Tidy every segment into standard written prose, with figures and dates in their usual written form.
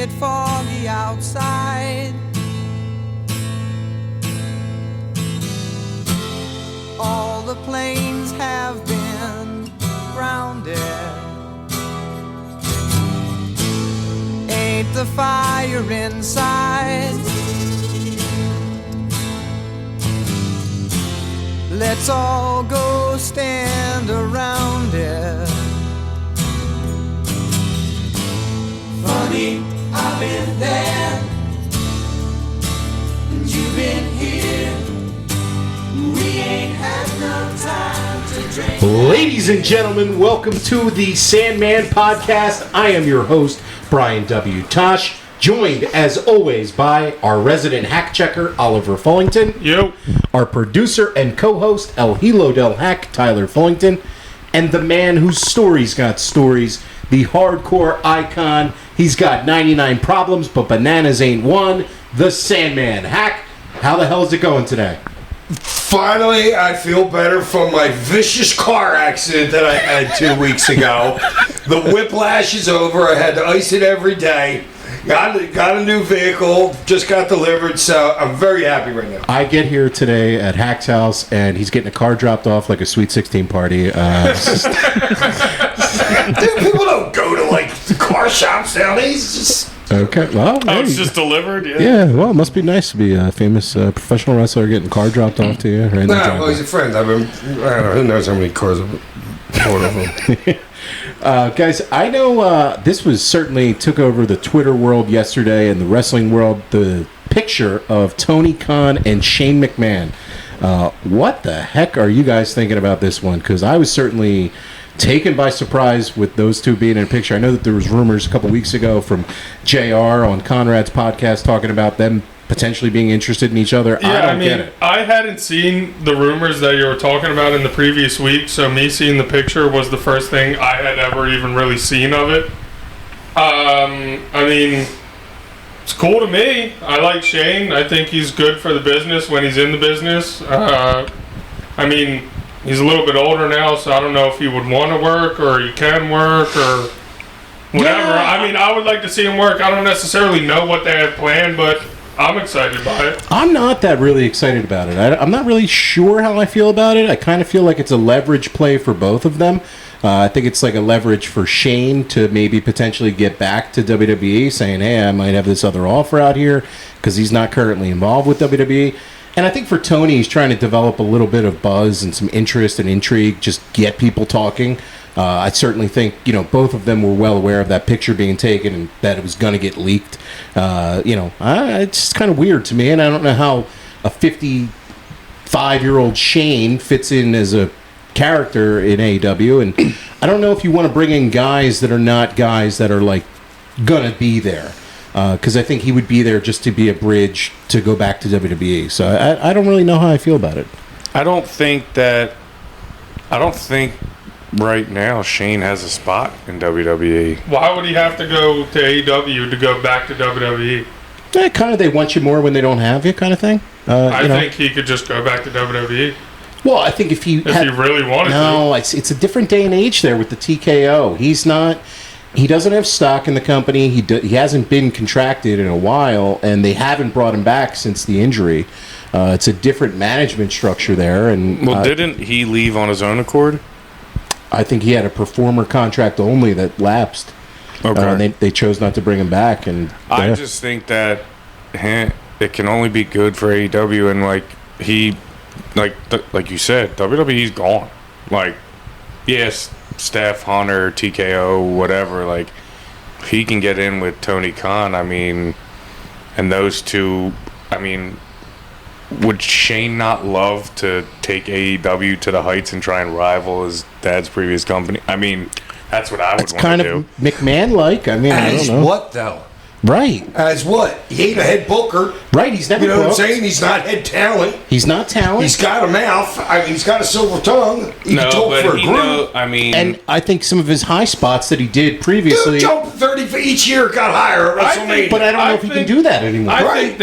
it foggy outside. All the planes have been grounded. Ain't the fire inside? Let's all go stand around it. Funny, I've been there, and you've been here. We ain't had no time to drink. Ladies and gentlemen, welcome to the Sandman podcast. I am your host, Brian W. Tosh, joined as always by our resident hack checker, Oliver Fullington. Yo. Our producer and co-host, El Hilo del Hack, Tyler Fullington. And the man whose story's got stories, the hardcore icon. He's got 99 problems, but bananas ain't one. The Sandman. Hack, how the hell is it going today? Finally, I feel better from my vicious car accident that I had 2 weeks ago. The whiplash is over. I had to ice it every day. Got a new vehicle. Just got delivered, so I'm very happy right now. I get here today at Hack's house, and he's getting a car dropped off like a Sweet 16 party. Dude, people don't go to, like, the car shops nowadays. Just... Okay, well, Oh, it's just delivered? yeah, well, it must be nice to be a famous professional wrestler getting a car dropped off to you. Right in the Nah, well, driveway. he's a friend. I don't know, who knows how many cars I've bought of him. Guys, I know this was certainly took over the Twitter world yesterday and the wrestling world, the picture of Tony Khan and Shane McMahon. What the heck are you guys thinking about this one? Because I was certainly taken by surprise with those two being in a picture. I know that there was rumors a couple weeks ago from JR on Conrad's podcast talking about them potentially being interested in each other. Yeah, I don't get it. I hadn't seen the rumors that you were talking about in the previous week, so me seeing the picture was the first thing I had ever even really seen of it. I mean, it's cool to me. I like Shane. I think he's good for the business when he's in the business. I mean, he's a little bit older now, so I don't know if he would want to work or he can work or whatever. Yeah. I mean, I would like to see him work. I don't necessarily know what they have planned, but I'm excited by it. I'm not that really excited about it. I'm not really sure how I feel about it. I kind of feel like it's a leverage play for both of them. I think it's like a leverage for Shane to maybe potentially get back to WWE, saying, hey, I might have this other offer out here, because he's not currently involved with WWE. And I think for Tony, he's trying to develop a little bit of buzz and some interest and intrigue, just get people talking. I certainly think, both of them were well aware of that picture being taken and that it was going to get leaked. It's just kind of weird to me, and I don't know how a 55-year-old Shane fits in as a character in AEW, and I don't know if you want to bring in guys that are not guys that are, like, going to be there. Because I think he would be there just to be a bridge to go back to WWE. So I don't really know how I feel about it. I don't think right now Shane has a spot in WWE. Why would he have to go to AEW to go back to WWE? Yeah, kind of they want you more when they don't have you kind of thing. I think he could just go back to WWE Well, I think if he really wanted to. No, it's a different day and age there with the TKO. He doesn't have stock in the company. He hasn't been contracted in a while, and they haven't brought him back since the injury. It's a different management structure there. And didn't he leave on his own accord? I think he had a performer contract only that lapsed. Okay. They chose not to bring him back, and I just think that it can only be good for AEW, and like you said, WWE's gone. Like, yes, Steph, Hunter, TKO, whatever. Like, he can get in with Tony Khan. I mean, and those two. I mean, would Shane not love to take AEW to the heights and try and rival his dad's previous company? I mean, that's what I would want to do. Kind of McMahon-like. I mean, I don't know. What, though? Right. As what? He ain't a head booker. Right, he's never You know what I'm booked. saying? He's not head talent. He's not talent. He's got a mouth. I mean, he's got a silver tongue. He can talk for a group. And I think some of his high spots that he did previously. Dude, jump 30 for each year got higher at WrestleMania. But I don't know if he can do that anymore. I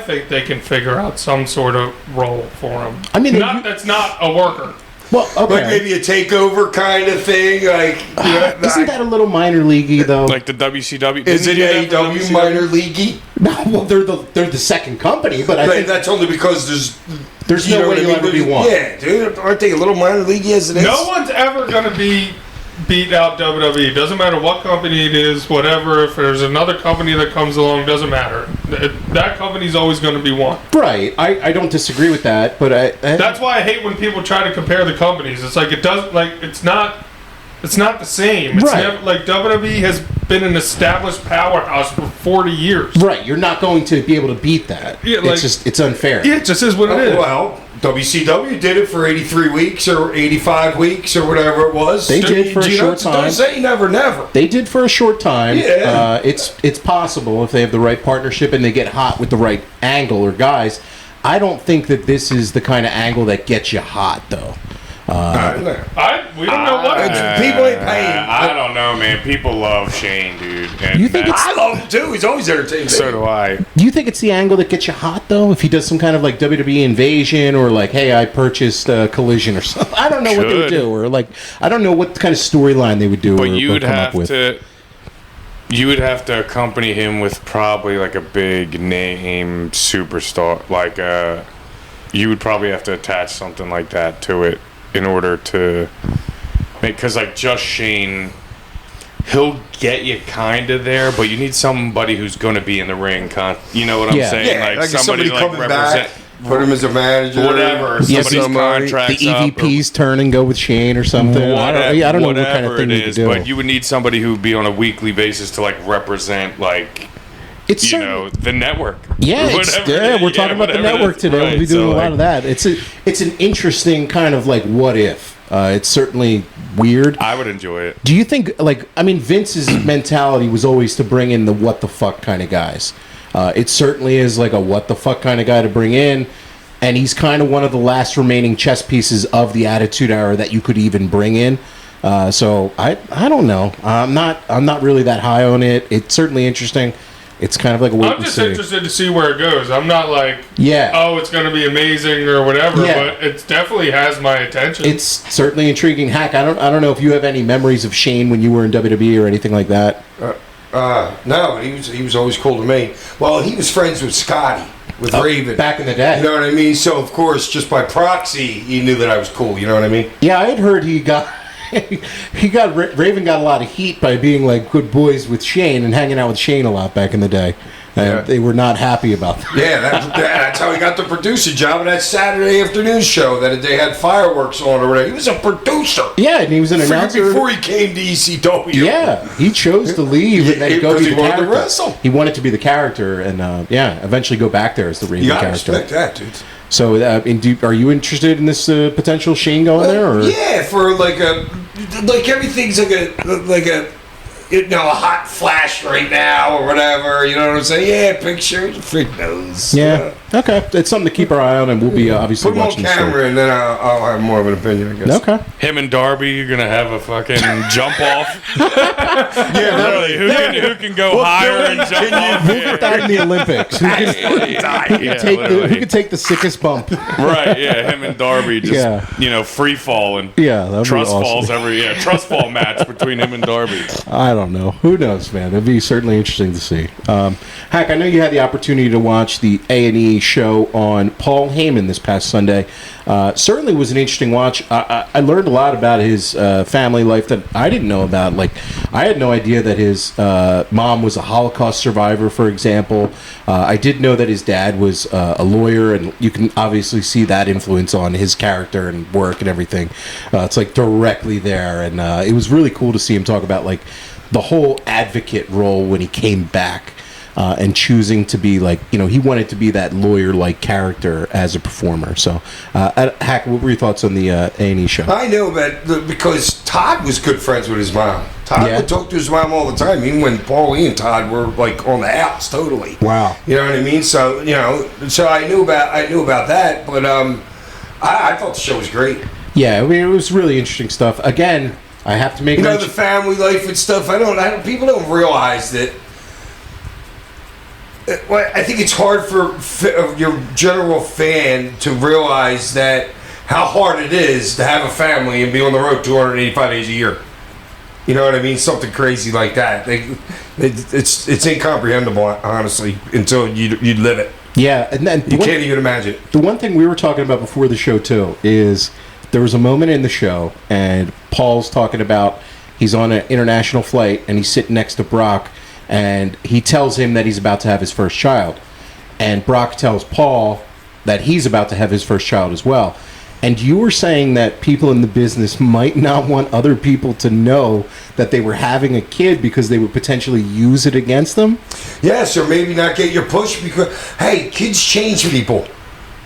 think they can figure out some sort of role for him. I mean, that's not a worker. Well, okay. Like maybe a takeover kind of thing. Like, Isn't that a little minor leaguey though? Like the WCW. Is it Didn't you do that for AEW WCW? minor leaguey? No, well, they're the second company, but I Like, think that's only because there's no way what I you'll mean? ever be one. Yeah, dude, aren't they a little minor leaguey as it is? No one's ever going to beat out WWE. Doesn't matter what company it is, whatever. If there's another company that comes along, doesn't matter. That company's always going to be one. Right. I don't disagree with that, but That's why I hate when people try to compare the companies. It's like it's not the same. It's Right. never, like WWE has been an established powerhouse for 40 years. right. You're not going to be able to beat that. Yeah, like- it's unfair. Yeah, it just is what it is. Well, WCW did it for 83 weeks or 85 weeks or whatever it was. They did for a short time. Don't say never. They did for a short time. Yeah. It's possible if they have the right partnership and they get hot with the right angle or guys. I don't think that this is the kind of angle that gets you hot, though. We don't know what. People ain't paying. I don't know, man. People love Shane, dude. And You think that's- I love him too. He's always entertaining. So do I. Do you think it's the angle that gets you hot, though? If he does some kind of like WWE invasion or like, hey, I purchased Collision or something. I don't know what they would Could. do. Or like, I don't know what kind of storyline they would do. But or, you or would come up have with. to. You would have to accompany him with probably like a big name superstar. Like you would probably have to attach something like that to it in order to make. Because like just Shane, he'll get you kind of there, but you need somebody who's going to be in the ring. You know what I'm Yeah. saying? Yeah, like somebody like coming represent. back, put him as a manager, Whatever. Yeah, Somebody's somebody- the contracts up. or- EVPs turn and go with Shane or something. I don't know what kind of whatever thing it you could is, do. but you would need somebody who would be on a weekly basis to like represent It's you certain- know the network. Yeah, Whatever it is. we're talking about the whatever it network is. today. We'll be Right, doing so, a lot like, of that. It's an interesting kind of like what if. It's certainly weird. I would enjoy it. Do you think Vince's mentality was always to bring in the what the fuck kind of guys. It certainly is like a what the fuck kind of guy to bring in, and he's kind of one of the last remaining chess pieces of the Attitude Era that you could even bring in. So I don't know. I'm not really that high on it. It's certainly interesting. It's kind of like a wait I'm and just see. interested to see where it goes. I'm not like, Yeah. oh, it's going to be amazing or whatever, Yeah. but it definitely has my attention. It's certainly intriguing. Hack, I don't know if you have any memories of Shane when you were in WWE or anything like that. No, he was always cool to me. Well, he was friends with Scotty, with Raven. Back in the day. You know what I mean? So, of course, just by proxy, he knew that I was cool. You know what I mean? Yeah, I had heard Raven got a lot of heat by being like good boys with Shane and hanging out with Shane a lot back in the day. Yeah. They were not happy about that. Yeah, that's how he got the producer job of that Saturday afternoon show that they had fireworks on or whatever. He was a producer. Yeah, and he was an announcer. Before he came to ECW. Yeah, he chose to leave and then go because be he the wanted to character. wrestle. He wanted to be the character and eventually go back there as the Raven You gotta character. respect that, dude. So, are you interested in this potential Shane going there? Or? Yeah, for like everything's like a hot flash right now or whatever. You know what I'm saying? Yeah, pictures, fig nose. Yeah. Okay. It's something to keep our eye on, and we'll be obviously Put him on watching this. camera, and then I'll have more of an opinion, I guess. Okay. Him and Darby, you're gonna have a fucking jump off. Yeah, Literally, who can go higher and jump off? We'll get that in the Olympics. Who can take the sickest bump? Right, yeah, him and Darby just free fall and Yeah, that'd be trust awesome. falls trust fall match between him and Darby. I don't know. Who knows, man? It'd be certainly interesting to see. Hack, I know you had the opportunity to watch the A&E show on Paul Heyman this past Sunday. Certainly was an interesting watch. I learned a lot about his family life that I didn't know about. Like, I had no idea that his mom was a Holocaust survivor, for example. I did know that his dad was a lawyer, and you can obviously see that influence on his character and work and everything. It's like directly there, and it was really cool to see him talk about like the whole advocate role when he came back. And choosing to be like, he wanted to be that lawyer-like character as a performer. So, Hack, what were your thoughts on the A&E show? I know that because Todd was good friends with his mom. Todd would talk to his mom all the time, even when Paulie and Todd were like on the outs totally. Wow. You know what I mean? So so I knew about that, but I thought the show was great. Yeah, I mean, it was really interesting stuff. Again, I have to make the mention. family life and stuff. I don't. People don't realize that. Well, I think it's hard for your general fan to realize that how hard it is to have a family and be on the road 285 days a year. You know what I mean? Something crazy like that. It's incomprehensible, honestly, until you live it. Yeah, and then You can't even imagine it. the one thing we were talking about before the show too is there was a moment in the show, and Paul's talking about he's on an international flight and he's sitting next to Brock, and he tells him that he's about to have his first child, and Brock tells Paul that he's about to have his first child as well. And you were saying that people in the business might not want other people to know that they were having a kid because they would potentially use it against them. Yes, or maybe not get your push because, hey, kids change people.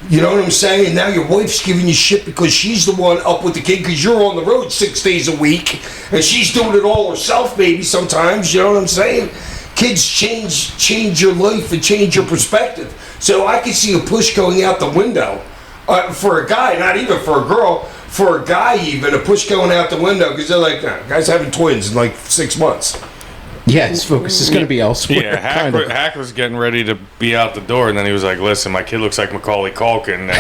You know what I'm saying? And now your wife's giving you shit because she's the one up with the kid because you're on the road 6 days a week and she's doing it all herself maybe sometimes. You know what I'm saying? Kids change your life and change your perspective. So I could see a push going out the window. For a guy, not even for a girl, for a guy even, a push going out the window because they're like, nah, guy's having twins in like 6 months. Yeah, his focus is going to be elsewhere. Yeah, Hack was getting ready to be out the door, and then he was like, "Listen, my kid looks like Macaulay Culkin." And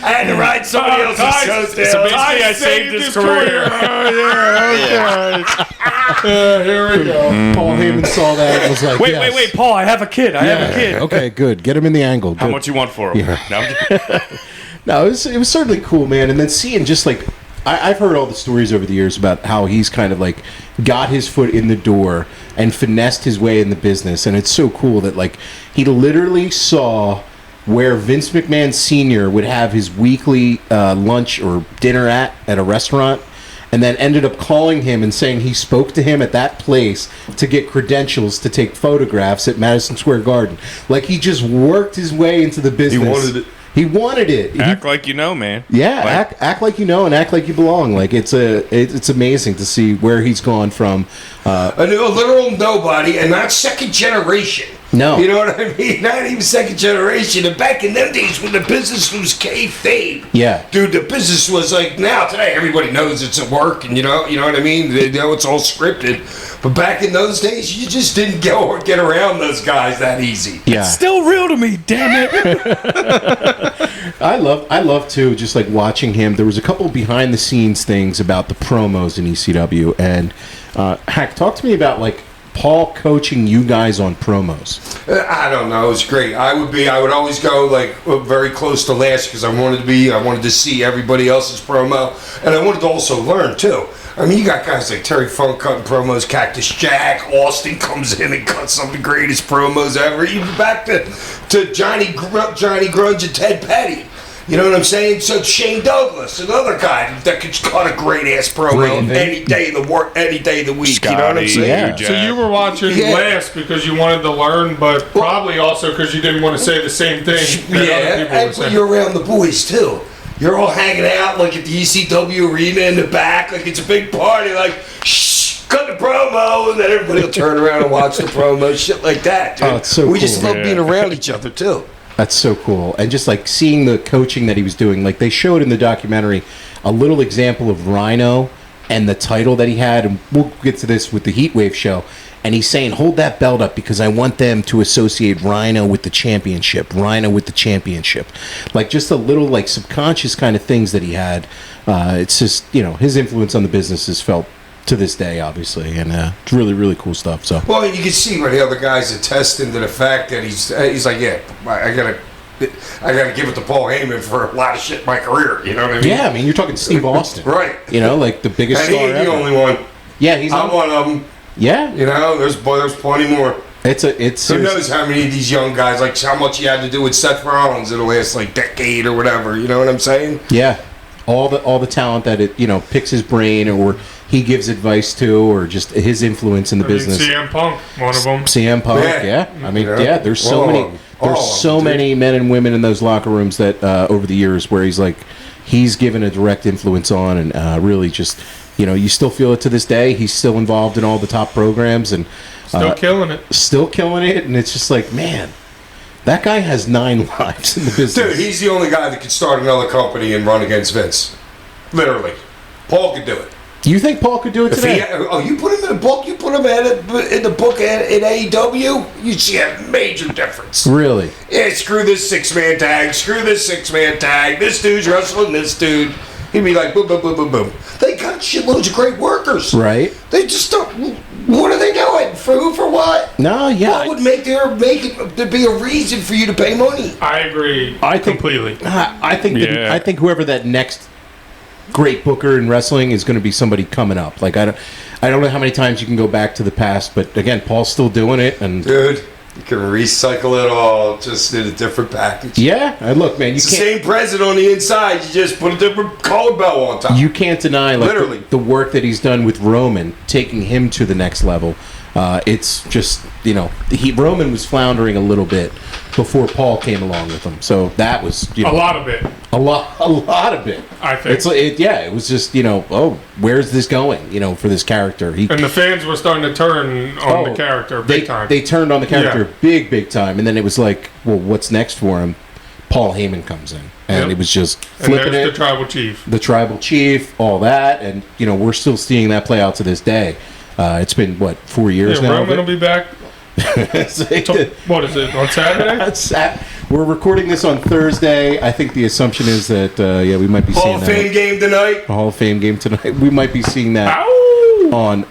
I had to ride somebody else's coattails. so basically, I saved his career. Here we go. Paul Heyman saw that and was like, Wait, Paul, I have a kid. I have a kid. Okay, good. Get him in the angle. How Good. much you want for him? Yeah. No, I'm kidding. No, it was certainly cool, man. And then seeing just like, I've heard all the stories over the years about how he's kind of like got his foot in the door and finessed his way in the business. And it's so cool that like he literally saw where Vince McMahon Sr. would have his weekly lunch or dinner at a restaurant, and then ended up calling him and saying he spoke to him at that place to get credentials to take photographs at Madison Square Garden. Like he just worked his way into the business. He wanted it. Act like you know, man. Yeah, Like- act like you know and act like you belong. Like it's amazing to see where he's gone from. A literal nobody and not second generation. No. You know what I mean? Not even second generation. And back in them days when the business was kayfabe. Yeah. Dude, the business was like, now today everybody knows it's at work and you know what I mean? They know it's all scripted. But back in those days, you just didn't get around those guys that easy. Yeah, Still real to me, damn it. I love too. Just like watching him. There was a couple behind the scenes things about the promos in ECW, and Hack, talk to me about like Paul coaching you guys on promos. I don't know. It was great. I would always go like very close to last because I wanted to see everybody else's promo, and I wanted to also learn too. I mean, you got guys like Terry Funk cutting promos, Cactus Jack, Austin comes in and cuts some of the greatest promos ever. Even back to Johnny Grunge and Ted Petty. You know what I'm saying? So Shane Douglas, another guy that could cut a great ass promo any day of the week. Scotty, you know what I'm saying? Yeah. So you were watching last because you wanted to learn, but probably also because you didn't want to say the same thing that other people were but saying. you're around the boys too. You're all hanging out like at the ECW arena in the back, like it's a big party. Like, shh, cut the promo, and then everybody will turn around and watch the promo, shit like that. Dude. Oh, it's so we just cool. love being around each other too. That's so cool. And just like seeing the coaching that he was doing, like they showed in the documentary a little example of Rhino and the title that he had, and we'll get to this with the Heatwave show. And he's saying, hold that belt up because I want them to associate Rhino with the championship. Rhino with the championship. Like just a little like subconscious kind of things that he had. It's just, you know, his influence on the business is felt to this day, obviously. And it's really, really cool stuff. So. Well, you can see where the other guys attesting to the fact that he's like, yeah, I gotta give it to Paul Heyman for a lot of shit in my career. You know what I mean? Yeah, I mean, you're talking Steve Austin. Right. You know, like the biggest And he star ain't the ever. only one. Yeah, he's I'm one of them. Yeah. You know, there's plenty more. It's Who knows how many of these young guys, like how much you had to do with Seth Rollins in the last like decade or whatever. You know what I'm saying? Yeah, all the talent that it picks his brain or he gives advice to or just his influence in the business. CM Punk, one of them. CM Punk, yeah. I mean, yeah. There's so many men and women in those locker rooms that over the years where he's given a direct influence on and really just you still feel it to this day. He's still involved in all the top programs and Still killing it. Still killing it, and it's just like, man, that guy has 9 lives in the business. Dude, he's the only guy that could start another company and run against Vince. Literally. Paul could do it. Do you think Paul could do it today? You put him in a book. You put him in the book in AEW. You see a major difference. Really? Yeah, screw this 6-man tag. Screw this 6-man tag. This dude's wrestling this dude. He'd be like, boom, boom, boom, boom, boom. They got shitloads of great workers. Right. They just don't. What are they doing? For who? For what? No, yeah. What would make there be a reason for you to pay money? I agree. Completely. I think whoever that next great booker in wrestling is going to be somebody coming up. Like I don't know how many times you can go back to the past, but again, Paul's still doing it, and dude, you can recycle it all just in a different package. Yeah, and look, man, it's the same present on the inside. You just put a different collar bell on top. You can't deny literally the work that he's done with Roman, taking him to the next level. It's just, Roman was floundering a little bit before Paul came along with him, so that was a lot of it. A lot of it. I think it was just where's this going? For this character, and the fans were starting to turn on the character big time. They turned on the character big time, and then it was like, well, what's next for him? Paul Heyman comes in, and it was just flipping and there's the tribal chief, all that, and we're still seeing that play out to this day. It's been 4 years now. Roman will be back. What is it, on Saturday? We're recording this on Thursday. I think the assumption is that we might be seeing Hall of Fame game tonight. A Hall of Fame game tonight. We might be seeing that on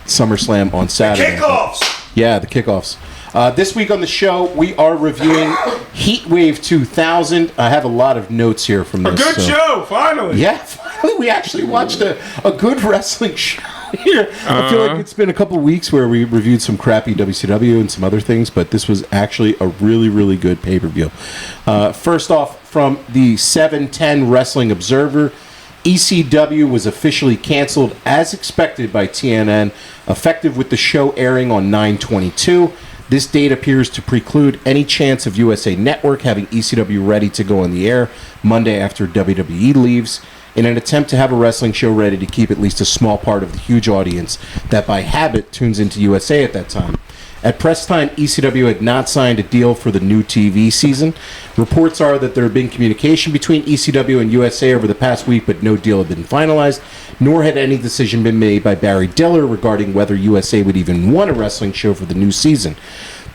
SummerSlam on Saturday. The kickoffs. Yeah, the kickoffs. This week on the show, we are reviewing Heatwave 2000. I have a lot of notes here from this. A good show, finally. Yeah, finally we actually watched a good wrestling show here. I feel like it's been a couple of weeks where we reviewed some crappy WCW and some other things, but this was actually a really, really good pay-per-view. First off, from the 710 Wrestling Observer, ECW was officially canceled as expected by TNN, effective with the show airing on 9/22. This date appears to preclude any chance of USA Network having ECW ready to go on the air Monday after WWE leaves, in an attempt to have a wrestling show ready to keep at least a small part of the huge audience that by habit tunes into USA at that time. At press time, ECW had not signed a deal for the new TV season. Reports are that there had been communication between ECW and USA over the past week, but no deal had been finalized, nor had any decision been made by Barry Diller regarding whether USA would even want a wrestling show for the new season.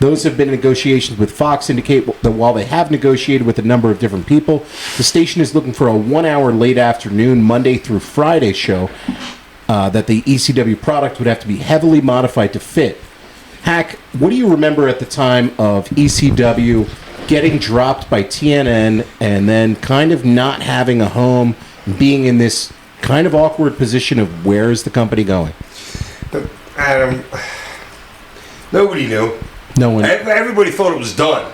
Those have been negotiations with Fox indicate that while they have negotiated with a number of different people, the station is looking for a 1-hour late afternoon, Monday through Friday show that the ECW product would have to be heavily modified to fit. Hack, what do you remember at the time of ECW getting dropped by TNN and then kind of not having a home, being in this kind of awkward position of where is the company going? Adam, nobody knew. No one. Everybody thought it was done.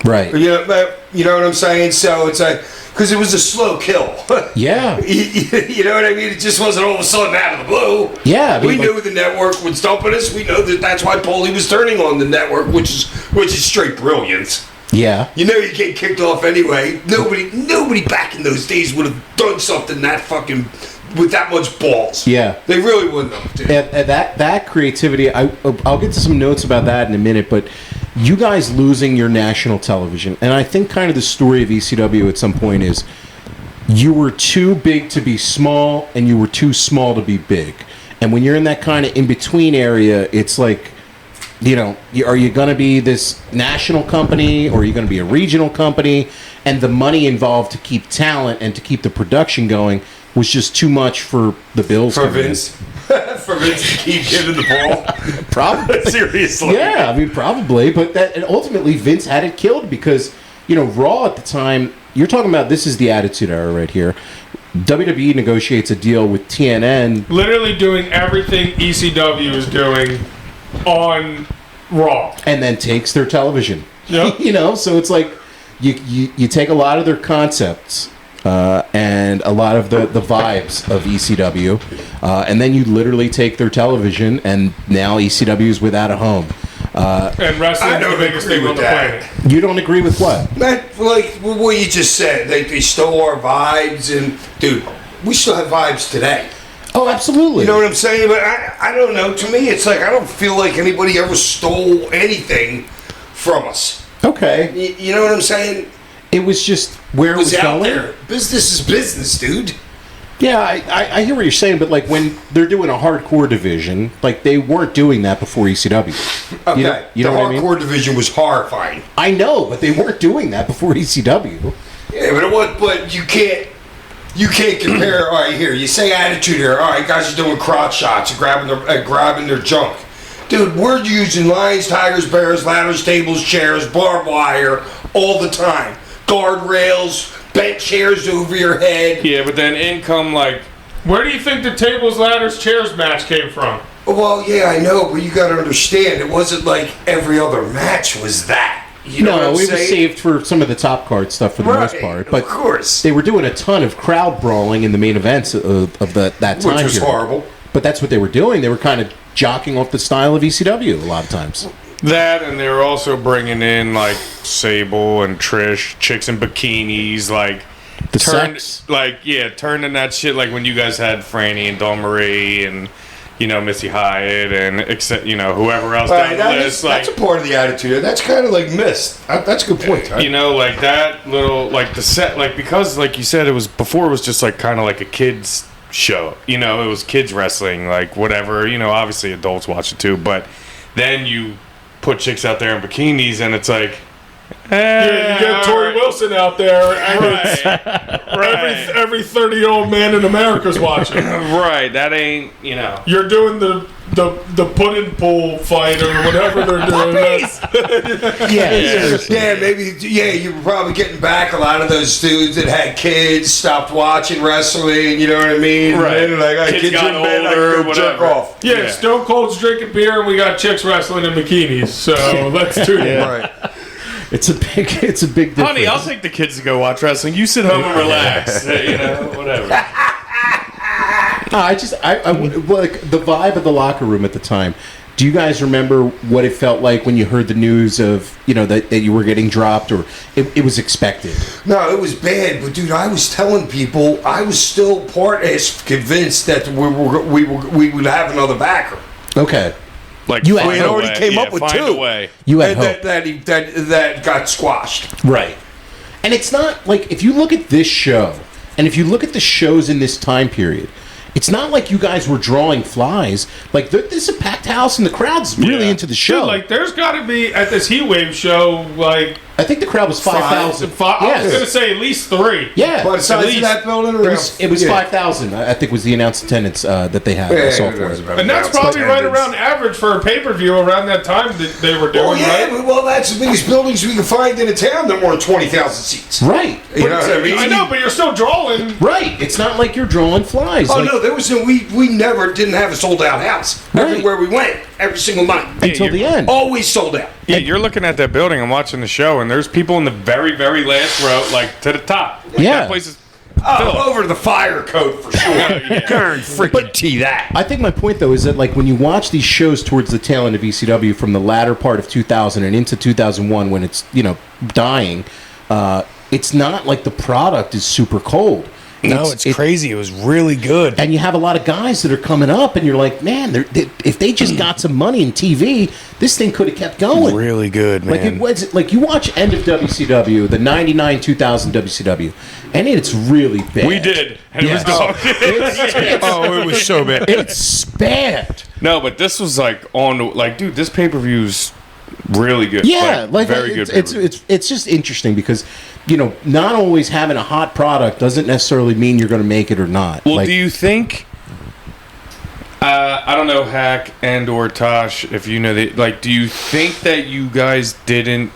Right. You know what I'm saying? So it's like, because it was a slow kill. Yeah. You know what I mean? It just wasn't all of a sudden out of the blue. Yeah. We knew the network was dumping us. We know that's why Paulie was turning on the network, which is straight brilliance. Yeah. You get kicked off anyway. Nobody back in those days would have done something that fucking with that much balls. Yeah. They really wouldn't have. Dude. And that creativity, I'll get to some notes about that in a minute, but you guys losing your national television, and I think kind of the story of ECW at some point is you were too big to be small and you were too small to be big. And when you're in that kind of in-between area, it's like, are you going to be this national company or are you going to be a regional company? And the money involved to keep talent and to keep the production going was just too much for the Bills. For Vince? For Vince to keep giving the ball? Probably. Seriously. Yeah, I mean, probably. But and ultimately, Vince had it killed because, Raw at the time, you're talking about this is the Attitude Era right here. WWE negotiates a deal with TNN. Literally doing everything ECW is doing on Raw. And then takes their television. Yep. So it's like you take a lot of their concepts and a lot of the vibes of ECW, and then you literally take their television, and now ECW is without a home. And wrestling is the biggest thing on the planet. You don't agree with what? Like what you just said. They stole our vibes, and dude, we still have vibes today. Oh, absolutely. You know what I'm saying? But I don't know. To me, it's like I don't feel like anybody ever stole anything from us. Okay. You know what I'm saying? It was just where it was out going. there. Business is business, dude. Yeah, I hear what you're saying, but like when they're doing a hardcore division, like they weren't doing that before ECW. Okay, You know the what I mean? hardcore division was horrifying. I know, but they weren't doing that before ECW. Yeah, but you can't compare. All right, here you say attitude here. All right, guys are doing crotch shots and grabbing their junk. Dude, we're using lions, tigers, bears, ladders, tables, chairs, barbed wire all the time. Guardrails, bent chairs over your head. Yeah, but then in come like Where do you think the tables, ladders, chairs match came from? Well, yeah, I know, but you got to understand, it wasn't like every other match was that. You know what I'm it was saying? saved for some of the top card stuff for the most part. But of course. they were doing a ton of crowd brawling in the main events of that time Which was period. horrible. But that's what they were doing. They were kind of jocking off the style of ECW a lot of times. that, and they were also bringing in like Sable and Trish, chicks in bikinis, like The sex. turning that shit like when you guys had Franny and Dawn Marie and Missy Hyatt and whoever else down the list. That's a part of the attitude. That's kind of like missed. That's a good point. Like that little like the set because like you said it was just like kind of like a kids show. It was kids wrestling, like whatever. Obviously adults watch it too, but then you put chicks out there in bikinis and it's like You get Tori Wilson out there, and every 30-year-old man in America's watching. Right, that ain't You're doing the pudding pool fight or whatever they're doing. You were probably getting back a lot of those dudes that had kids, stopped watching wrestling, you know what I mean? Right. And they're like, Kids got in bed, I older, can go jerk whatever. off. Yeah, Stone Cold's drinking beer, and we got chicks wrestling in bikinis. So let's do it. Right. It's a big difference. Honey, I'll take the kids to go watch wrestling. You sit home and relax. Whatever. Like the vibe of the locker room at the time. Do you guys remember what it felt like when you heard the news of that you were getting dropped, or it was expected? No, it was bad, but dude, I was telling people I was still convinced that we would have another backer. Okay. Like You had We had already came up with find two. a way. You had And hope. that got squashed. Right. And it's not like, if you look at this show, and if you look at the shows in this time period, it's not like you guys were drawing flies. Like, this is a packed house, and the crowd's really into the show. Dude, like, there's got to be, at this Heatwave show, like... I think the crowd was 5,000. I was going to say at least 3. Yeah. But size of that building It was 5,000, I think, was the announced attendance that they had. I saw for it. And that's probably right around average for a pay-per-view around that time that they were doing, right? Well, that's the biggest buildings we can find in a town that weren't 20,000 seats. Right. You know what I mean? I know, but you're still drawing. Right. It's not like you're drawing flies. Oh like, no, there was we never didn't have a sold out house. Right. Everywhere we went, every single night, until the end. always sold out. Yeah, you're looking at that building and watching the show, and there's people in the very, very last row, like to the top. Like, Yeah. that place is Over the fire code for sure. Darn freaking tea that. I think my point, though, is that like when you watch these shows towards the tail end of ECW from the latter part of 2000 and into 2001, when it's dying, it's not like the product is super cold. No, it's crazy. It was really good. And you have a lot of guys that are coming up, and you're like, man, if they just got some money in TV, this thing could have kept going. Really good, man. Like it was, like you watch end of WCW, the 99-2000 WCW, and it's really bad. We did. And Yes. it was dog. it was so bad. It's bad. No, but this was like dude, this pay-per-view's really good. Yeah, like very good. it's just interesting because not always having a hot product doesn't necessarily mean you're going to make it or not. Well, like, do you think? I don't know, Hack and or Tosh, if you know do you think that you guys didn't,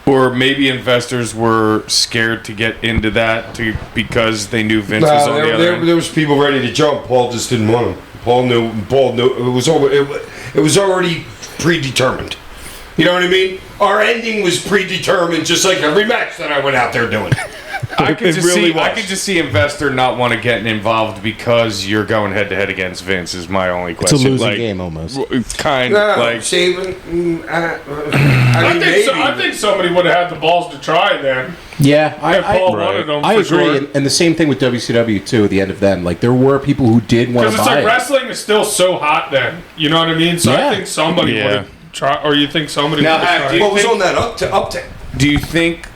or maybe investors were scared to get into that because they knew Vince was on the other end? There was people ready to jump. Paul just didn't want them. Paul knew it was already predetermined. You know what I mean? Our ending was predetermined, just like every match that I went out there doing. I could was. just see investor not want to get involved because you're going head to head against Vince. Is my only it's a question. losing game almost. It's kind No, of like saving. I think somebody would have had the balls to try then. Yeah, If Paul wanted them, I for agree, sure. and the same thing with WCW too. At the end of them, like there were people who did want Because to it's buy like it. wrestling is still so hot then. You know what I mean? So Yeah. I think somebody Yeah. would have tried, or you think somebody Now, would have do tried. you What was think- on that uptown? Do you think?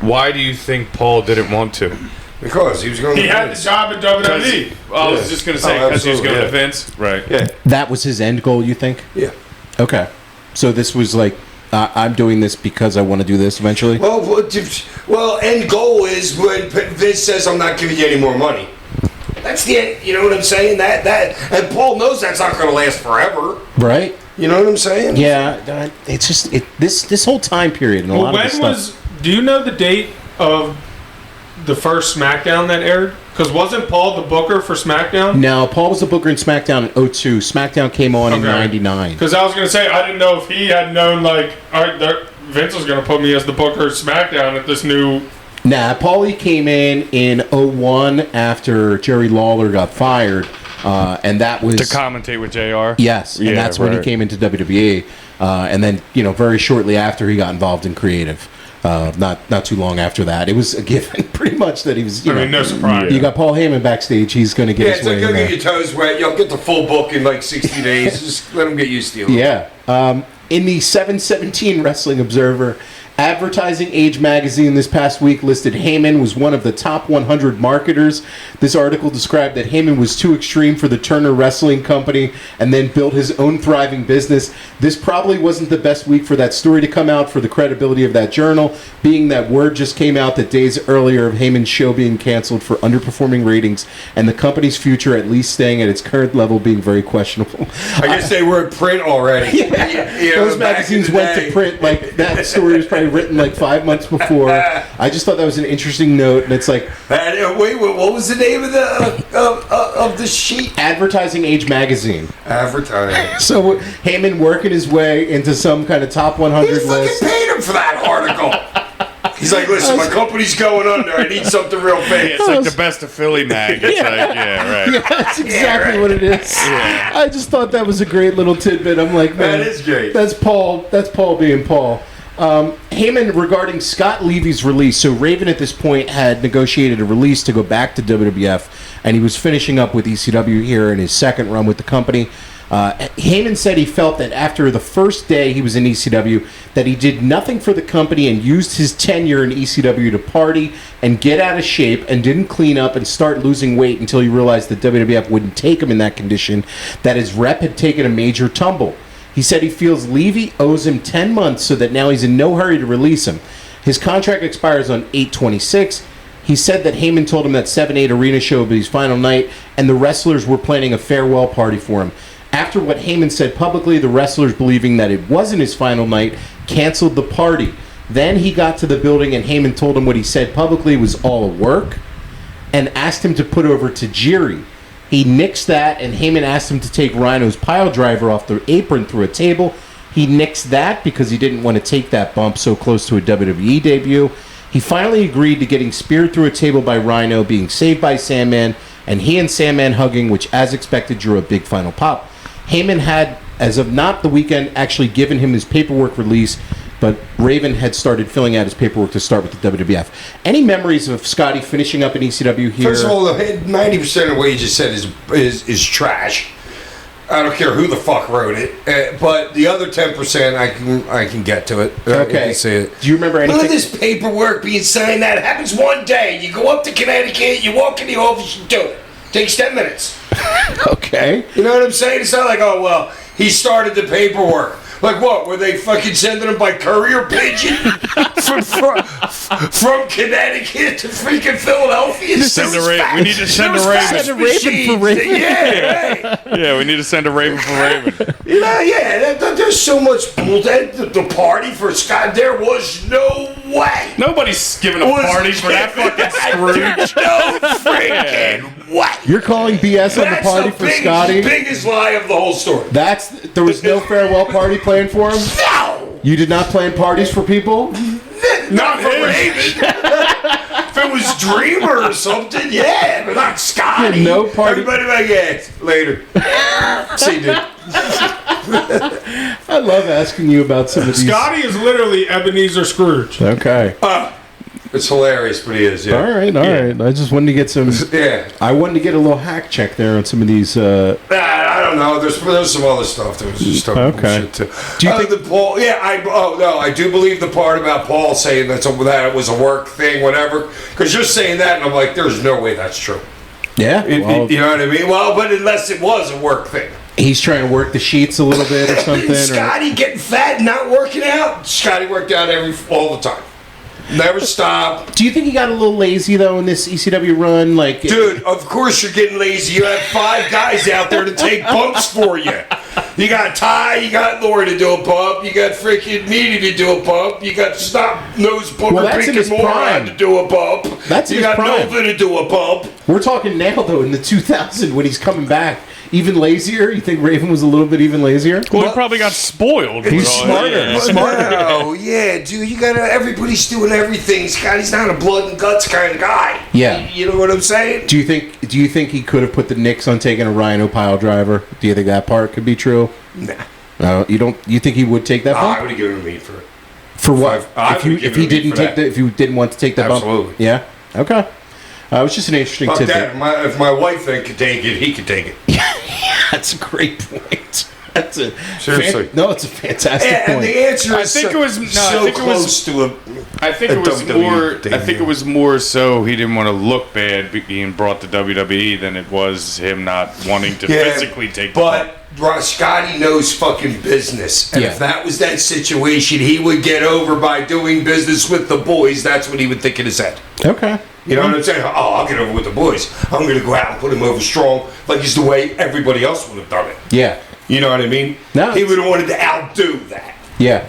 Why do you think Paul didn't want to? Because he was going. He had the job at WWE. I was just gonna say because he was going to Vince, right? Yeah. That was his end goal, you think? Yeah. Okay. So this was like, I'm doing this because I want to do this eventually? Well, end goal is when Vince says, "I'm not giving you any more money." That's the end. You know what I'm saying? That and Paul knows that's not going to last forever. Right? You know what I'm saying? Yeah. It's just, this whole time period and a lot of this stuff. Do you know the date of the first SmackDown that aired? Because wasn't Paul the booker for SmackDown? No, Paul was the booker in SmackDown in 2002. SmackDown came on in 99. Because I was going to say, I didn't know if he had known, like, all right, Vince was going to put me as the booker of SmackDown at this new... Nah, Paulie came in 01 after Jerry Lawler got fired. And that was... To commentate with JR? Yes, and that's when he came into WWE. And then, very shortly after, he got involved in creative. Not too long after that. It was a given, pretty much, that he was, no surprise. You got Paul Heyman backstage. He's going to get his way in go there. get your toes wet. You'll get the full book in like 60 days. Just let him get used to it. Yeah. In the 717 Wrestling Observer, Advertising Age magazine this past week listed Heyman was one of the top 100 marketers. This article described that Heyman was too extreme for the Turner Wrestling Company and then built his own thriving business. This probably wasn't the best week for that story to come out for the credibility of that journal, being that word just came out that days earlier of Heyman's show being canceled for underperforming ratings and the company's future at least staying at its current level being very questionable. I guess they were in print already. Those magazines went to print. Like, that story was probably written like 5 months before. I just thought that was an interesting note, and it's like, wait, what was the name of the sheet? Advertising Age magazine. Advertising. So Heyman working his way into some kind of top 100 He list. fucking paid him for that article. He's like, listen, my company's going under. I need something real big. It's like the best of Philly mag. It's like, right. Yeah, that's exactly what it is. Yeah. I just thought that was a great little tidbit. I'm like, man, That is great. That's Paul. That's Paul being Paul. Heyman regarding Scott Levy's release. So Raven at this point had negotiated a release to go back to WWF, and he was finishing up with ECW here in his second run with the company. Heyman said he felt that after the first day he was in ECW that he did nothing for the company and used his tenure in ECW to party and get out of shape and didn't clean up and start losing weight until he realized that WWF wouldn't take him in that condition, that his rep had taken a major tumble. He said he feels Levy owes him 10 months so that now he's in no hurry to release him. His contract expires on 8/26. He said that Heyman told him that 7/8 Arena show would be his final night and the wrestlers were planning a farewell party for him. After what Heyman said publicly, the wrestlers, believing that it wasn't his final night, canceled the party. Then he got to the building and Heyman told him what he said publicly was all a work and asked him to put over Tajiri. He nixed that, and Heyman asked him to take Rhino's pile driver off the apron through a table. He nixed that because he didn't want to take that bump so close to a WWE debut. He finally agreed to getting speared through a table by Rhino, being saved by Sandman, and he and Sandman hugging, which, as expected, drew a big final pop. Heyman had, as of not the weekend, actually given him his paperwork release, but Raven had started filling out his paperwork to start with the WWF. Any memories of Scotty finishing up in ECW here? First of all, 90% of what you just said is trash. I don't care who the fuck wrote it, but the other 10% I can get to it. Okay. I can see it. Do you remember anything? None of this paperwork being signed. That happens one day. You go up to Connecticut, you walk in the office, you do it. Takes 10 minutes. Okay. You know what I'm saying? It's not like, oh well, he started the paperwork. Like what? Were they fucking sending them by courier pigeon from Connecticut to freaking Philadelphia? We need to send a Raven. Send a Raven for Raven. Yeah, right. Yeah, we need to send a Raven for Raven. You know, yeah. There's so much bullshit. The party for Scott, there was no way. Nobody's giving a party for that fucking Scrooge. No freaking way. You're calling BS on the party for Scotty? Biggest lie of the whole story. There was no farewell party planned for him? No. You did not plan parties for people? Not for Raven. If it was Dreamer or something, yeah, but not Scotty. Yeah, no party. Everybody like, yeah, later. See, dude. I love asking you about some of these. Scotty is literally Ebenezer Scrooge. Okay. It's hilarious, but he is, yeah. All right. I just wanted to get some. Yeah. I wanted to get a little hack check there on some of these. I don't no, there's some other stuff that was just Okay. shit too. Do you think the Paul? Yeah, I do believe the part about Paul saying that it was a work thing, whatever. Because you're saying that, and I'm like, there's no way that's true. Yeah, well, You know what I mean? Well, but unless it was a work thing. he's trying to work the sheets a little bit or something. Scotty getting fat and not working out. Scotty worked out all the time. Never stopped. Do you think he got a little lazy though in this ECW run? Like, Dude, of course you're getting lazy. You have 5 guys out there to take bumps for you. You got Ty, you got Lori to do a bump, you got freaking Meaty to do a bump, you got Stop Nose Booker that's in his Moron prime. to do a bump. That's you in his got prime. Nova to do a bump. we're talking now though in the 2000 when he's coming back, even lazier. You think Raven was a little bit even lazier? Well, he probably got spoiled. He's with all- smarter. yeah. Smarter. No, yeah, dude, you gotta. Everybody's doing everything. Scotty's not a blood and guts kind of guy. Yeah. You know what I'm saying? Do you think he could have put the Knicks on taking a Rhino pile driver? Do you think that part could be true? Nah. No, you don't. You think he would take that I bump? would have given him meat for it. For what? I If would've he given him didn't for take that. the, if you didn't want to take that bump? Absolutely. Yeah. Okay. It was just an interesting Fuck tidbit. that. If my wife then could take it, he could take it. That's a great point. That's a Seriously. no, it's a fantastic And point. the answer I is think so, it was- no, I so think it was- close to a. I think A it was WWE more. thing, I think yeah. it was more so he didn't want to look bad being brought to WWE than it was him not wanting to physically take. the bump. But Scotty knows fucking business, and Yeah. if that was that situation, he would get over by doing business with the boys. That's what he would think in his head. Okay. You know what I'm saying? Oh, I'll get over with the boys. I'm going to go out and put him over strong, like it's the way everybody else would have done it. Yeah. You know what I mean? No, he it's- would have wanted to outdo that. Yeah.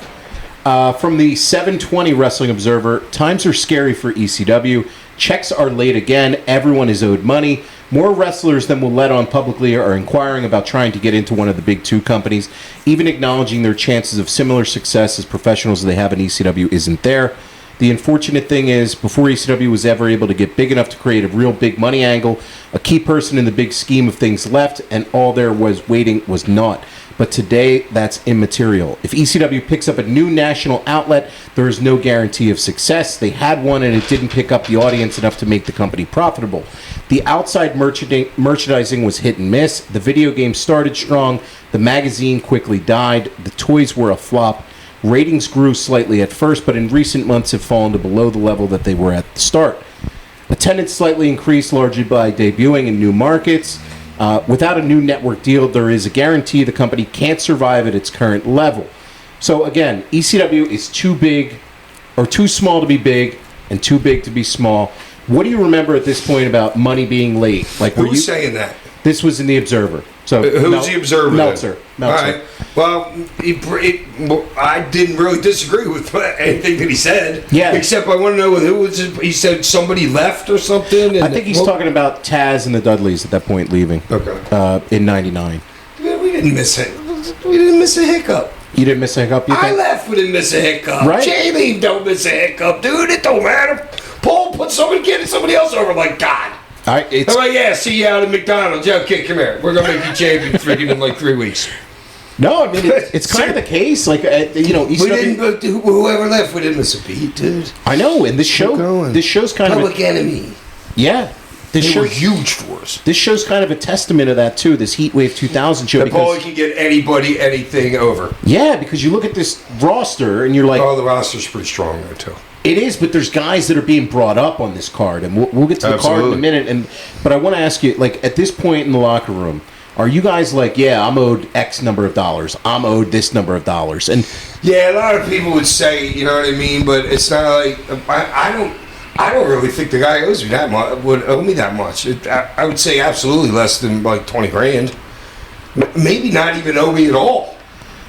From the 720 Wrestling Observer, times are scary for ECW. Checks are late again. Everyone is owed money. More wrestlers than will let on publicly are inquiring about trying to get into one of the big 2 companies. Even acknowledging their chances of similar success as professionals they have in ECW isn't there. The unfortunate thing is, before ECW was ever able to get big enough to create a real big money angle, a key person in the big scheme of things left, and all there was waiting was not. But today, that's immaterial. If ECW picks up a new national outlet, there is no guarantee of success. They had one, and it didn't pick up the audience enough to make the company profitable. The outside merchandising was hit and miss. The video game started strong. The magazine quickly died. The toys were a flop. Ratings grew slightly at first, but in recent months have fallen to below the level that they were at the start. Attendance slightly increased, largely by debuting in new markets. Without a new network deal, there is a guarantee the company can't survive at its current level. So again, ECW is too big, or too small to be big, and too big to be small. What do you remember at this point about money being late? Like, were Who's you saying that? This was in the Observer. So Who's the Observer? then? Meltzer. All right. Well, I didn't really disagree with anything that he said. Yeah. Except I want to know who was it. He said somebody left or something. And I think he's talking about Taz and the Dudleys at that point leaving. Okay. In '99. Yeah, we didn't miss it. We didn't miss a hiccup. You didn't miss a hiccup, you I think? left. We didn't miss a hiccup. Right. Jamie don't miss a hiccup, dude. It don't matter. Paul put somebody else over like God. It's I'm like, yeah, see you out at McDonald's. Yeah, okay, come here. We're gonna make you champion freaking in like 3 weeks. no, I mean it's kind of the case. Like We ECW, didn't. But whoever left, we didn't miss a beat, dude. I know, and this show's kind of Public Enemy. yeah. This They were show, huge for us. this show's kind of a testament of that too. This Heatwave 2000 show. That Paul Because, can get anybody, anything over. yeah, because you look at this roster and you're like, Oh, the roster's pretty strong there too. it is, but there's guys that are being brought up on this card, and we'll get to the card in a Absolutely. minute. But I want to ask you, like, at this point in the locker room, are you guys like, yeah, I'm owed X number of dollars, I'm owed this number of dollars, and Yeah, a lot of people would say, you know what I mean, but it's not like I don't really think the guy owes me that much. Would owe me that much. I would say absolutely less than like 20 grand. Maybe not even owe me at all.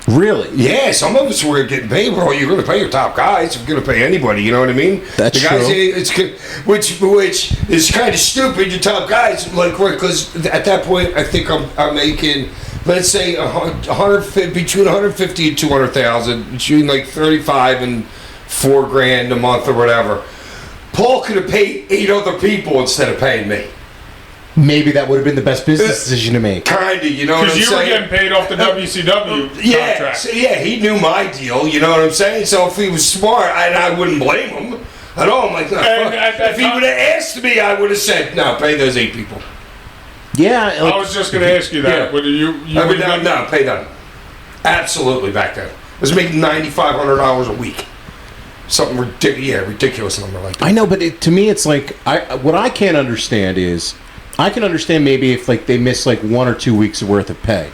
really, Yeah, some of us were getting paid. Well, you're going to pay your top guys. You're going to pay anybody. You know what I mean? That's the guys, true. Which is kind of stupid. Your top guys, like, because at that point, I think I'm making, let's say, 150 between 150 and 200,000, between like 35 and $4,000 a month or whatever. Paul could have paid 8 other people instead of paying me. maybe that would have been the best business decision to make. Kinda, you know what I'm Because you were saying? getting paid off the WCW Yeah, contract. so yeah, he knew my deal. You know what I'm saying? So if he was smart, I wouldn't blame him at all. I'm like, no, And fuck. at that If he time- would have asked me, I would have said, no, pay those 8 people. Yeah, like, I was just going to ask you that. Yeah. Would you No, pay them. Absolutely back then. I was making $9,500 a week. Something ridiculous number like that. I know, but to me, it's like what I can't understand is I can understand maybe if like they miss like 1 or 2 weeks worth of pay,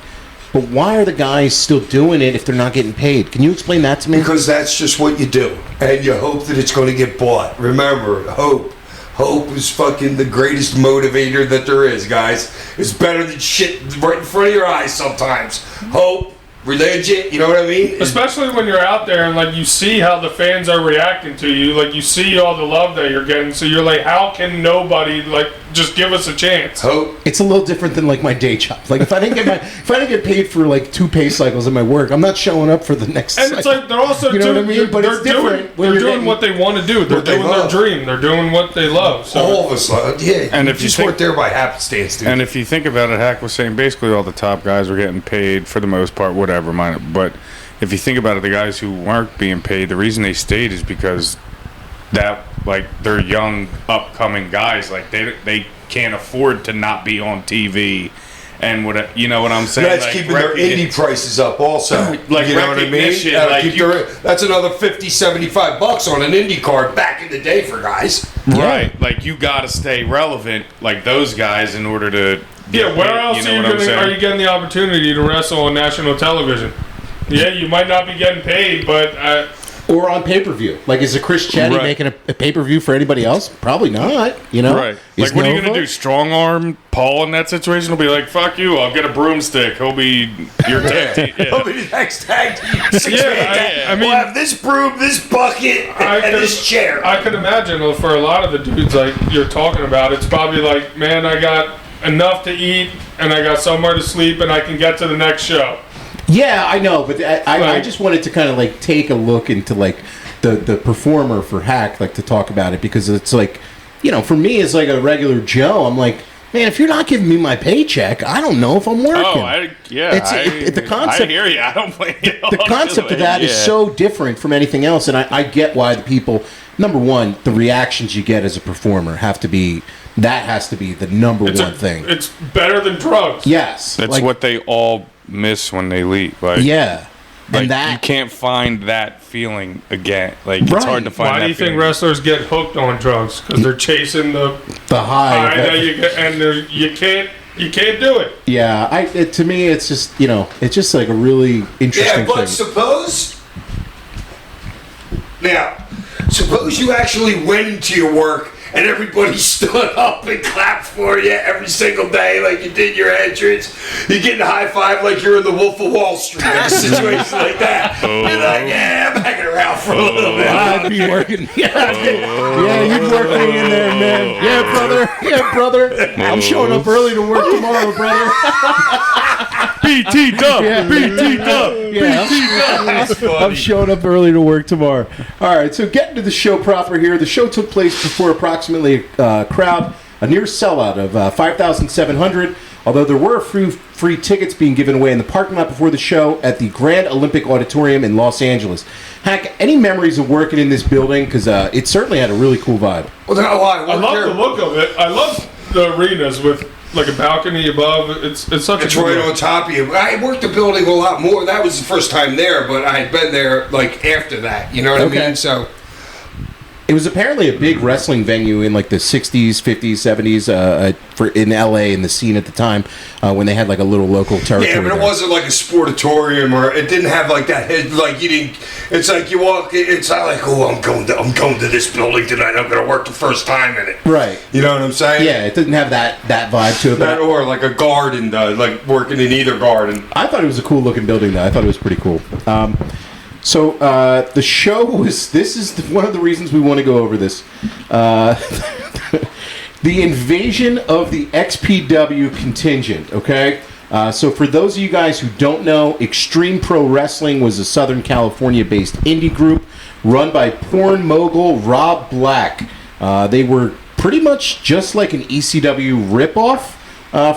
but why are the guys still doing it if they're not getting paid? Can you explain that to me? Because that's just what you do, and you hope that it's going to get bought. Remember, hope. Hope is fucking the greatest motivator that there is, guys. It's better than shit right in front of your eyes sometimes. Hope, religion, you know what I mean? Especially when you're out there and like you see how the fans are reacting to you, like you see all the love that you're getting, so you're like, how can nobody like just give us a chance? Hope. It's a little different than like my day job. Like if I didn't get paid for like 2 pay cycles in my work, I'm not showing up for the next. And it's like they're also you know what I mean? But they're it's different. doing, they're doing what they want to do. They're doing their dream. They're doing what they love. So All of us, yeah. And you if you just think- weren't there by happenstance, dude. And if you think about it, Hack was saying basically all the top guys were getting paid for the most part, whatever. But if you think about it, the guys who weren't being paid, the reason they stayed is because that like they're young, upcoming guys. Like they can't afford to not be on TV. And what you know what I'm saying? That's like, keeping their indie prices up also. Like you know what I mean? recognition, That'll like keep that's another $50-$75 on an indie card back in the day for guys. Right. Like you got to stay relevant, like those guys, in order to. yeah, where else you know are you getting the opportunity to wrestle on national television? Yeah, you might not be getting paid, but or on pay-per-view. Like, is a Chris Chetty Right. making a pay-per-view for anybody else? Probably not. You know, Right. Is Like, what are you Nova? going to do? Strong arm Paul in that situation? He'll be like, fuck you, I'll get a broomstick. He'll be your tag team. He'll be the next tag team. I mean, we'll have this broom, this bucket, and this chair. I could imagine for a lot of the dudes like you're talking about, it's probably like, man, I got enough to eat and I got somewhere to sleep and I can get to the next show. Yeah, I know, but I Like- just wanted to kind of like take a look into like the performer for Hack, like to talk about it, because it's like, you know, for me as like a regular Joe, I'm like, man, if you're not giving me my paycheck, I don't know if I'm working. Oh, The concept. I hear you. I don't blame you. The concept of that is so different from anything else, and I get why the people. Number one, the reactions you get as a performer has to be the number one thing. It's better than drugs. Yes, That's like, what they all miss when they leave. Like, Yeah, like and that you can't find that feeling again. Like it's Right. hard to find. Why that do you think feeling. wrestlers get hooked on drugs? Because they're chasing the high. high that you get, and you can't do it. Yeah, to me, it's just it's just like a really interesting Yeah, but thing. suppose you actually went into your work and everybody stood up and clapped for you every single day like you did your entrance. You getting a high five like you're in the Wolf of Wall Street, like a situation like that. You're like, yeah, I'm hanging around for a little bit. I'd be working. Yeah, you'd work me in there, man. Yeah, brother. I'm showing up early to work tomorrow, brother. BT Dub, Yeah. BT Dub, Yeah. BT Dub. I'm showing up early to work tomorrow. All right, so getting to the show proper here. The show took place before approximately a near sellout of 5,700, although there were free tickets being given away in the parking lot before the show at the Grand Olympic Auditorium in Los Angeles. Hack, any memories of working in this building? Because it certainly had a really cool vibe. Well, then, I love the look of it. I love the arenas with like a balcony above. It's such It's a good right look. on top of you. I worked the building a lot more. That was the first time there, but I had been there like after that. You know what Okay. I mean? So It was apparently a big wrestling venue in like the 60s, 50s, 70s in LA in the scene at the time when they had like a little local territory. yeah, but it there. wasn't like a sportatorium, or it didn't have like that head. Like you didn't. It's like you walk. It's not like, oh, I'm going to this building tonight. I'm going to work the first time in it. Right. You know what I'm saying? Yeah, it didn't have that vibe to it. That But or like a garden does, like working in either garden. I thought it was a cool looking building, though. I thought it was pretty cool. So the show was. This is one of the reasons we want to go over this. The invasion of the XPW contingent. Okay. So for those of you guys who don't know, Extreme Pro Wrestling was a Southern California-based indie group run by porn mogul Rob Black. They were pretty much just like an ECW ripoff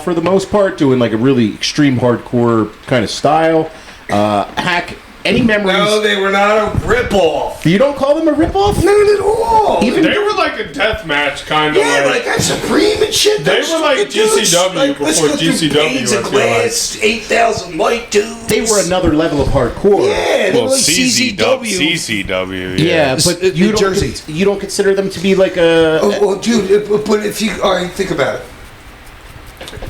for the most part, doing like a really extreme hardcore kind of style. Hack, any memories? No, they were not a ripoff. You don't call them a ripoff? Not at all. Even They were like a death match kind of. Yeah, like that's Supreme and shit. They Those were like fucking dudes, GCW let's before go through GCW, panes of I feel like. glass, 8,000 light dudes. they were another level of hardcore. Yeah, they were Well, like CZW. CCW. Yeah, but in you don't, Jersey. you don't consider them to be like a... Oh, well, dude, but if you, all right, think about it.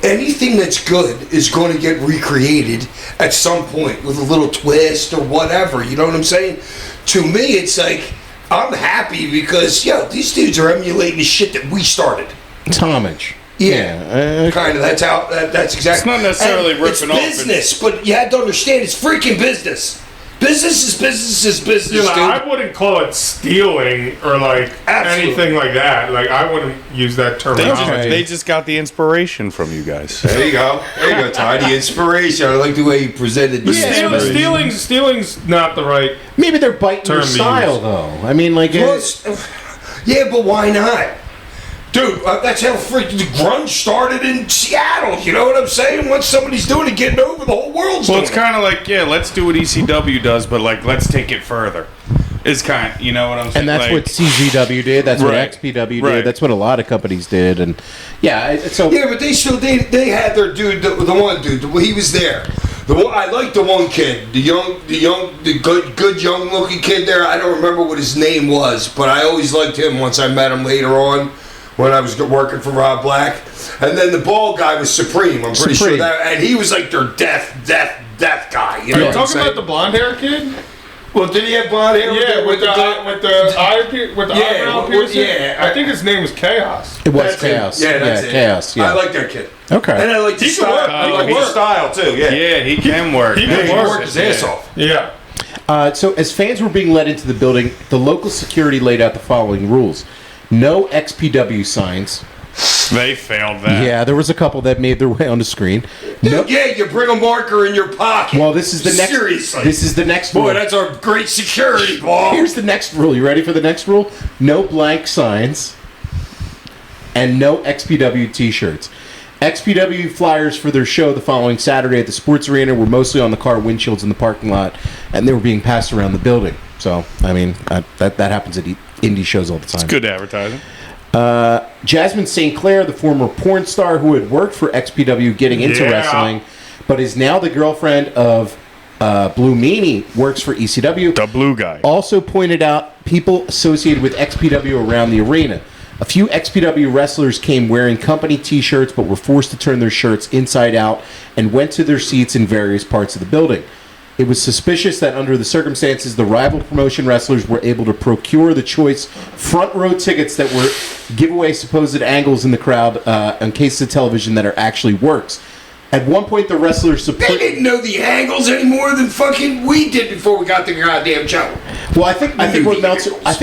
Anything that's good is going to get recreated at some point with a little twist or whatever. You know what I'm saying? To me, it's like, I'm happy because, these dudes are emulating the shit that we started. It's homage. Yeah. Kind of. That's how. That's exactly. It's not necessarily and ripping off. It's business, but you have to understand it's freaking business. Business is business is business, You know, dude. I wouldn't call it stealing or like Absolutely. anything like that. Like I wouldn't use that terminology. They just got the inspiration from you guys. There you go. There you go, Ty. The inspiration. I like the way you presented But this. stealing's not the right. Maybe they're biting Term their to style, use. though. I mean, like... Well, yeah, but why not? Dude, that's how freaking the grunge started in Seattle. You know what I'm saying? Once somebody's doing it, getting over, the whole world's Well, doing it's it. kind of like, let's do what ECW does, but like, let's take it further. It's kind of, you know what I'm saying? And that's like, what CZW did. That's what Right. XPW did. Right. That's what a lot of companies did. And so Yeah, but they still they had their dude, the one dude. He was there. The one I like the one kid, the good young looking kid there. I don't remember what his name was, but I always liked him once I met him later on when I was working for Rob Black. And then the bald guy was Supreme. I'm pretty sure Supreme. that, and he was like their death guy. You know Are you what I'm talking saying? about the blonde hair kid? Well, did he have blonde hair? Yeah, with the eyebrow piercing. yeah. I think his name was Chaos. it was That's it. Chaos. Yeah, that's it. Chaos. Yeah. I like that kid. Okay. And I like the He can style. work. I He like can his work. style too. Yeah. Yeah, he can work. He Yeah, can he work. worked his ass off. Yeah. So as fans were being led into the building, the local security laid out the following rules: no XPW signs. They failed that. Yeah, there was a couple that made their way on the screen. No. Yeah, you bring a marker in your pocket. Well, this is the next. Seriously. This is the next rule. Boy, that's our great security, Paul. Here's the next rule. You ready for the next rule? No blank signs and no XPW t-shirts. XPW flyers for their show the following Saturday at the sports arena were mostly on the car windshields in the parking lot, and they were being passed around the building. So, I mean, that happens at indie shows all the time. It's good advertising. Jasmine St. Clair, the former porn star who had worked for XPW getting into Yeah. wrestling, but is now the girlfriend of Blue Meanie, works for ECW. The blue guy. Also pointed out people associated with XPW around the arena. A few XPW wrestlers came wearing company t-shirts but were forced to turn their shirts inside out and went to their seats in various parts of the building. It was suspicious that under the circumstances, the rival promotion wrestlers were able to procure the choice front row tickets that were give away supposed angles in the crowd on cases of television that are actually works. At one point, the wrestlers They support. didn't know the angles any more than fucking we did before we got the goddamn show. Well, I think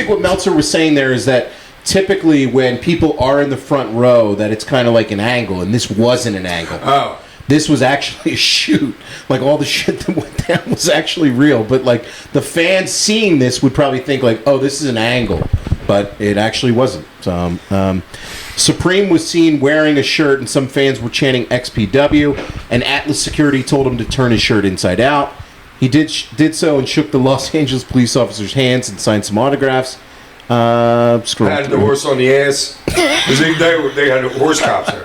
what Meltzer was saying there is that typically when people are in the front row, that it's kind of like an angle, and this wasn't an angle. Oh. This was actually a shoot. Like, all the shit that went down was actually real. But, like, the fans seeing this would probably think, like, oh, this is an angle. But it actually wasn't. So, Supreme was seen wearing a shirt, and some fans were chanting XPW, and Atlas Security told him to turn his shirt inside out. He did so and shook the Los Angeles police officer's hands and signed some autographs. Scroll Had the through. horse on the ass. 'Cause they had horse cops there.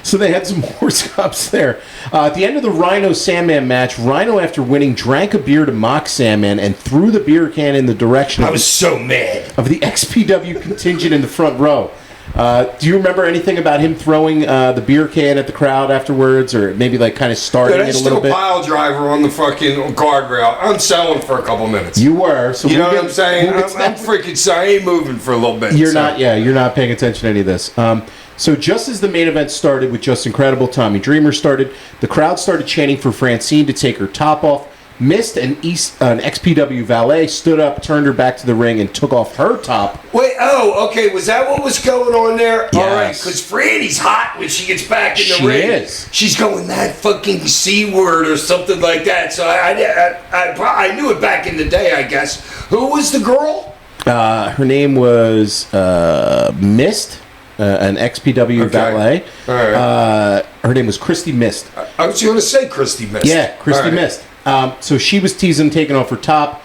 So they had some horse cops there. At the end of the Rhino Sandman match, Rhino, after winning, drank a beer to mock Sandman and threw the beer can in the direction I of, was so mad. the XPW contingent in the front row. Do you remember anything about him throwing the beer can at the crowd afterwards, or maybe like kind of starting Dude, I it a stuck little a bit? pile driver on the fucking guardrail. I'm selling for a couple minutes. You were. So You know we'll what get- I'm saying? we'll get to I'm that. freaking sorry. I ain't moving for a little bit. You're so. not, yeah, you're not paying attention to any of this. So just as the main event started with Just Incredible, Tommy Dreamer started, the crowd started chanting for Francine to take her top off. Mist, an XPW valet, stood up, turned her back to the ring, and took off her top. Wait, okay, was that what was going on there? All right, Yes. because Franny's hot when she gets back in the She ring. is. She's going that fucking C word or something like that. So I knew it back in the day, I guess. Who was the girl? Her name was Mist, an XPW valet. All right. Her name was Christy Mist. I was going to say Christy Mist. Yeah, Christy All right. Mist. So she was teasing taking off her top.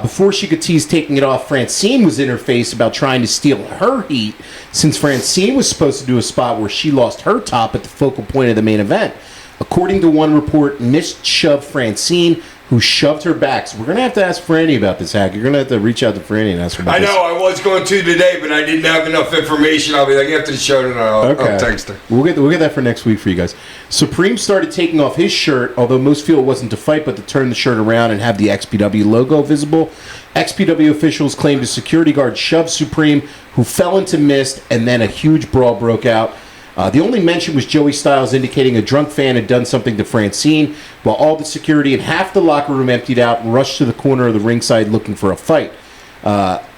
Before she could tease taking it off, Francine was in her face about trying to steal her heat, since Francine was supposed to do a spot where she lost her top at the focal point of the main event. According to one report, Miss shoved Francine, who shoved her back. So we're going to have to ask Franny about this, Hack. You're going to have to reach out to Franny and ask her about I this. know, I was going to today, but I didn't have enough information. I'll be like, after the show tonight, I'll text her. We'll get that for next week for you guys. Supreme started taking off his shirt, although most feel it wasn't to fight, but to turn the shirt around and have the XPW logo visible. XPW officials claimed a security guard shoved Supreme, who fell into mist, and then a huge brawl broke out. The only mention was Joey Styles indicating a drunk fan had done something to Francine, while all the security in half the locker room emptied out and rushed to the corner of the ringside looking for a fight.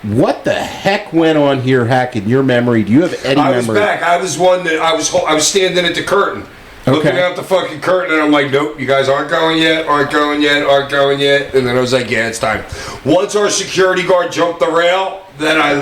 What the heck went on here, Hack, in your memory? Do you have any memory? I was back. I was one that I was standing at the curtain. Looking out the fucking curtain, and I'm like, nope, you guys aren't going yet. And then I was like, yeah, it's time. Once our security guard jumped the rail, then I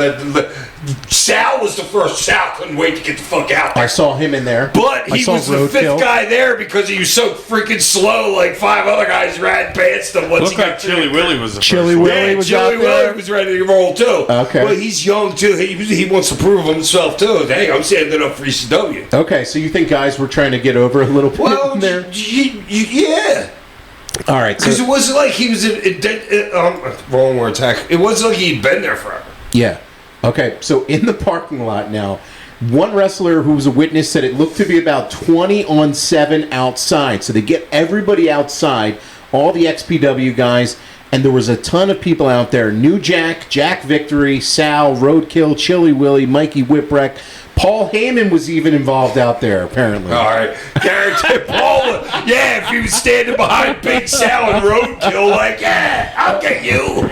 Sal was the first. Sal couldn't wait to get the fuck out there. I saw him in there. But he was the fifth guy there because he was so freaking slow. Like 5 other guys ran past him. Once Looked like Chili Willy was the Chili first one. Willy was Chili out there. Willy was ready to roll too. Okay. Well, he's young too. He wants to prove himself too. Hey, I'm standing up for ECW. Okay, so you think guys were trying to get over a little bit Well, there? yeah. All right, Because so it wasn't like he was wrong words. Heck, it wasn't like he'd been there forever. yeah. Okay, so in the parking lot now, one wrestler who was a witness said it looked to be about 20 on 7 outside. So they get everybody outside, all the XPW guys, and there was a ton of people out there. New Jack, Jack Victory, Sal, Roadkill, Chili Willy, Mikey Whipwreck. Paul Heyman was even involved out there, apparently. All right, guarantee Paul. Yeah, if he was standing behind Big Sal and Roadkill, like, yeah, I'll get you.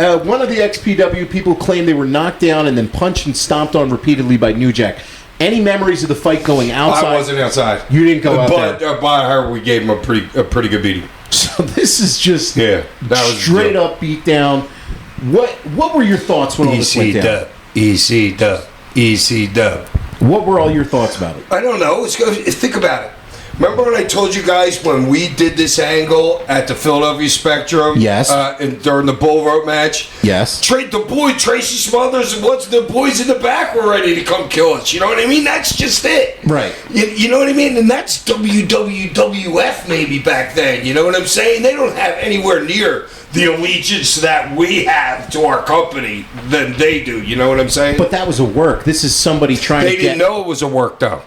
One of the XPW people claimed they were knocked down and then punched and stomped on repeatedly by New Jack. Any memories of the fight going outside? I wasn't outside. You didn't go out but, there. By her, we gave him a pretty good beating. So this is just that was straight up beat down. What were your thoughts when all this went down? ECW. What were all your thoughts about it? I don't know. Think about it. Remember when I told you guys when we did this angle at the Philadelphia Spectrum? Yes. During the bull rope match? Yes. The boy Tracy Smothers and what's the boys in the back were ready to come kill us. You know what I mean? That's just it. Right. You know what I mean? And that's WWF maybe back then. You know what I'm saying? They don't have anywhere near the allegiance that we have to our company than they do. You know what I'm saying? But that was a work. This is somebody trying They to didn't know it was a work, though.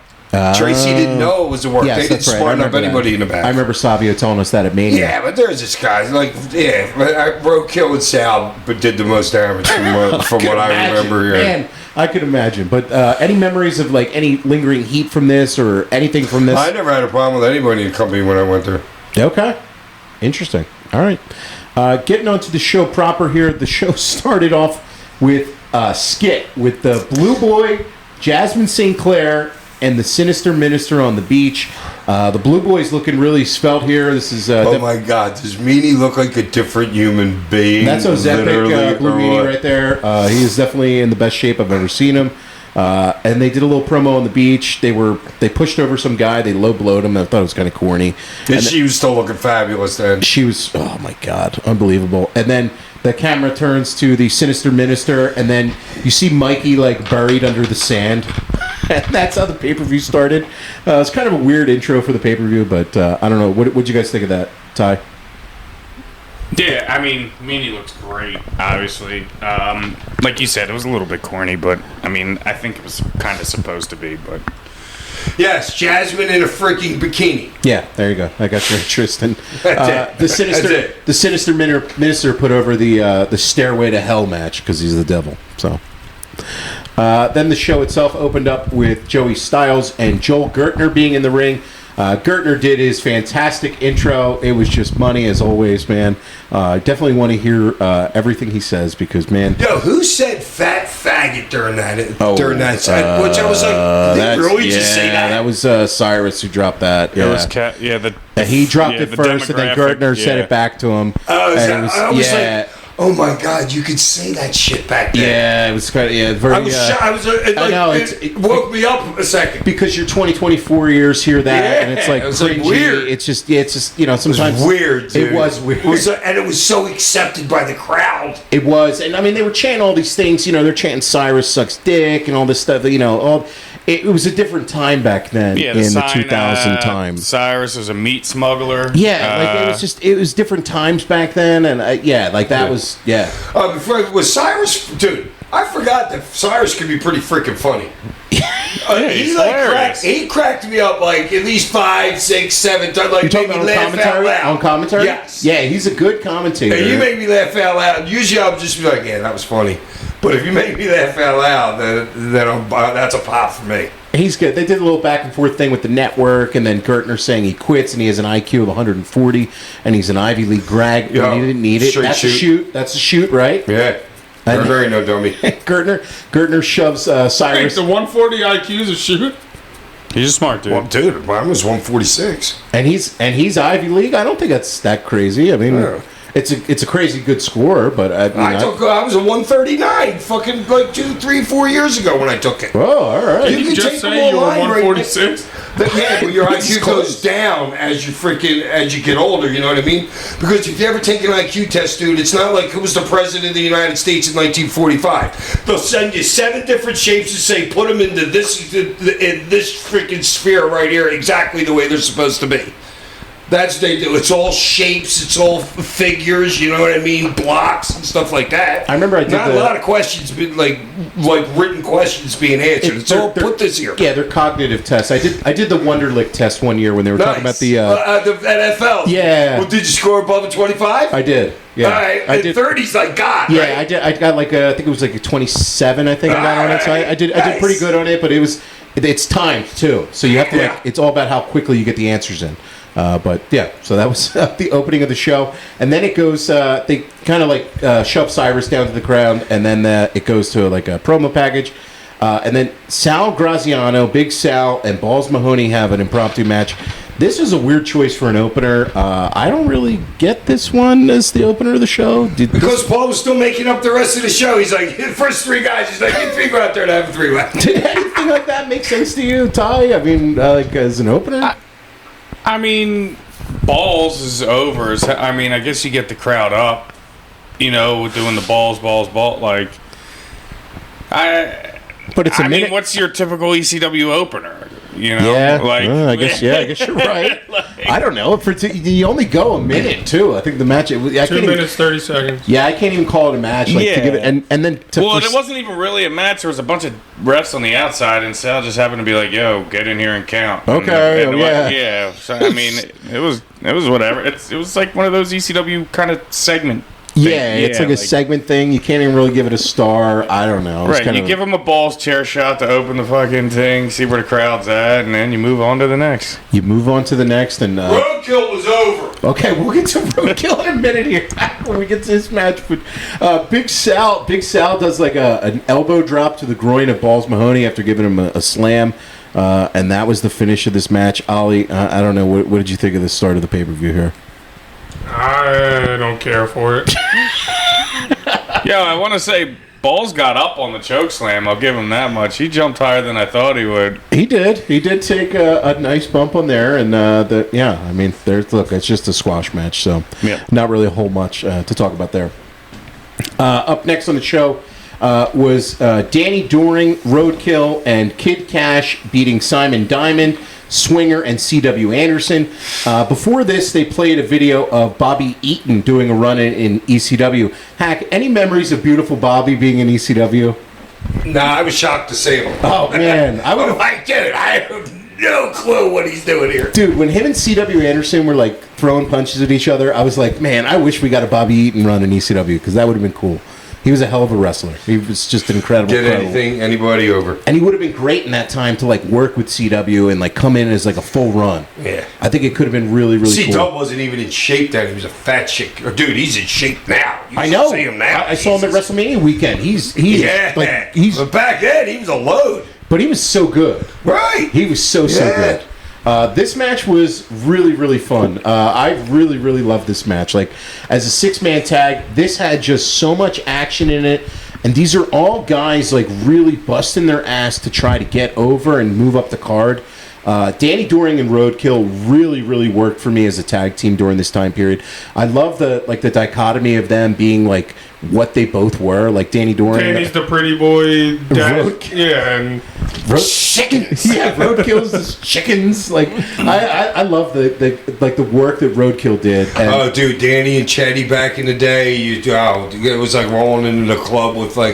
Tracy didn't know it was a work. Yes, They didn't that's right. smarten I up remember anybody that. in the back. I remember Savio telling us that at Mania. Yeah, but there's this guy. Like, Roadkill and Sal but did the most damage from what I remember here. Man, I could imagine. But any memories of like any lingering heat from this or anything from this? I never had a problem with anybody in the company when I went there. Okay. Interesting. All right. Getting on to the show proper here. The show started off with a skit with the Blue Boy, Jasmine St. Clair, and the Sinister Minister on the beach. The Blue Boy's looking really svelte here. This is Oh my God, does Meanie look like a different human being? that's Ozepic literally, Blue or Meanie what? right there. He is definitely in the best shape I've ever seen him. And they did a little promo on the beach. They pushed over some guy. They low blowed him. I thought it was kind of corny. And she was still looking fabulous then. She was, oh my God, unbelievable. And then the camera turns to the Sinister Minister, and then you see Mikey like buried under the sand. And that's how the pay-per-view started. It's kind of a weird intro for the pay-per-view, but I don't know. What'd you guys think of that, Ty? Yeah, I mean, Meanie looks great, obviously. Like you said, it was a little bit corny, but, I mean, I think it was kind of supposed to be, but... Yes, Jasmine in a freaking bikini. Yeah, there you go. I got your interest. And That's it. the Sinister Minister put over the Stairway to Hell match because he's the devil. So then the show itself opened up with Joey Styles and Joel Gertner being in the ring. Gertner did his fantastic intro. It was just money as always, man. Definitely want to hear everything he says because, man. Yo, who said fat faggot during that? Which I was like, did they really just say that? That was Cyrus who dropped that. It was he dropped it the first, and then demographic, Gertner said it back to him. I was like, oh my God, you could say that shit back then. Yeah, it was kind of very. I was shocked. I know, it woke me up a second. Because you're 20, 24 years, hear that, and it's like it was like cringy. weird. It's just sometimes It was weird, dude. It was weird. And it was so accepted by the crowd. It was, and I mean, they were chanting all these things. They're chanting "Cyrus sucks dick" and all this stuff. It was a different time back then in the 2000 times. Cyrus was a meat smuggler. Yeah, it was different times back then, and was Was Cyrus, dude? I forgot that Cyrus could be pretty freaking funny. He cracked me up like at least 5, 6, 7 times. Like, you talking about on commentary? Yes. Yeah, he's a good commentator. And you make me laugh out loud. Usually I'll just be like, yeah, that was funny. But if you make me laugh out loud, then that's a pop for me. He's good. They did a little back and forth thing with the network, and then Gertner saying he quits and he has an IQ of 140, and he's an Ivy League grad. Yeah. And he didn't need it. That's a shoot. That's a shoot, right? Yeah. Gertner ain't no dummy. Gertner shoves Cyrus. The 140 IQ is a shoot. He's a smart dude. Well, dude, mine was 146. And he's Ivy League. I don't think that's that crazy. I mean, Yeah. it's a crazy good score, but I was a 139 fucking like 2, 3, 4 years ago when I took it. Oh, all right. Did you can just take say them you were online right 146? But your It's IQ close. goes down as you get older, you know what I mean? Because if you ever take an IQ test, dude, it's not like it was the president of the United States in 1945. They'll send you 7 different shapes and say, put them into this freaking sphere right here, exactly the way they're supposed to be. That's what they do. It's all shapes. It's all figures. You know what I mean? Blocks and stuff like that. I remember I did not a lot of questions, like written questions being answered. It's all put this here. Yeah, they're cognitive tests. I did the Wonderlic test one year when they were talking about the NFL. Yeah. Well, did you score above a 25? I did. Yeah. All right. I did. 30's like God. Yeah, right? I did. I got like I think it was like a 27. I think I got on it. So I did pretty good on it, but it's timed too. So you have to it's all about how quickly you get the answers in. But yeah, so that was the opening of the show, and then it goes. They kind of shove Cyrus down to the ground, and then it goes to like a promo package, and then Sal Graziano, Big Sal, and Balls Mahoney have an impromptu match. This is a weird choice for an opener. I don't really get this one as the opener of the show. Because Paul was still making up the rest of the show. He's like, the first 3 guys, he's like, you 3 go out there to have 3 left. Did anything like that make sense to you, Ty? I mean, as an opener? I mean, balls is over. I guess you get the crowd up, doing the balls, like. But it's a minute. I mean, what's your typical ECW opener? Yeah, like. I guess you're right. I don't know. You only go a minute too. I think the match. 2 minutes 30 seconds. Yeah, I can't even call it a match. To give it, and then. It wasn't even really a match. There was a bunch of refs on the outside, and Sal just happened to be like, "Yo, get in here and count." Okay. Yeah. So I mean, it was whatever. It was like one of those ECW kind of segment. Yeah, it's like a segment thing. You can't even really give it a star. I don't know. Right, you give them a balls chair shot to open the fucking thing, see where the crowd's at, and then you move on to the next. You move on to the next, and Roadkill was over. Okay, we'll get to Roadkill in a minute here when we get to this match. But Big Sal does like an elbow drop to the groin of Balls Mahoney after giving him a slam, and that was the finish of this match. Ollie, I don't know, what did you think of the start of the pay-per-view here? I don't care for it. Yeah, I want to say Balls got up on the choke slam. I'll give him that much. He jumped higher than I thought he would. He did. He did take a nice bump on there, and it's just a squash match, so not really a whole much to talk about there. Up next on the show was Danny Doring, Roadkill, and Kid Cash beating Simon Diamond, Swinger, and C.W. Anderson. Before this, they played a video of Bobby Eaton doing a run in ECW. Hack, any memories of beautiful Bobby being in ECW? Nah, I was shocked to see him. Oh, man. I have no clue what he's doing here. Dude, when him and C.W. Anderson were like throwing punches at each other, I was like, man, I wish we got a Bobby Eaton run in ECW, because that would have been cool. He was a hell of a wrestler. He was just an incredible. Anybody over. And he would have been great in that time to like work with CW and like come in as like a full run. Yeah. I think it could have been really, really cool. C-Dub wasn't even in shape then. He was a fat chick. Dude, he's in shape now. I know. See him now. I saw him at WrestleMania weekend. But back then he was a load. But he was so good. Right. He was so good. This match was really, really fun. I really, really loved this match. Like, as a six-man tag, this had just so much action in it. And these are all guys, like, really busting their ass to try to get over and move up the card. Danny Doring and Roadkill really, really worked for me as a tag team during this time period. I love the dichotomy of them being, like, what they both were. Like, Danny Doring... Danny's the pretty boy. Yeah, and... Chickens. Yeah, Roadkill's the chickens. Like, I love the work that Roadkill did. And oh, dude, Danny and Chetty back in the day, it was like rolling into the club with Rey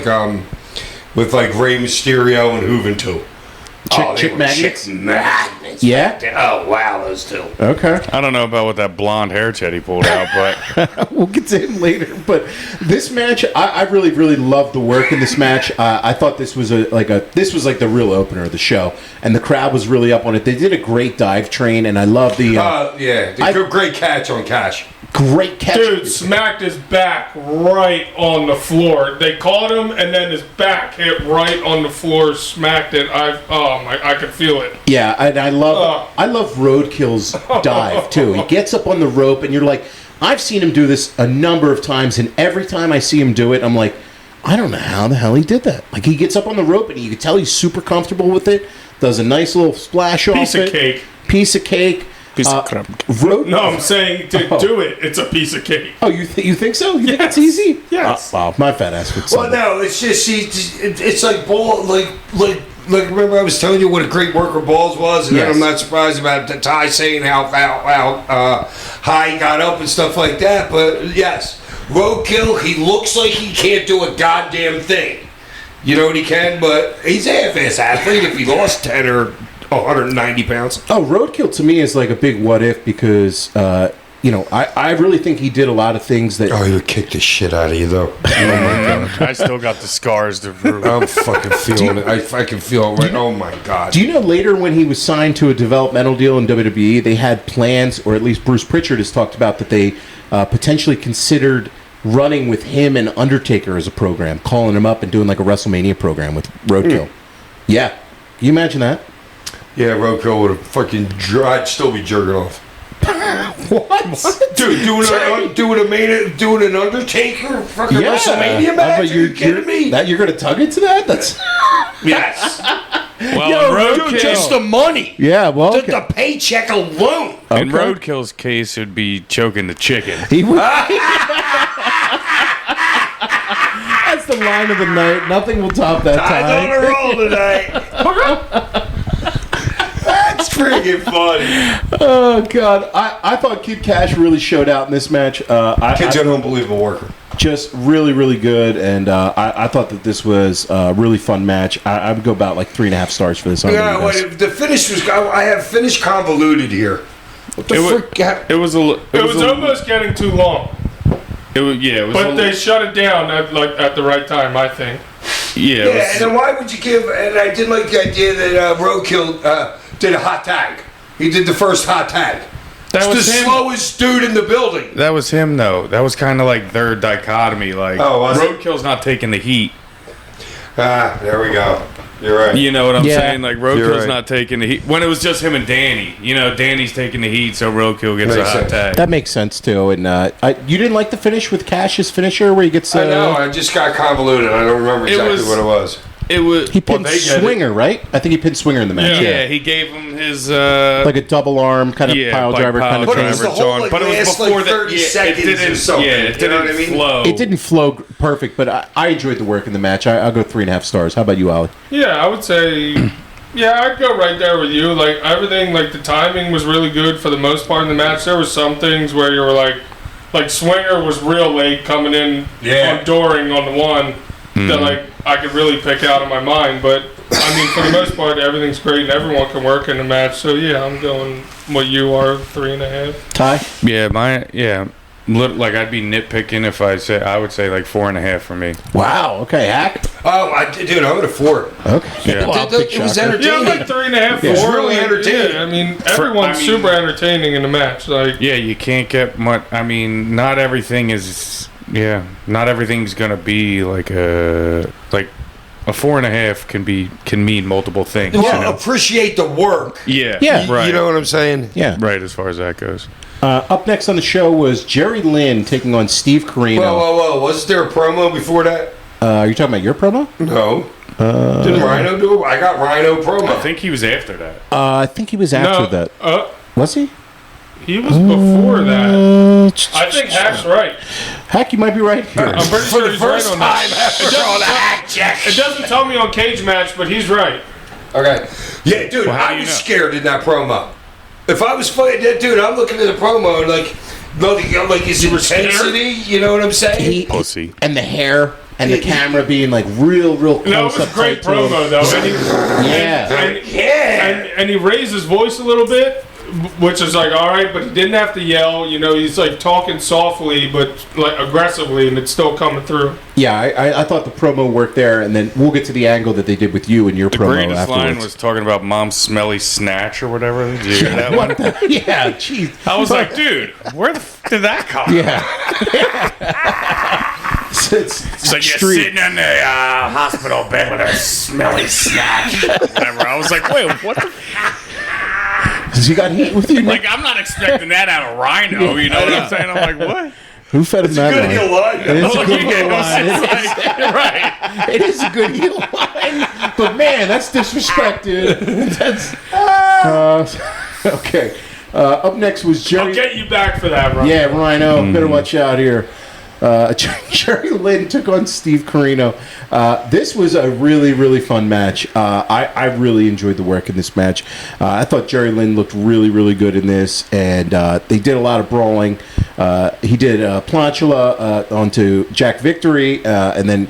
Mysterio and Hooven too. Chick magnets. Chick magnets. Yeah. Oh wow, those two. Okay. I don't know about what that blonde hair Chetty pulled out, but We'll get to him later. But this match, I really, really loved the work in this match. I thought this was like the real opener of the show, and the crowd was really up on it. They did a great dive train, and I love the Great catch on Cash. great catch. dude smacked his back right on the floor. They caught him, and then his back hit right on the floor, smacked it. I could feel it. Yeah, and I love Roadkill's dive too. He gets up on the rope, and you're like, I've seen him do this a number of times, and every time I see him do it, I'm like, I don't know how the hell he did that. Like, he gets up on the rope, and you can tell he's super comfortable with it. Does a nice little splash off Piece it. of cake. Piece of cake. piece of crap. No, I'm saying to do it, it's a piece of cake. Oh, you think so? You think Yes. it's easy? Yes. Wow, my fat ass would say Well, that. no, it's just it's like ball like remember I was telling you what a great worker Balls was, and Yes. then I'm not surprised about Ty saying how high he got up and stuff like that. But yes, Roadkill, he looks like he can't do a goddamn thing. You know what he can, but he's a half-ass athlete if he lost 10 or 190 pounds. Oh, Roadkill to me is like a big what if because, I really think he did a lot of things that... Oh, he would kick the shit out of you, though. Oh, my God. I still got the scars to prove. I'm fucking feeling it. I can feel it right. Oh, my God. Do you know later when he was signed to a developmental deal in WWE, they had plans, or at least Bruce Pritchard has talked about, that they potentially considered running with him and Undertaker as a program, calling him up and doing like a WrestleMania program with Roadkill. Yeah. Can you imagine that? Yeah, Roadkill would have fucking... I'd still be jerking off. What? Dude, doing an Undertaker fucking WrestleMania match? Are you kidding me? You're going to tug into that? That's... Yes. Well, Dude, just the money. Yeah, well... Just the paycheck alone. in Roadkill's case, it would be choking the chicken. He would... That's the line of the night. Nothing will top that I'm on time. a roll tonight. That's freaking funny. Oh, God. I thought Kid Cash really showed out in this match. Kid's an unbelievable worker. Just really, really good. And I thought that this was a really fun match. I would go about like 3.5 stars for this. Yeah, the finish was... I have finish convoluted here. What the frick? It was almost getting too long. It was. But they shut it down at the right time, I think. Yeah. Yeah, and then why would you give... And I did like the idea that Roadkill did a hot tag. He did the first hot tag. That It's was the him. slowest dude in the building. That was him, though. That was kind of like their dichotomy. Like, was it? Roadkill's not taking the heat. There we go. You're right. You know what I'm Yeah. saying? Like, You're Roadkill's right. not taking the heat. When it was just him and Danny. You know, Danny's taking the heat, so Roadkill gets Makes a hot sense. tag. That makes sense, too. And you didn't like the finish with Cash's finisher where he gets... I know. I just got convoluted. I don't remember exactly was- what it was. It was. He pinned they get it. Swinger, right? I think he pinned Swinger in the match. Yeah, he gave him his. Like a double arm kind of pile like driver kind of But thing. it was the whole, like, but it was last, before like, that. 30 Yeah, seconds it didn't. or something. Yeah, it You know didn't what I mean? flow. It didn't flow perfect, but I enjoyed the work in the match. I'll go 3.5 stars. How about you, Ollie? Yeah, I would say, I'd go right there with you. Like, everything, like, the timing was really good for the most part in the match. There were some things where you were like Swinger was real late coming in on Doring on the one that, like, I could really pick out of my mind. But, I mean, for the most part, everything's great and everyone can work in the match. So, yeah, I'm going what you are, 3.5. Ty? Yeah. Like, I'd be nitpicking if I would say like 4.5 for me. Wow. Okay, Hack. Oh, dude, I'm at a 4. Okay. Yeah. Wow, big It was shocker. Yeah, I'm entertaining. like 3.5, 4. It's really like, entertaining. Yeah, I mean, everyone's super entertaining in the match. Like, Yeah, you can't get much. I mean, not everything is. Yeah, not everything's gonna be like a a 4.5 can mean multiple things. Well, you know? appreciate the work. Yeah. Yeah. Right. You know what I'm saying? Yeah. Right, as far as that goes. Up next on the show was Jerry Lynn taking on Steve Corino. Whoa. Wasn't there a promo before that? Are you talking about your promo? No. Didn't Rhino do it? I got Rhino promo. I think he was after that. I think he was after that. Was he? He was before that. I think Hack's right. Hack, you might be right here. I'm pretty sure he's right on that. on a hack check. It doesn't tell me on Cage Match, but he's right. Okay. Yeah, dude, Well, how do I you was know? scared in that promo. If I was fighting that dude, I'm looking at the promo and like his intensity, you know what I'm saying? Pussy. And the hair and the camera being like real close No, it was a great promo, though. And he raised his voice a little bit, which is like, all right, but he didn't have to yell. You know, he's like talking softly, but like aggressively, and it's still coming through. Yeah, I thought the promo worked there, and then we'll get to the angle that they did with you and your The promo greatest afterwards. line was talking about mom's smelly snatch or whatever. Did you hear that one? Yeah, jeez. I was like, dude, where the did that come from? Yeah. It's like you're sitting in the hospital bed with a smelly snatch. Whatever. I was like, wait, what the? He got heat with you? Like, I'm not expecting that out of Rhino. You know what I'm saying? I'm like, what? Who fed him that Good line? heel line. It is a good heel line. You're right. It is a good heel line, but man, that's disrespect, dude. That's okay. Up next was Jerry. I'll get you back for that, Ryan. Yeah, Rhino, better watch out here. Jerry Lynn took on Steve Corino. This was a really fun match. I really enjoyed the work in this match. I thought Jerry Lynn looked really good in this, and they did a lot of brawling. He did planchula onto Jack Victory, and then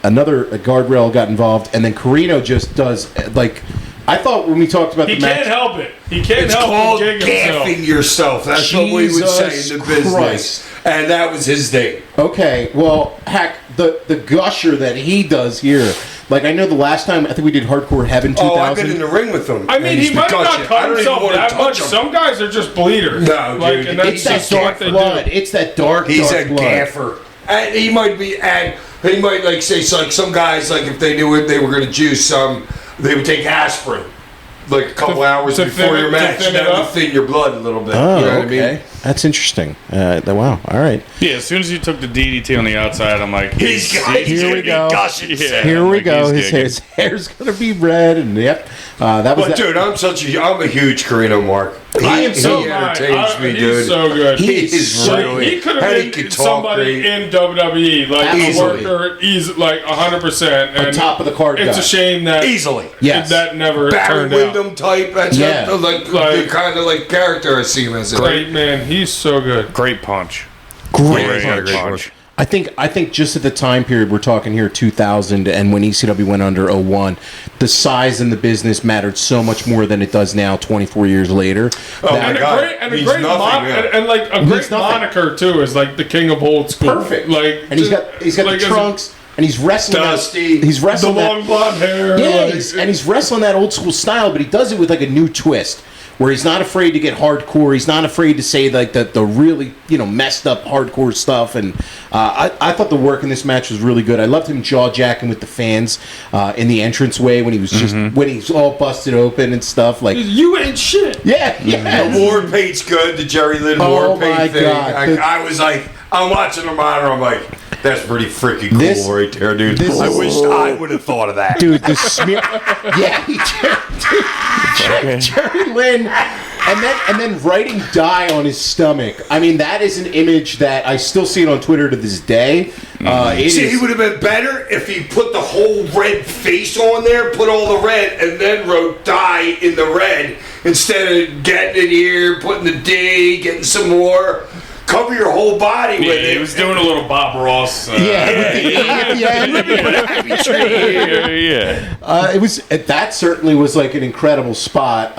another guardrail got involved, and then Corino just does like. I thought when we talked about He the match, can't help it. He can't It's help called but gig himself. gaffing yourself. That's what we would say Jesus in the business. Christ. And that was his thing. okay, well, Hack, the gusher that he does here. Like, I know the last time, I think we did Hardcore Heaven 2000. Oh, I've been in the ring with him. I mean, and he he's might have gusher. not cut himself that much. him. Some guys are just bleeders. No, dude. And that's It's that just what dark they blood. do. It's that dark He's a blood. gaffer. And he might be, and he might like say, so, like some guys, like if they knew it, they were going to juice some, they would take aspirin. Like a couple hours to before thin it- your to match, thin it that would up? thin your blood a little bit. Oh, you know what okay. I mean? That's interesting. Wow. All right. Yeah, as soon as you took the DDT on the outside, I'm like, He's Here we go. gushing. Yeah. Here we like go. he's His hair's gonna be red, and yep. That was But that. dude, I'm a huge Corino mark. I am so he mad. entertains me, He's dude. so good. He is Like, really. he could and he have can been talk somebody great. in WWE, like Easily. a worker. He's like 100%. On And top of the card It's guy. a shame that Easily. Yes. that never Barry turned out. Windham type. That's Yeah. the kind of like character I see him as. Great man, he's so good. great punch. Great. Great punch. punch. I think just at the time period we're talking here, 2000, and when ECW went under 01, the size in the business mattered so much more than it does now, 24 years later. Oh, That- my God. A Means great nothing, yeah. and like a Means great nothing. moniker too is like the king of old school. Perfect. Like, and he's got like, the trunks, and he's wrestling. Dusty. He's the wrestling that- long blonde hair. Yeah, like, he's wrestling that old school style, but he does it with like a new twist, where he's not afraid to get hardcore. He's not afraid to say like the really messed up hardcore stuff. And I thought the work in this match was really good. I loved him jaw jacking with the fans in the entranceway when he was just when he's all busted open and stuff. Like you ain't shit. yeah. The war paint's good. The Jerry Lynn Oh war paint my thing. God. I was like, I'm watching the monitor. I'm like, that's pretty freaking cool This- right there, dude. this I is- wish I would have thought of that. Dude, the smear. Yeah, Jerry Lynn, and then writing "die" on his stomach. I mean, that is an image that I still see it on Twitter to this day. It See, is- he would have been better if he put the whole red face on there, put all the red, and then wrote "die" in the red instead of getting it here, putting the D, getting some more. Cover your whole body with Yeah, it. he was doing a little Bob Ross. yeah, with the E at the end. yeah. It was that certainly was like an incredible spot,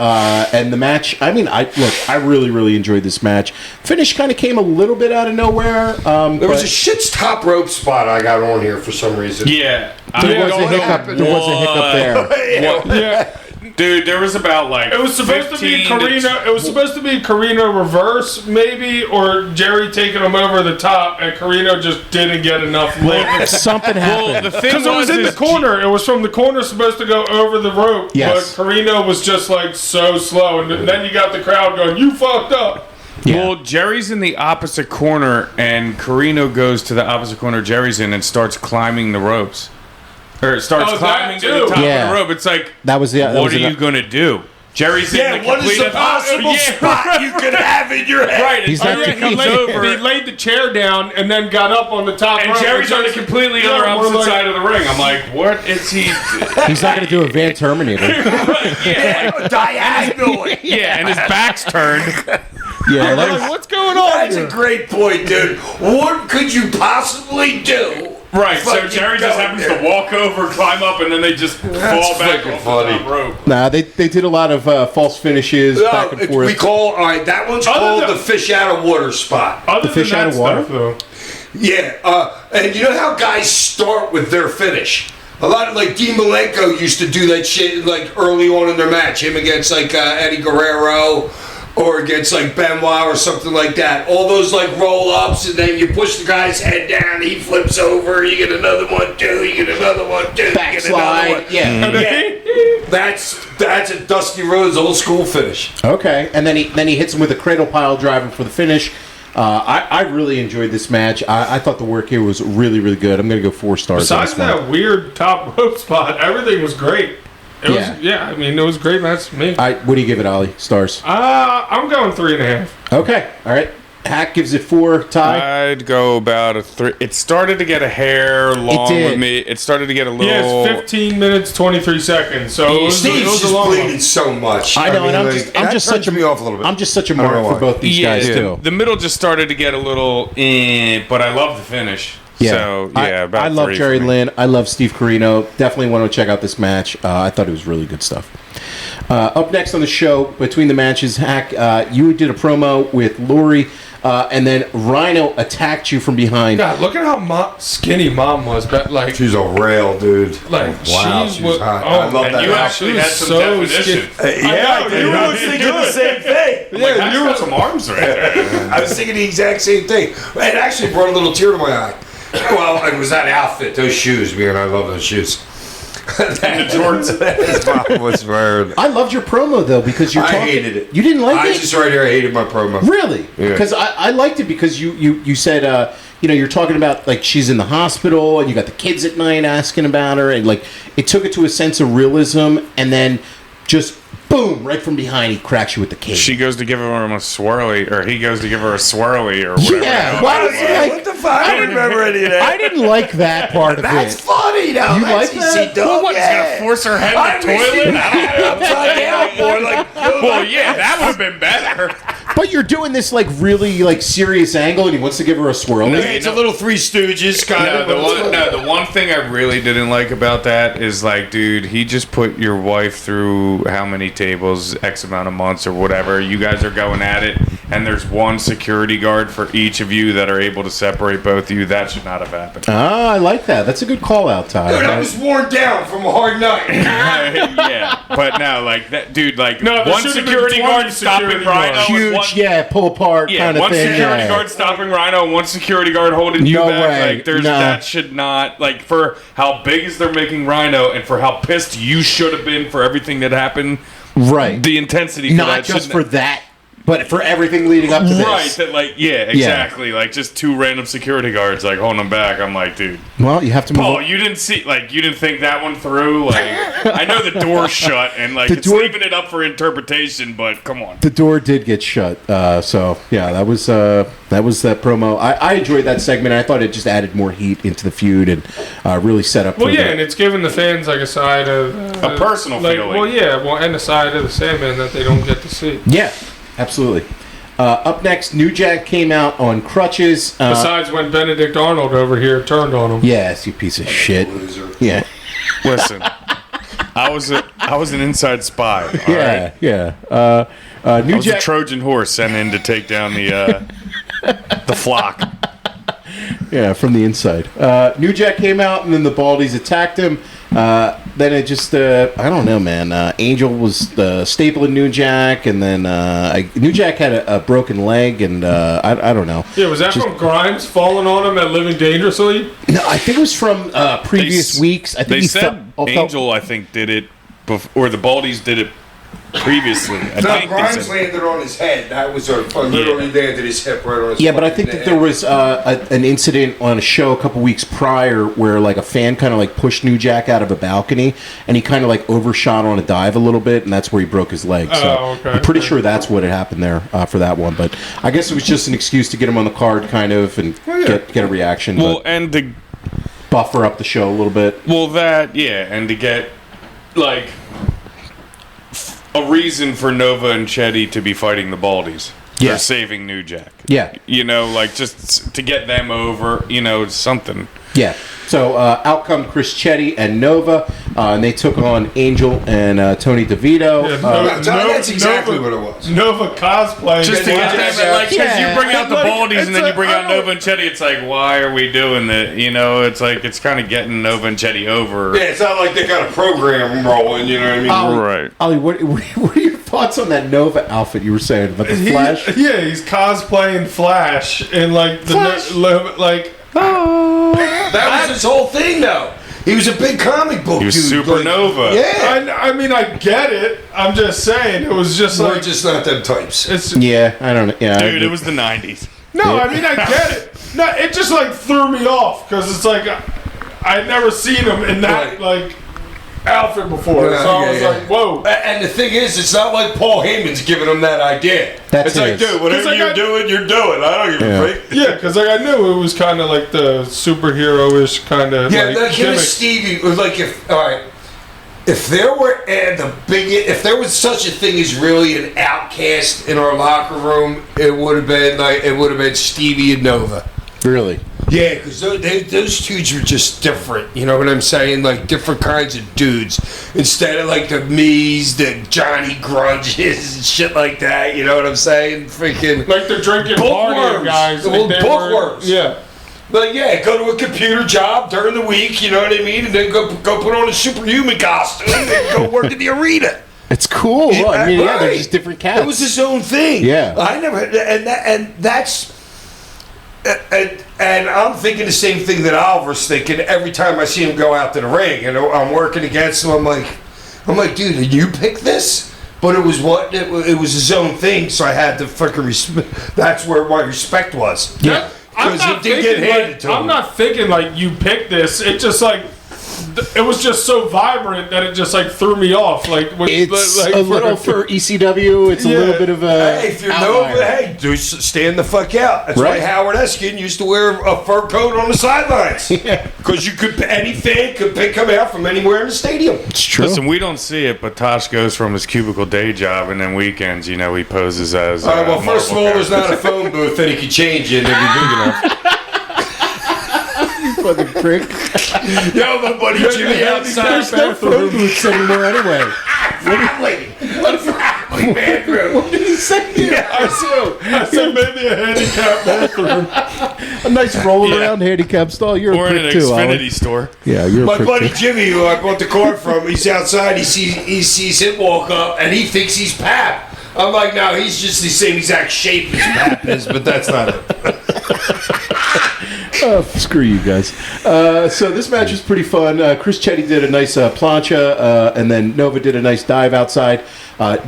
and the match. I mean, I really enjoyed this match. Finish kind of came a little bit out of nowhere. There was a shit's top rope spot I got on here for some reason. Yeah. there was a hiccup. There was a hiccup there. Yeah. Dude, there was about like It was supposed to be 15 Carino. It was supposed to be Carino reverse, maybe, or Jerry taking him over the top, and Carino just didn't get enough lift. Something Well, happened. the thing Because it was in the is corner. It was from the corner, supposed to go over the rope. Yes. But Carino was just like so slow, and then you got the crowd going, "You fucked up." Well, Jerry's in the opposite corner, and Carino goes to the opposite corner Jerry's in and starts climbing the ropes. Or starts Oh, climbing that to the too. top Yeah. of the rope. It's like, That was the. what are you going to do? Jerry's in Yeah, the what is complete... the possible spot you could have in your head? Right, He's and not Jerry the- comes He over, laid the chair down and then got up on the top and rope. Jerry's on the completely Yeah, other we're opposite like- side of the ring. I'm like, what is he... He's not going to do a Van Terminator. Diagonally. Yeah, and his back's turned. Yeah, that We're was, like, what's going on? That's a great point, dude. What could you possibly do? Right, so Fucking Jerry just go happens there. to walk over, climb up, and then they just fall back freaking off funny. the top rope. nah, they did a lot of false finishes back and forth. We call all right. That one's Other called than- the fish out of water spot. Other The fish than out that of water? stuff, though. Yeah, and you know how guys start with their finish. A lot of like Dean Malenko used to do that shit like early on in their match. Him against like Eddie Guerrero. Or against like Benoit or something like that. All those like roll ups, and then you push the guy's head down, he flips over, you get another one too, you get another one too, you get another one. Backslide. Yeah. That's a Dusty Rhodes old school finish. Okay, and then he hits him with a cradle pile driver for the finish. I really enjoyed this match. I thought the work here was really, really good. I'm going to go 4 stars. Besides on this one. that weird top rope spot, everything was great. It Yeah. was, I mean, it was a great match to me. What do you give it, Ollie? Stars. I'm going 3.5. Okay, all right. Hack gives it 4. Ty. I'd go about a 3. It started to get a hair long did. with me. It started to get a little... Yeah, it's 15 minutes, 23 seconds. So it was Steve's a just long bleeding one. so much. I know, mean, and I'm like, just that such turns me off a little bit. I'm just such a I don't know mark for why. both these Yeah, guys too. the middle just started to get a little but I love the finish. Yeah, So, yeah, about I love 3 Jerry for me. Lynn. I love Steve Carino. Definitely want to check out this match. I thought it was really good stuff. Up next on the show, between the matches, Hack, you did a promo with Lori, and then Rhino attacked you from behind. God, look at how skinny Mom was. But like, She's a rail, dude. like Wow, she she's was. hot. Oh, I love and that You outfit. actually She had was some so definition. skinny. Yeah, I know, dude, you I were was thinking the same thing. Like, you got some arms right there. I was thinking the exact same thing. It actually brought a little tear to my eye. Well, it was that outfit, those shoes, man. I love those shoes. And the Jordans. His mom was wearing. I loved your promo though because you're I talking. hated it. You didn't like I it? just right here hated my promo. Really? Yeah. Because I liked it because you said you're talking about like she's in the hospital and you got the kids at night asking about her and like it took it to a sense of realism and then just boom right from behind he cracks you with the cane. She goes to give him a swirly, or he goes to give her a swirly, or whatever. Yeah, the hell why it was was. it like? What the fuck? I don't remember any of that. I didn't like that part of That's it. funny, though. You That's like that? ECW. Well, what, he's Yeah. gonna force her head I in the wish he toilet? had it upside down more like. Well, yeah, that would have been better. But you're doing this like really like serious angle and he wants to give her a swirl. Yeah, it's a little Three Stooges kind of. The one thing I really didn't like about that is like, dude, he just put your wife through how many tables, X amount of months or whatever. You guys are going at it, and there's one security guard for each of you that are able to separate both of you. That should not have happened. I like that. That's a good call out, Ty. Dude, I was worn down from a hard night. Yeah, but no, like that, dude. Like No, there one should've been security 20 guard stopping security Rhino, guards. with Huge, one, yeah, pull apart yeah, kind of one thing. security yeah. guard stopping Rhino, and one security guard holding you No back. way. Like, there's Nah. that should not like for how big as they're making Rhino, and for how pissed you should have been for everything that happened. Right. The intensity, for Not that just shouldn't- for that, but for everything leading up to this. Right, that like, yeah, exactly. Like just two random security guards like holding them back. I'm like, dude, Well, you have to move. Paul, you didn't see, like, you didn't think that one through. Like, I know the door's shut and like The it's door- leaving it up for interpretation, but come on. The door did get shut, so yeah, that was that promo. I enjoyed that segment. I thought it just added more heat into the feud and really set up. Well, for yeah, the- and it's giving the fans like a side of A personal feeling. Well, yeah, and a side of the Sandman that they don't get to see. yeah, absolutely. Up next, New Jack came out on crutches. Besides, when Benedict Arnold over here turned on him. Yes, you piece of shit. Yeah, Listen, I was an inside spy. All yeah, right? yeah. I New was a Jack. Trojan horse sent in to take down the flock. Yeah, from the inside. New Jack came out, and then the Baldies attacked him. Then it just, I don't know, man. Angel was stapling New Jack, and then New Jack had a broken leg, and I don't know. Yeah, was that from Grimes falling on him and living dangerously? No, I think it was from previous weeks. I think They he said Angel, I think, did it, or the Baldies did it previously. I No, think Grimes they said, landed on his head. That was literally landed his hip right on his Yeah, but I fucking think that head. there was an incident on a show a couple weeks prior where like a fan kind of like pushed New Jack out of a balcony, and he kind of like overshot on a dive a little bit, and that's where he broke his leg. So okay. I'm pretty sure that's what had happened there for that one. But I guess it was just an excuse to get him on the card, kind of, and get a reaction. well, But and to buffer up the show a little bit. and to get like a reason for Nova and Chetty to be fighting the Baldies. Yeah. For saving New Jack. Yeah. You know, like just to get them over, you know, something. Yeah. So out come Chris Chetty and Nova, and they took on Angel and Tony DeVito. Yeah, That's exactly what it was. Nova cosplaying. Just to get them, like, because you bring out the Like, Baldies and then it's you bring a- out Nova and Chetty, it's like, why are we doing that? You know, it's like, it's kind of getting Nova and Chetty over. Yeah, it's not like they got a program rolling, you know what I mean? Right. Ollie, what are your thoughts on that Nova outfit you were saying about the Flash? Yeah, he's cosplaying Flash and like the like. That was his whole thing, though. He was a big comic book He was dude. Supernova. Yeah. I mean, I get it. I'm just saying it was just We're like just not them types. it's. Yeah, I don't know. Yeah, Dude, it was the 90s. No, I mean I get it. No, it just like threw me off because it's like I'd never seen him in that Right. like outfit before, Yeah, so I yeah, was yeah. like, whoa. And the thing is, it's not like Paul Heyman's giving him that idea. That's it's like, his. dude, whatever It's like you're I- doing, you're doing. I don't give Yeah. a freak. Yeah, because like I knew it was kind of like the superhero-ish kind of Yeah, like like him and gimmick. Stevie was like, if there were if there was such a thing as really an outcast in our locker room, it would have been Stevie and Nova. really. Yeah, because those dudes were just different. You know what I'm saying? Like different kinds of dudes. Instead of like the me's, the Johnny Grunges and shit like that. You know what I'm saying? Freaking Like they're drinking Bookworms. partying guys. The like little they were- bookworms. Yeah. Like, yeah, go to a computer job during the week, you know what I mean? And then go put on a superhuman costume and go work in the arena. It's cool. Well, I mean, yeah, they're Right. just different cats. It was his own thing. Yeah. I never, and I'm thinking the same thing that Oliver's thinking every time I see him go out to the ring and I'm working against him. I'm like, dude, did you pick this? But it was it was his own thing, so I had to fucking respect. That's where my respect was. Yeah. I'm Because not it didn't get thinking handed like, to him. I'm not thinking like you picked this. It just like it was just so vibrant that it just like threw me off. Like with, It's like, a little for ECW. It's a little bit of a. Hey, if you're outlier. Nova, hey, dude, stand the fuck out. That's Right. why Howard Eskin used to wear a fur coat on the sidelines. Because you could, any fan could pick him out from anywhere in the stadium. It's true. Listen, we don't see it, but Tosh goes from his cubicle day job, and then weekends, you know, he poses as. All right, well, first of all, Marvel there's not a phone booth that he could change in that'd be big enough. fucking prick. Yo, my buddy Jimmy outside. There's no phone booths anymore anyway. Family bathroom. What did he say? I said maybe a handicap bathroom. A nice roll around handicap stall. You're or a in an prick too, Xfinity Ollie. store. Yeah, you're a My prick buddy too. Jimmy, who I bought the car from, he's outside. He sees him walk up, and he thinks he's Pap. I'm like, no, he's just the same exact shape as Pap is, but that's not it. Oh, screw you guys. So this match was pretty fun. Chris Chetty did a nice plancha, and then Nova did a nice dive outside.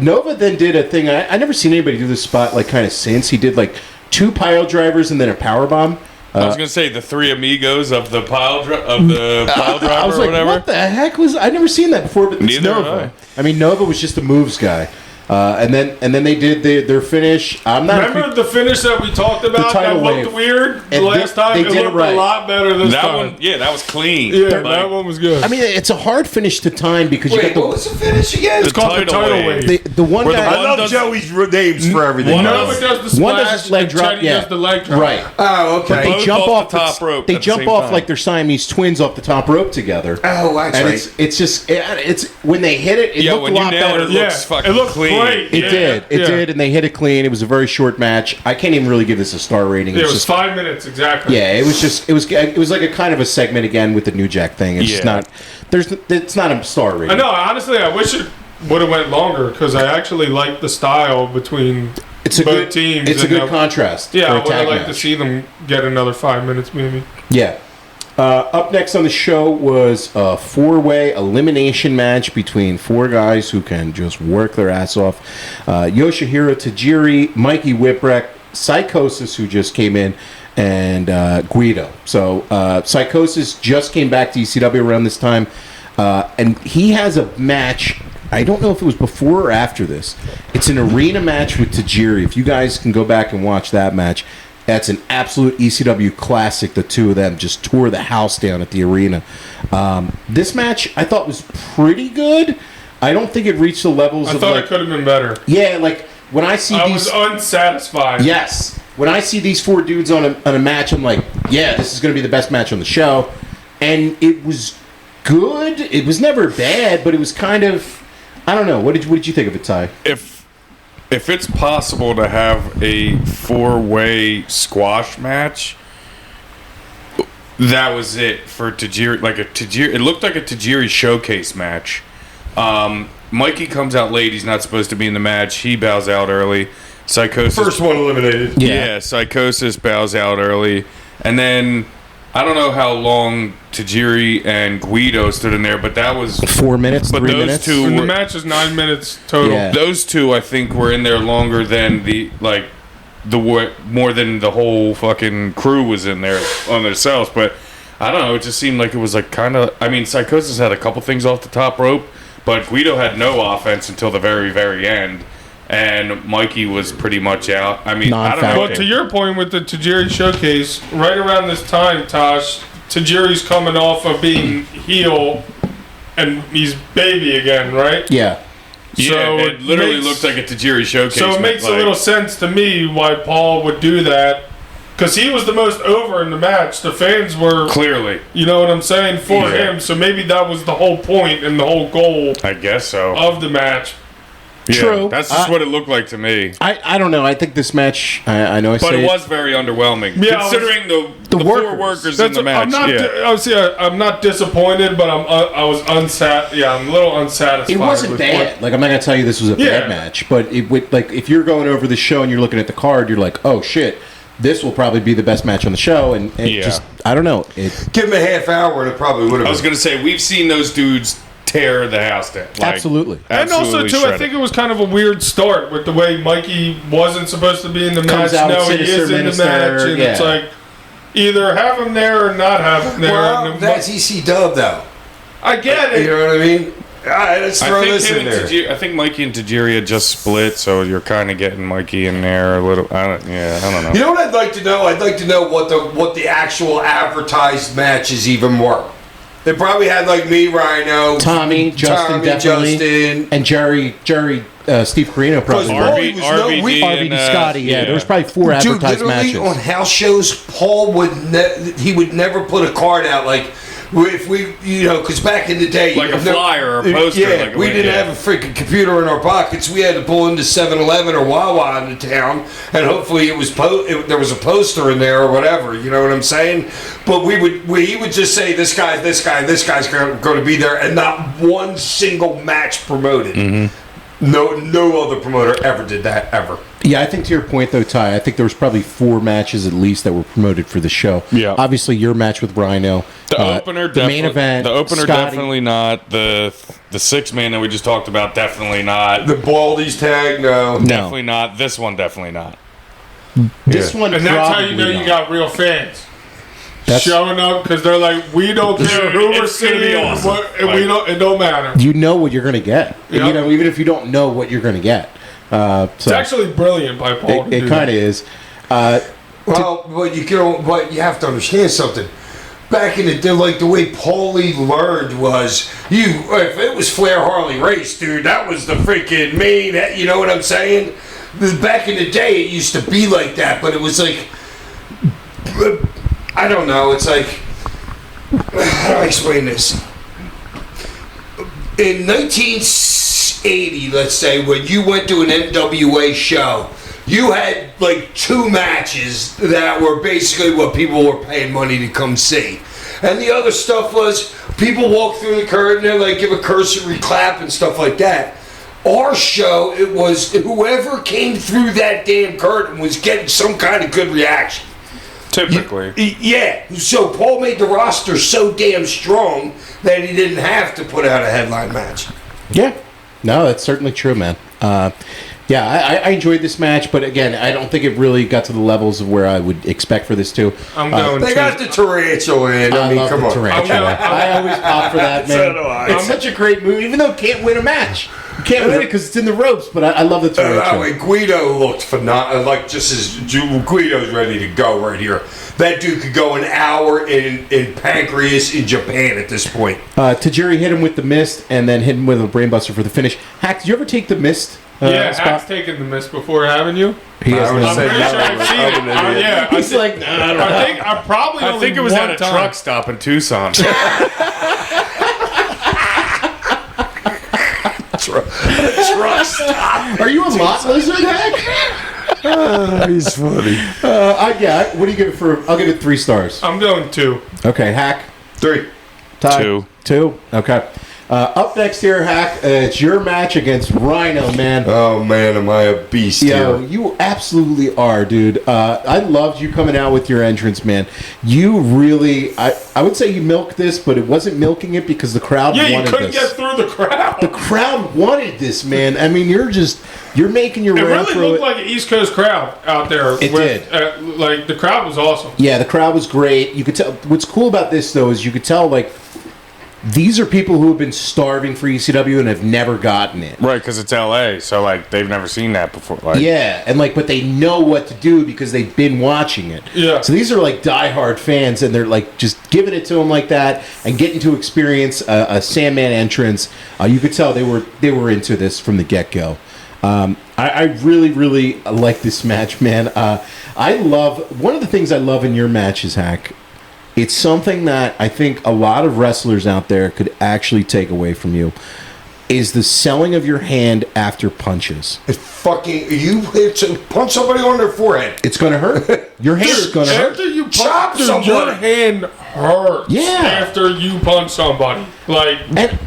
Nova then did a thing. I never seen anybody do this spot like kind of since. He did like 2 pile drivers and then a power bomb. I was gonna say the three amigos of the pile driver I was or like, whatever. what the heck was? I never seen that before. But it's Neither have Nova. I mean, Nova was just a moves guy. And then they did their finish. I'm not. Remember the finish that we talked about that tidal looked wave. weird the And last they time? It did it looked right. a lot better this That time. one, yeah, that was clean. Yeah, Like, that one was good. I mean, it's a hard finish to time because you Wait, got what was the finish again? it's called the tidal tidal wave. wave. the one Where the guy. one I love does- Joey's names for everything. One Nova does- does the one splash, does his leg and drop, Chetty yeah. does the leg drop. Right. Oh, okay. They Both jump off off the top rope They at the jump same off time. like they're Siamese twins off the top rope together. Oh, that's And right. it's just when they hit it, it Yeah, looked when a you lot nail better. it, Yeah, looks fucking it looked clean. great. It did. It did, and they hit it clean. It was a very short match. I can't even really give this a star rating. It was just 5 minutes exactly. Yeah, it was like a kind of a segment again with the New Jack thing. It's just not. It's not a star rating. I know. Honestly, I wish it would have went longer because I actually like the style between both teams. It's a good contrast. Yeah, for I a would have tag liked to match. see them get another 5 minutes maybe. Yeah. Up next on the show was a four-way elimination match between four guys who can just work their ass off. Yoshihiro Tajiri, Mikey Whipwreck, Psychosis, who just came in, and Guido. So Psychosis just came back to ECW around this time, and he has a match. I don't know if it was before or after this. It's an arena match with Tajiri. If you guys can go back and watch that match, that's an absolute ECW classic. The two of them just tore the house down at the arena. This match I thought was pretty good. I don't think it reached the levels I of thought like, it could have been better. yeah, like when I see I these. was unsatisfied. Yes. When I see these four dudes on a match, I'm like, yeah, this is going to be the best match on the show. And it was good. It was never bad, but it was kind of, I don't know. What did you think of it, Ty? If it's possible to have a four-way squash match, that was it for Tajiri. It looked like a Tajiri showcase match. Mikey comes out late. He's not supposed to be in the match. He bows out early. Psychosis. First one eliminated. Yeah, Psychosis bows out early. And then, I don't know how long Tajiri and Guido stood in there, but that was 4 minutes, but 3 those minutes? two And the were- match is 9 minutes total. Yeah. those two, I think, were in there longer than more than the whole fucking crew was in there on themselves. But I don't know. It just seemed like it was like kind of. I mean, Psychosis had a couple things off the top rope, but Guido had no offense until the very, very end, and Mikey was pretty much out. I mean, I don't know. But to your point with the Tajiri showcase, right around this time, Tosh, Tajiri's coming off of being heel, and he's baby again, right? Yeah. Yeah, So it literally makes- looked like a Tajiri showcase. So it makes a little sense to me why Paul would do that, because he was the most over in the match. The fans were, Clearly, you know what I'm saying, for Yeah. him. So maybe that was the whole point and the whole goal I guess so. of the match. Yeah, True. that's just what it looked like to me. I don't know. I think this match, I know I But say it was very underwhelming, Yeah, considering the four workers. workers in the match. I'm not. I'm not disappointed, but I was I'm a little unsatisfied. It wasn't with bad. Like, I'm not gonna tell you this was a Yeah. bad match, but it would, like, if you're going over the show and you're looking at the card, you're like, oh shit, this will probably be the best match on the show, and it Yeah. just, I don't know. It Give him a half hour and it probably would have I was been. going to say, we've seen those dudes tear the house down. Like, Absolutely. And also, absolutely too, I shred think it. it was kind of a weird start with the way Mikey wasn't supposed to be in the Comes match. out Now he Sinister is in the Minister, match, and it's yeah. like either have him there or not have him there. Well, And that's EC Dub though. I get You it. know what I mean? All right, let's throw this in there. I think Mikey and Tajiri had just split, so you're kind of getting Mikey in there a little. I don't know. You know what I'd like to know? I'd like to know what the actual advertised matches even were. They probably had like me, Rhino, Tommy, Justin, definitely, Justin. and Jerry, Steve Carino probably. Because were. Paulie was no RVD re- RVD and, Scotty, yeah, there was probably four Dude, advertised literally matches. on house shows, Paul would he would never put a card out like if we, you know, because back in the day, Like a flyer or a poster, Yeah, like a we way- didn't yeah. have a freaking computer in our pockets. We had to pull into 7-Eleven or Wawa in the town, and hopefully it was there was a poster in there or whatever. You know what I'm saying? But he would just say this guy's going to be there, and not one single match promoted. Mm-hmm. No other promoter ever did that ever. Yeah, I think to your point though, Ty, I think there was probably 4 matches at least that were promoted for the show. Yeah. Obviously, your match with Rhino, The opener, the main event, The opener, Scotty. definitely not. The 6-man that we just talked about, definitely not. The Baldies tag, no. Definitely not. This one, definitely not. This one, And that's how you know probably you not. got real fans. That's- Showing up because they're like, we don't care who we're It's gonna be seeing. awesome. It don't matter. You know what you're going to get. And, Yep. you know, even if you don't know what you're going to get. So It's actually brilliant by Paul. it kind of is. Well, but you have to understand something. Back in the day, like the way Paulie learned was, if it was Flair Harley Race, dude, that was the freaking main. You know what I'm saying? Back in the day, it used to be like that, but it was like, I don't know. It's like, how do I explain this? In 80, let's say, when you went to an NWA show, you had like 2 matches that were basically what people were paying money to come see. And the other stuff was people walk through the curtain and like give a cursory clap and stuff like that. Our show, it was whoever came through that damn curtain was getting some kind of good reaction. Typically. Yeah. So Paul made the roster so damn strong that he didn't have to put out a headline match. Yeah. No, that's certainly true, man. Yeah, I enjoyed this match, but again, I don't think it really got to the levels of where I would expect for this to. I'm going They got the tarantula in. I mean, love come the on. tarantula. I always pop for that, man. So do I. It's such a great move, even though it can't win a match. You can't win it because it's in the ropes, but I love the tarantula. Anyway, Guido looked phenomenal. Like, just as Guido's ready to go right here. That dude could go an hour in Pancreas in Japan at this point. Tajiri hit him with the mist and then hit him with a brainbuster for the finish. Hack, did you ever take the mist? Yeah, spot? Hack's taken the mist before, haven't you? He has I would no- I'm say pretty no, sure I've seen I'm it. an idiot. Yeah, He's like, nah, I don't know. I think it was one at a time. truck stop in Tucson. Truck stop. Are you a lot lizard, Hack? He's funny. Yeah. What do you give it for? I'll give it 3 stars. I'm going 2. Okay, Hack. 3. Ty? 2. 2. Okay. Up next here, Hack. It's your match against Rhino, man. Oh, man, am I a beast Yo, here. you absolutely are, dude. I loved you coming out with your entrance, man. You really, I would say you milked this, but it wasn't milking it because the crowd Yeah, you wanted couldn't this. get through the crowd. The crowd wanted this, man. I mean, you're making your It way really through looked it. like an East Coast crowd out there. It with, did. Like, the crowd was awesome. Yeah, the crowd was great. You could tell. What's cool about this, though, is you could tell, like, these are people who have been starving for ECW and have never gotten it. Right, because it's LA, so like they've never seen that before. Like, Yeah, and like, but they know what to do because they've been watching it. Yeah. So these are like diehard fans, and they're like just giving it to them like that, and getting to experience a Sandman entrance. You could tell they were into this from the get go. I really like this match, man. I love one of the things I love in your matches, Hack. It's something that I think a lot of wrestlers out there could actually take away from you. Is the selling of your hand after punches. It's fucking, punch somebody on their forehead. It's going to hurt. Your hand's going to hurt. After you Chop punch, somebody. your hand hurts. Yeah. After you punch somebody, like, And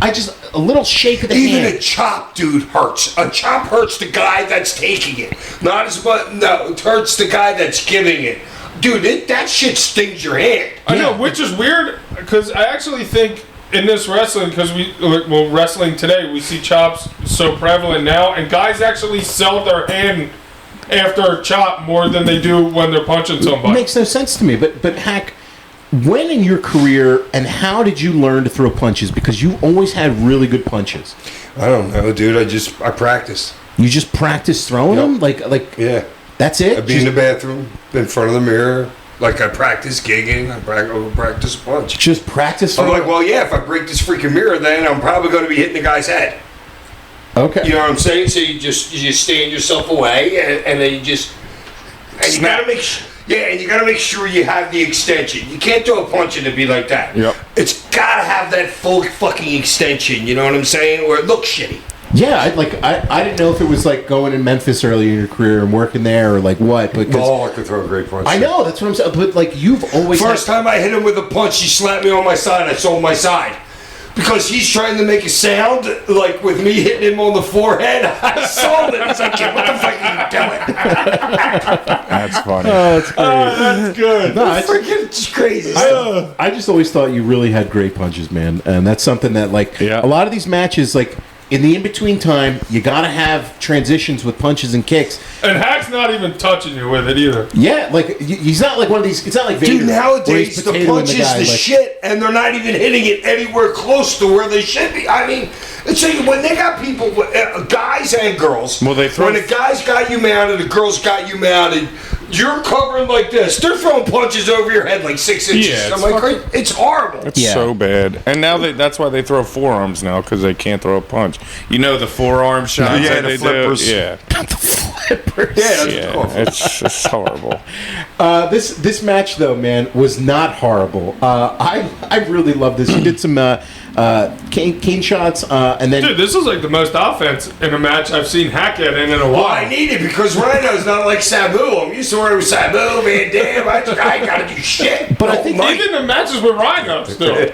a little shake of the Even hand. a chop, dude, hurts. A chop hurts the guy that's taking it. Not as much, no, it hurts the guy that's giving it. Dude, that shit stings your hand. I know, which is weird because I actually think in this wrestling, because wrestling today, we see chops so prevalent now, and guys actually sell their hand after a chop more than they do when they're punching somebody. It makes no sense to me. But Hack, when in your career and how did you learn to throw punches? Because you always had really good punches. I don't know, dude. I practiced. You just practice throwing them? Like Yeah. that's it? I'd be in the bathroom in front of the mirror. Like, I practice gigging. I practice a punch. Just practice I'm throwing? like, well, yeah, if I break this freaking mirror, then I'm probably going to be hitting the guy's head. Okay. You know what I'm saying? So you just stand yourself away, and then you just, and you gotta make and you gotta make sure you have the extension. You can't do a punch and it be like that. Yep. It's gotta have that full fucking extension. You know what I'm saying? Or it looks shitty. Yeah, I didn't know if it was like going in Memphis early in your career and working there or like what. Because I could throw a great punch. I know, that's what I'm saying. But like you've always First time I hit him with a punch, he slapped me on my side. I sold my side. Because he's trying to make a sound, like with me hitting him on the forehead, I sold it. He's like, "Kid, what the fuck are you doing?" That's funny. That's good. No, it's, Freaking crazy. I just always thought you really had great punches, man. And that's something that like Yeah. a lot of these matches, like in the in-between time, you gotta have transitions with punches and kicks. And Hack's not even touching you with it either. Yeah, like he's not like one of these. It's not like Vader, Dude, where nowadays he's the potatoing punch is guy, the like- shit, and they're not even hitting it anywhere close to where they should be. I mean, it's like when they got people, guys and girls. Well, they throw- when the guys got you mounted, the girls got you mounted. You're covering like this. They're throwing punches over your head like 6 inches. Yeah, I'm it's like, it's horrible. It's Yeah. so bad. And now that's why they throw forearms now, because they can't throw a punch. You know the forearm shots Yeah, that the they flippers. do? Yeah. Yeah, it's just horrible. This match though, man, was not horrible. I really love this. You did some cane shots, and then Dude, this is like the most offense in a match I've seen Hackett in a Well, while. I need it because Rhino's not like Sabu. I'm used to working with Sabu, man. Damn, I ain't gotta do shit. But I think- Even in matches with Rhino still.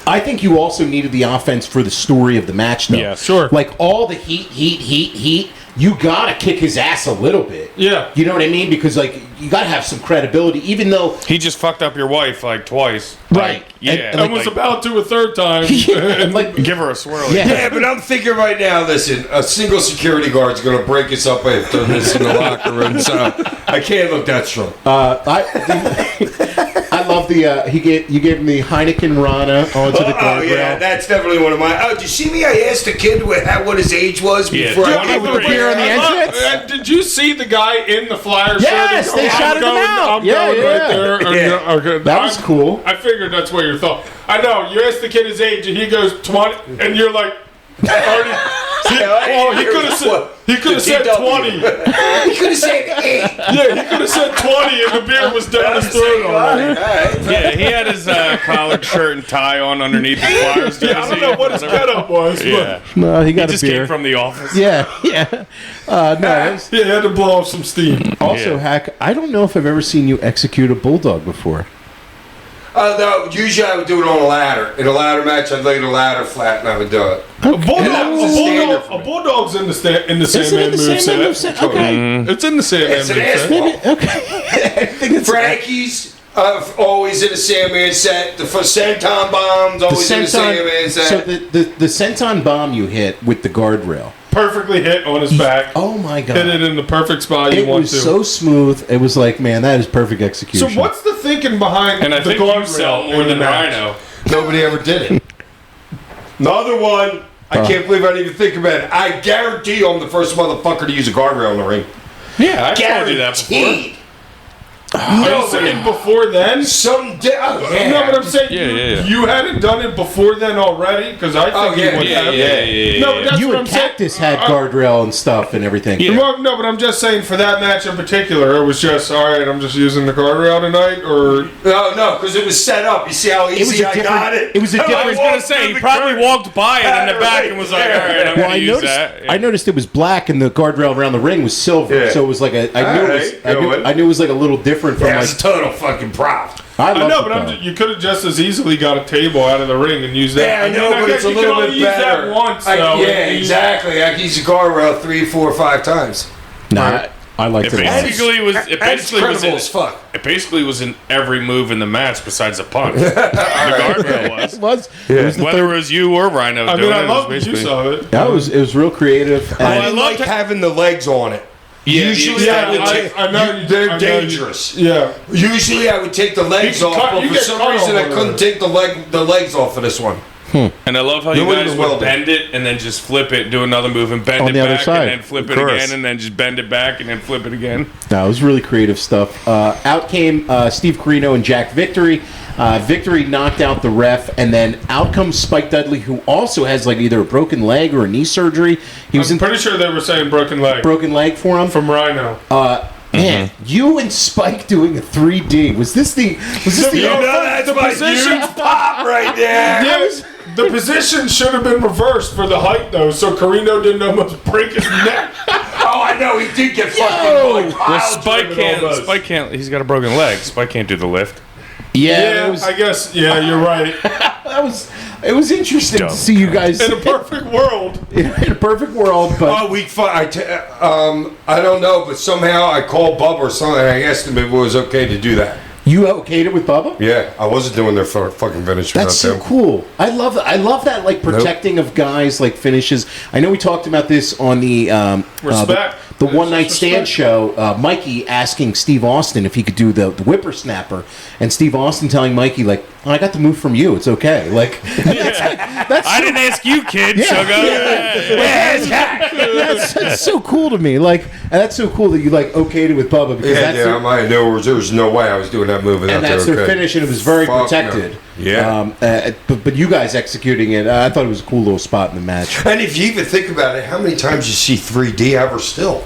I think you also needed the offense for the story of the match, though. Yeah, sure. Like all the heat. You gotta kick his ass a little bit. Yeah. You know what I mean? Because like you gotta have some credibility, even though. He just fucked up your wife like twice. Right. Like, yeah. And, I was about to a third time. and like give her a swirl. Yeah. Yeah, but I'm thinking right now, listen, a single security guard's going to break us up after this in the locker room, so I can't look that strong. I love the you gave him the Heineken Rana onto the guardrail. Oh, yeah, that's definitely one of my... Oh, did you see me? I asked the kid what his age was Yeah. before Yeah, I gave with him the beer on the entrance? Did you see the guy in the flyer Yes, shirt? they shouted him out. I'm Yeah, going yeah. right there. Yeah. Okay. That was cool. I figured that's what your thought. I know. You asked the kid his age, and he goes 20, and you're like, already. He could have said. He could have said 20. He could have said 8. Yeah, he could have said 20, and the beer was down his throat already. Yeah, he had his collared shirt and tie on underneath the Flyers jersey. Yeah, I don't know what his getup was, Yeah. No, he He got just a beer. came from the office. Yeah. No. but he had to blow off some steam. Also, Yeah. Hack, I don't know if I've ever seen you execute a bulldog before. No, usually I would do it on a ladder. In a ladder match, I'd lay the ladder flat and I would do it. A standard for me. bulldog's in the Is it in Sandman the Sandman moveset. moveset? Okay. It's in the Sandman It's an moveset. ass Maybe, ball. okay. I think it's Frankie's always in a Sandman set. The Senton bomb's always in a Sandman set. So the senton bomb you hit with the guardrail. Perfectly hit on his back. Oh my god! Hit it in the perfect spot you It want was to. so smooth. It was like, man, that is perfect execution. So what's the thinking behind And I the think you guardrail sell more in the than match? Rhino. Nobody ever did it. Another one. I can't believe I didn't even think about it. I guarantee you I'm the first motherfucker to use a guardrail in the ring. Yeah, I told you that before. Guaranteed. Are you saying before then? Some day. Oh, yeah. No, but I'm saying Yeah. you hadn't done it before then already? Because I think Oh, yeah, you would have. Yeah. No, but that's You what and I'm saying. Cactus had guardrail and stuff and everything. Yeah. Well, no, but I'm just saying for that match in particular, it was just, all right, I'm just using the guardrail tonight, or... No, because it was set up. You see how It was easy a I different. got it? It was a I different. I was going to say, he probably walked by it in the back and was like, all right, I'm Well, going to use that. I noticed it was black and the guardrail around the ring was silver, Yeah. so it was like a. I knew it was. Alright, I knew it was like a little different from Yeah, like. it's a total fucking prop. I love know, the but power. you could have just as easily got a table out of the ring and used that. Yeah, I mean, know, but guess it's a you can little only bit use better. that once, though. Yeah, and you- exactly. I can use a guardrail 3, 4, 5 times. Nah, I liked It it. a lot. basically was. It And it's basically was. credible as fuck. It basically was in every move in the match besides the punch. The guardrail was. It was. It was the Whether third. it was you or Rhino I doing mean, I it, love was the use basically. of it. That was. It was real creative. I And didn't like having the legs on it. Yeah, Usually Yeah, I would take. I know you- they're I know you- dangerous. Yeah. Usually I would take the legs You off, cut- but you for get some cut reason I over couldn't there. take the legs off of this one. And I love how The you way guys it was would welded. bend it and then just flip it, do another move and bend On it the other back side. and then flip Of it course. again and then just bend it back and then flip it again. No, it was really creative stuff. Out came Steve Corino and Jack Victory. Victory knocked out the ref, and then out comes Spike Dudley, who also has like either a broken leg or a knee surgery. He was I'm in pretty sure they were saying broken leg broken leg for him. from Rhino. Man, you and Spike doing a 3D. Was this the? You know, that's the my position- huge pop right there. Yeah, the position should have been reversed for the height, though, so Carino didn't almost break his neck. Oh, I know. He did get fucking Well, piled Spike driven can't. almost. Spike can't. He's got a broken leg. Spike can't do the lift. Yeah, it was. I guess. Yeah, you're right. That was. It was interesting to Dumb see you guys In a perfect world, in a perfect world, but Oh, week 5. I don't know, but somehow I called Bubba or something. And I asked him if it was okay to do that. you okayed it with Bubba. Yeah, I wasn't doing their fucking finisher. That's so cool. I love that. I love that, like protecting of guys, like finishes. I know we talked about this on the Respect. the It's one night just stand respect. show. Mikey asking Steve Austin if he could do the whippersnapper, and Steve Austin telling Mikey like, oh, "I got the move from you. It's okay." Like that's I didn't ask you, kid. Yeah. So go. that's so cool to me. Like, and that's so cool that you like okayed it with Bubba because Yeah, that's yeah, I knew there was no way I was doing that move without and that's their okay. finish, and it was very Fuck protected. no. Yeah. But you guys executing it, I thought it was a cool little spot in the match. And if you even think about it, how many times you see 3D ever still?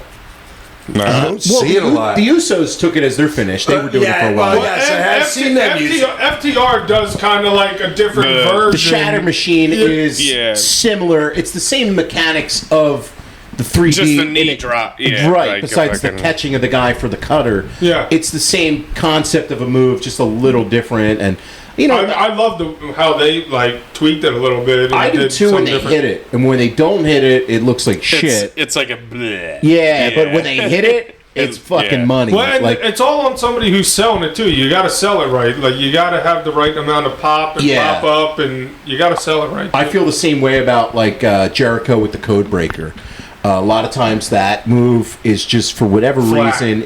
I don't see it a lot. The Usos took it as their finish. They were doing it for a while. Well, yes, I have seen them use it. FTR does kind of like a different version. The Shatter Machine is similar. It's the same mechanics of the 3D. Just the knee drop. Yeah, right, like besides the catching of the guy for the cutter. Yeah. It's the same concept of a move, just a little different. And, you know, I love how they like tweaked it a little bit. I do too when they hit it. And when they don't hit it, it looks like shit. It's like a bleh. Yeah, but when they hit it, it's fucking money. Well, like, it's all on somebody who's selling it too. You got to sell it right. Like you got to have the right amount of pop and pop up, and you got to sell it right. I feel the same way about like Jericho with the Code Breaker. A lot of times that move is just for whatever reason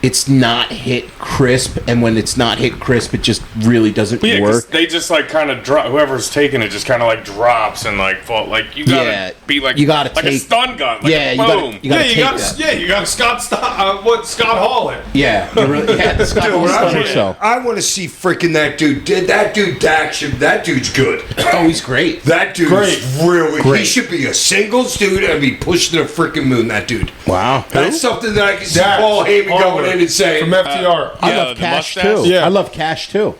it's not hit crisp, and when it's not hit crisp, it just really doesn't work. They just like kind of drop. Whoever's taking it just kind of like drops and like fall. Like you gotta be like you gotta like take, a stun gun. Like yeah, boom. you gotta Scott Hall in. Yeah, the Scott Hall stunner cell. I want to see freaking that dude. That dude Dax. That dude's good. Oh, he's great. That dude's really. Great. He should be a singles dude and be pushing the freaking moon. That dude. Wow. That's something that I can see Paul Heyman going in and saying from FTR. I love Cash too. Yeah. I love Cash too.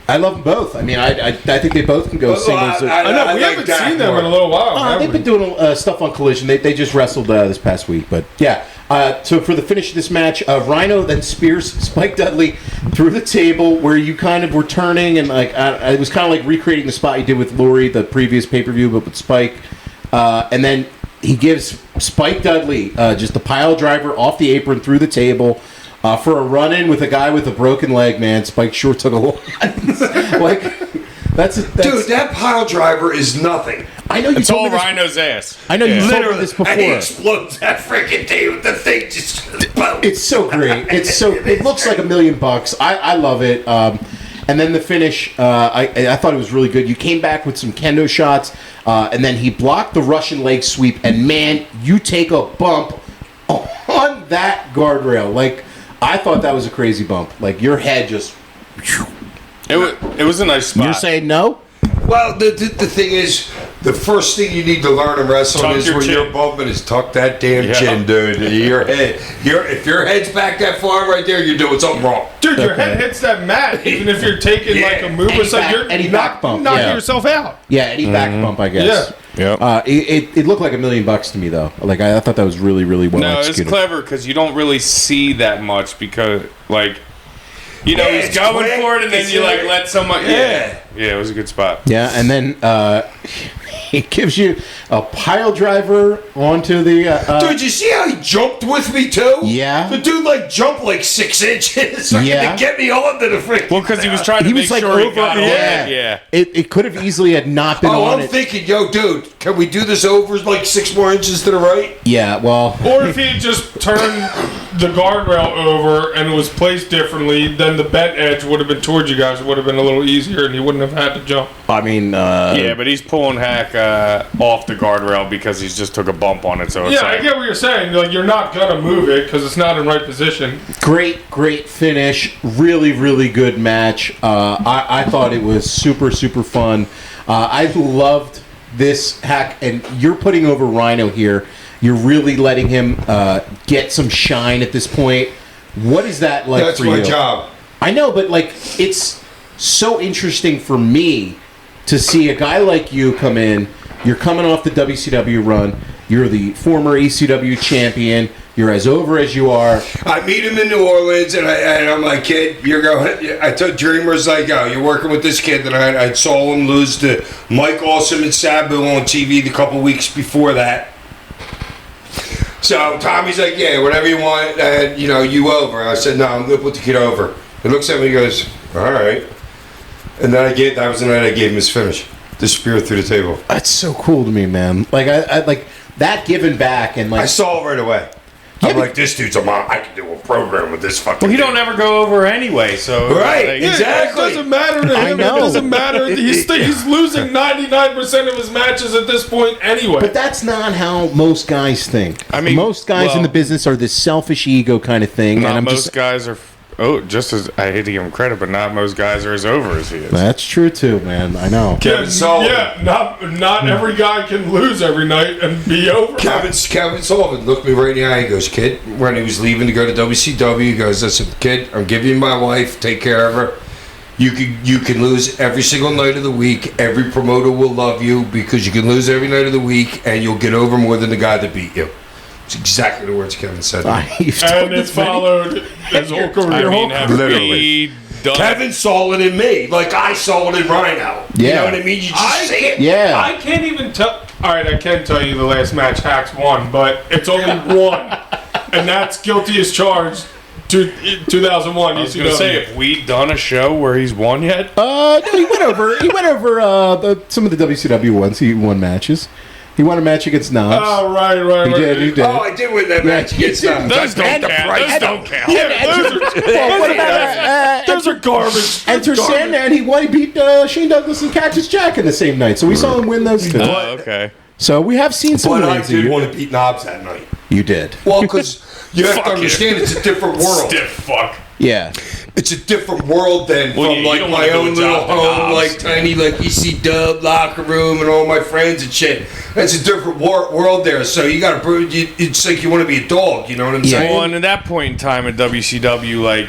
I love them both. I mean, I think they both can go singles. I know we haven't seen them in a little while. They've been doing stuff on Collision. They just wrestled this past week, but yeah. So for the finish of this match, Rhino then spears Spike Dudley through the table, where you kind of were turning, and like it was kind of like recreating the spot you did with Laurie the previous pay-per-view, but with Spike, and then he gives Spike Dudley just a pile driver off the apron through the table. For a run-in with a guy with a broken leg, man, Spike sure took a lot. Like, that's dude, that pile driver is nothing. I know you It's told all me this. Rhino's ass. I know you told me this before. And he explodes that freaking thing with the thing just. Boom. It's so great. It looks like $1 million. I love it. And then the finish, I thought it was really good. You came back with some kendo shots, and then he blocked the Russian leg sweep. And man, you take a bump on that guardrail. Like, I thought that was a crazy bump. Like, your head just... It was a nice spot. You're saying no? Well, the thing is, the first thing you need to learn in wrestling is when you're bumping is tuck that damn chin, dude. Your head. If your head's back that far right there, you're doing something wrong. Dude, your head hits that mat, even if you're taking like a move or something. You're back bump. knocking yourself out. Yeah, any back bump, I guess. Yeah. It looked like $1 million to me, though. Like, I thought that was really, really well executed. It's clever because you don't really see that much because, like, you know, he's going quick. for it, and then you like let someone. Yeah, it was a good spot. Yeah, and then he gives you a pile driver onto the. Dude, you see how he jumped with me too? Yeah. The dude like jumped like 6 inches to get me onto the freaking. Well, because he was trying to make sure he got on it. Yeah. It could have easily had not been on I'm it. thinking, yo, dude, can we do this over like 6 more inches to the right? Yeah, well. Or if he had just turned the guardrail over and it was placed differently, then the bent edge would have been towards you guys. It would have been a little easier, and he wouldn't have had to jump. I mean, yeah, but he's pulling Hack off the guardrail because he's just took a bump on it. So it's I get what you're saying. Like, you're not gonna move it because it's not in right position. great finish. Really, really good match. I thought it was super, super fun. I loved this, Hack, and you're putting over Rhino here. You're really letting him get some shine at this point. What is that like That's for you? my job. I know, but like, it's so interesting for me to see a guy like you come in. You're coming off the WCW run. You're the former ECW champion. You're as over as you are. I meet him in New Orleans, and I'm like, kid, you're going. I told Dreamer's like, oh, you're working with this kid. And I saw him lose to Mike Awesome and Sabu on TV the couple weeks before that. So Tommy's like, yeah, whatever you want, and you over. I said, no, I'm gonna put the kid over. He looks at me, and goes, all right. And then that was the night I gave him his finish, the spear through the table. That's so cool to me, man. Like I like that giving back, and like I saw it right away. I'm like, this dude's a mom. I can do a program with this fucking. Well, he dude. don't ever go over anyway, so Right, like, exactly. It doesn't matter to him. It doesn't matter. He's losing 99% of his matches at this point anyway. But that's not how most guys think. I mean, most guys in the business are this selfish ego kind of thing. Not and I'm most just guys just as I hate to give him credit, but not most guys are as over as he is. That's true too, man. I know. Kevin Sullivan. Yeah, not every guy can lose every night and be over. Kevin Sullivan looked me right in the eye. He goes, "Kid," when he was leaving to go to WCW, he goes, "Listen, kid, I'm giving you my wife. Take care of her. You can lose every single night of the week. Every promoter will love you because you can lose every night of the week, and you'll get over more than the guy that beat you." It's exactly the words Kevin said. And it followed his whole career. I mean, have Literally. we done Kevin saw it in me, like I saw it in Rhino. You Yeah. know what I mean? You just see it. Yeah. I can't even tell. All right, I can tell you the last match Hacks won, but it's only one, and that's guilty as charged. 2001. I was going to say, have we done a show where he's won yet? No, he went over. Some of the WCW ones. He won matches. He won a match against Knobs. Oh, right. He did. Oh, I did win that match against them. Those don't count. Those don't count. Those are garbage. Enter Sandman. He beat Shane Douglas and Cactus Jack in the same night. So we saw him win those two. Oh, okay. So we have seen some But I wins. did want to beat Knobs that night. You did. Well, because you have to Fuck understand it's a different world. Stiff fuck. Yeah. It's a different world than Well, from yeah, you like don't my wanna do a own little job to home, Knobs. like tiny like ECW locker room and all my friends and shit. It's a different world there. So you got to. It's like you want to be a dog. You know what I'm saying? Well, and at that point in time at WCW, like,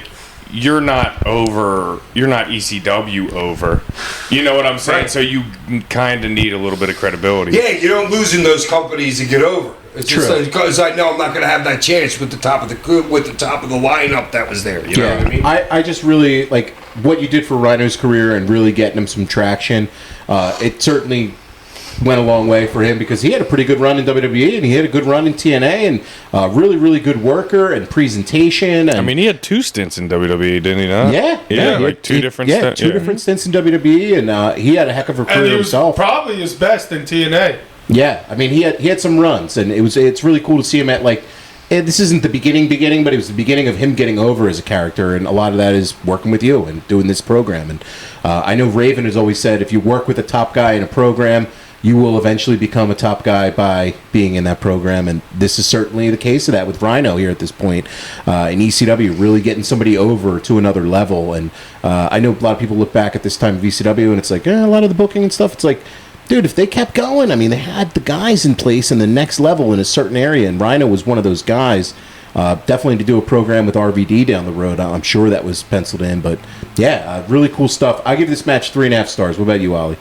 you're not over. You're not ECW over. You know what I'm saying? Right. So you kind of need a little bit of credibility. Yeah, you don't lose in those companies and get over. It's just True. because I know I'm not going to have that chance with the top of the lineup that was there. You know what I mean? I just really like what you did for Rhino's career and really getting him some traction. It certainly went a long way for him because he had a pretty good run in WWE and he had a good run in TNA and really good worker and presentation. And I mean, he had 2 stints in WWE, didn't he? Not? yeah, like 2 different. Yeah, two different stints in WWE, and he had a heck of a And career he was himself. probably his best in TNA. Yeah, I mean he had some runs, and it's really cool to see him at like. This isn't the beginning, but it was the beginning of him getting over as a character, and a lot of that is working with you and doing this program. And I know Raven has always said if you work with a top guy in a program, you will eventually become a top guy by being in that program, and this is certainly the case of that with Rhino here at this point in ECW, really getting somebody over to another level. And I know a lot of people look back at this time of ECW, and it's like a lot of the booking and stuff. It's like, dude, if they kept going, I mean, they had the guys in place in the next level in a certain area, and Rhino was one of those guys. Definitely to do a program with RVD down the road. I'm sure that was penciled in, but yeah, really cool stuff. I give this match 3.5 stars. What about you, Ollie?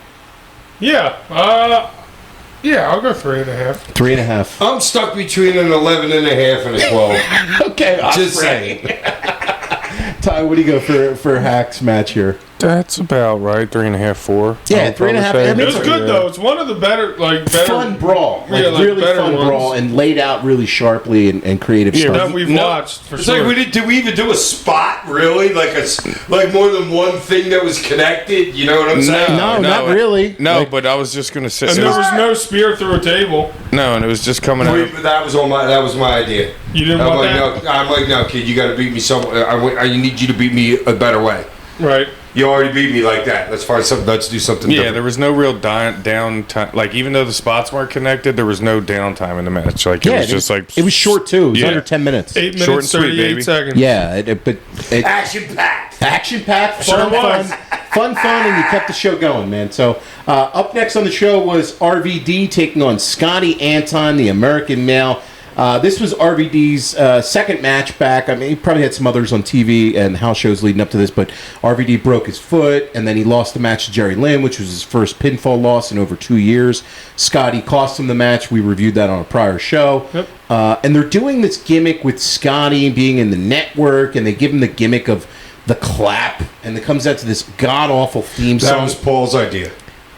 Yeah. I'll go 3.5. 3.5. I'm stuck between an 11.5 and a 12. Okay, Just saying. Ty, what do you go for Hack's match here? That's about right. 3.5, 4. Yeah, I would probably 3.5. say. I mean, It was good though. It's one of the better Fun brawl, Yeah, like really better fun ones. brawl, and laid out really sharply and creative Yeah, stuff. that we've No. watched for It's sure. like did we even do a spot really? Like more than one thing that was connected? You know what I'm saying? No, not really. No, Like- but I was just gonna say. and It there was, was no spear through a table. no, and it was just coming out. That was my idea. You didn't I'm want like, that? no, kid, you got to beat me some. I need you to beat me a better way. Right. You already beat me like that. Let's find something. Let's do something. Yeah, different. there was no real downtime. Like, even though the spots weren't connected, there was no downtime in the match. Like, it was just like it was short too. It was Yeah. under 10 minutes. 8 Short minutes, and sweet, 38 baby. seconds. Yeah, but action packed. action packed, Sure fun, was. fun, and you kept the show going, man. So up next on the show was RVD taking on Scotty Anton, the American Male. This was RVD's second match back. I mean, he probably had some others on TV and house shows leading up to this, but RVD broke his foot, and then he lost the match to Jerry Lynn, which was his first pinfall loss in over 2 years. Scotty cost him the match. We reviewed that on a prior show. Yep. And they're doing this gimmick with Scotty being in the network, and they give him the gimmick of the clap, and it comes out to this god-awful theme That song. was Paul's idea.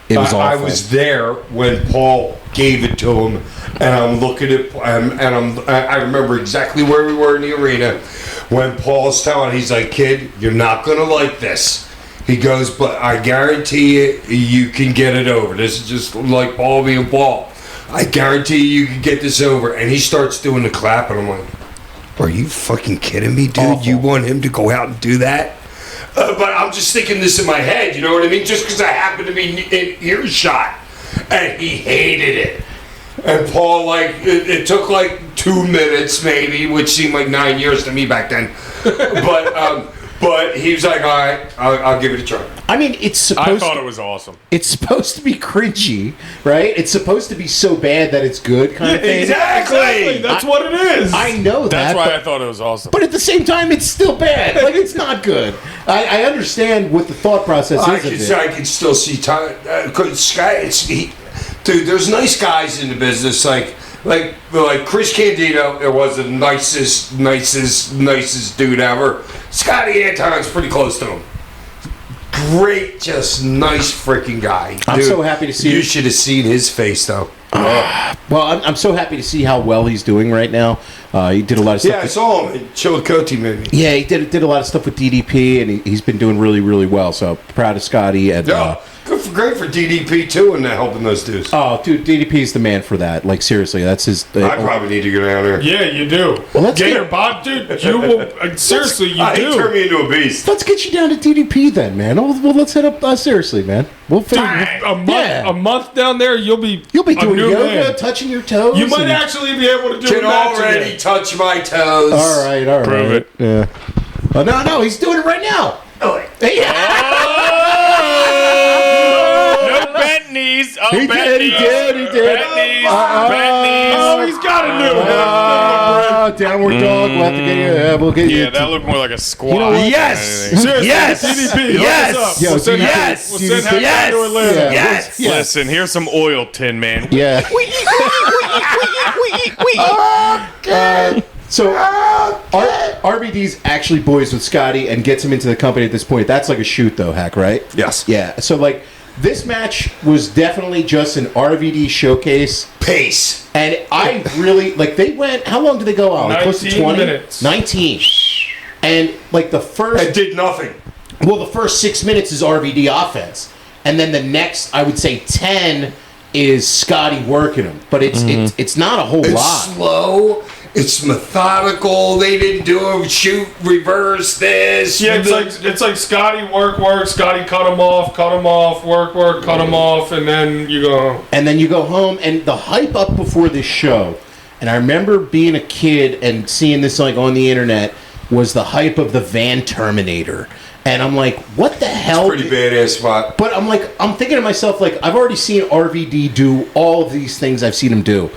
It was I awful. was there when Paul gave it to him, and I'm looking at, I remember exactly where we were in the arena when Paul's telling. He's like, "Kid, you're not gonna like this." He goes, "But I guarantee you can get it over. This is just like Paul being Paul. I guarantee you can get this over." And he starts doing the clap, and I'm like, "Are you fucking kidding me, dude? Awful. You want him to go out and do that?" But I'm just thinking this in my head, you know what I mean? Just because I happen to be in earshot. And he hated it. And Paul, like, it took like 2 minutes maybe, which seemed like 9 years to me back then. But But he was like, all right, I'll give it a try. I mean, it's I supposed thought it was awesome. it's supposed to be cringy, right? It's supposed to be so bad that it's good kind of thing. Exactly. That's what it is. I know that. That's why but, I thought it was awesome. but at the same time, it's still bad. Like, it's not good. I understand what the thought process is of it. I can still see dude. There's nice guys in the business, like Chris Candido. It was the nicest dude ever. Scotty Anton's pretty close to him. Great, just nice freaking guy. I'm Dude, so happy to see You it. should have seen his face, though. Well, I'm so happy to see how well he's doing right now. He did a lot of stuff. Yeah, I saw him in Chillicothe, maybe. Yeah, he did a lot of stuff with DDP, and he's been doing really, really well. So proud of Scotty. And Yeah, great for DDP too, and helping those dudes. oh, dude, DDP's the man for that. Like, seriously, that's his. I probably need to go down there. Yeah, you do. Well, let's Gator get- Bob, dude. You will seriously, you He turned do. me into a beast. Let's get you down to DDP then, man. Well, let's hit up. Seriously, man. We'll Dude, figure. a month down there, you'll be You'll be a doing new yoga, man. touching your toes. You might and- actually be able to do Can a match already again. touch my toes. All right. Prove it. Yeah. Oh, no, he's doing it right now. Oh, Yeah. No bent knees. Oh, He bent did. knees. He did. Bent knees. Bent knees. Oh, he's got a new one. Downward dog. We'll have to get you. We'll get you. Yeah, that looked more like a squat. You know what? than Yes. anything. Seriously, Yes. DDP, hook Yes. us up. Yo, We'll send DDP. Hackett- we'll send Hackett Yes. to Atlanta. Yeah. Yes. Yeah. Listen, here's some oil, Tin Man. Yeah. So RVD's actually boys with Scotty and gets him into the company at this point. That's like a shoot, though, Hack, right? Yes. Yeah. So like this match was definitely just an RVD showcase, Pace. and I really like. They went. How long did they go out? Like, close to 19 20 minutes. 19. And like the I first, did nothing. well, the first 6 minutes is RVD offense, and then the next, I would say 10 is Scotty working him. But it's not a whole It's lot. slow. It's methodical. They didn't do a shoot, reverse this. Yeah, it's like Scotty work. Scotty cut him off, work, cut him off, and then you go. And then you go home, and the hype up before this show, and I remember being a kid and seeing this like on the internet, was the hype of the Van Terminator. And I'm like, what the hell? Pretty badass spot. But I'm thinking to myself, like, I've already seen RVD do all of these things I've seen him do.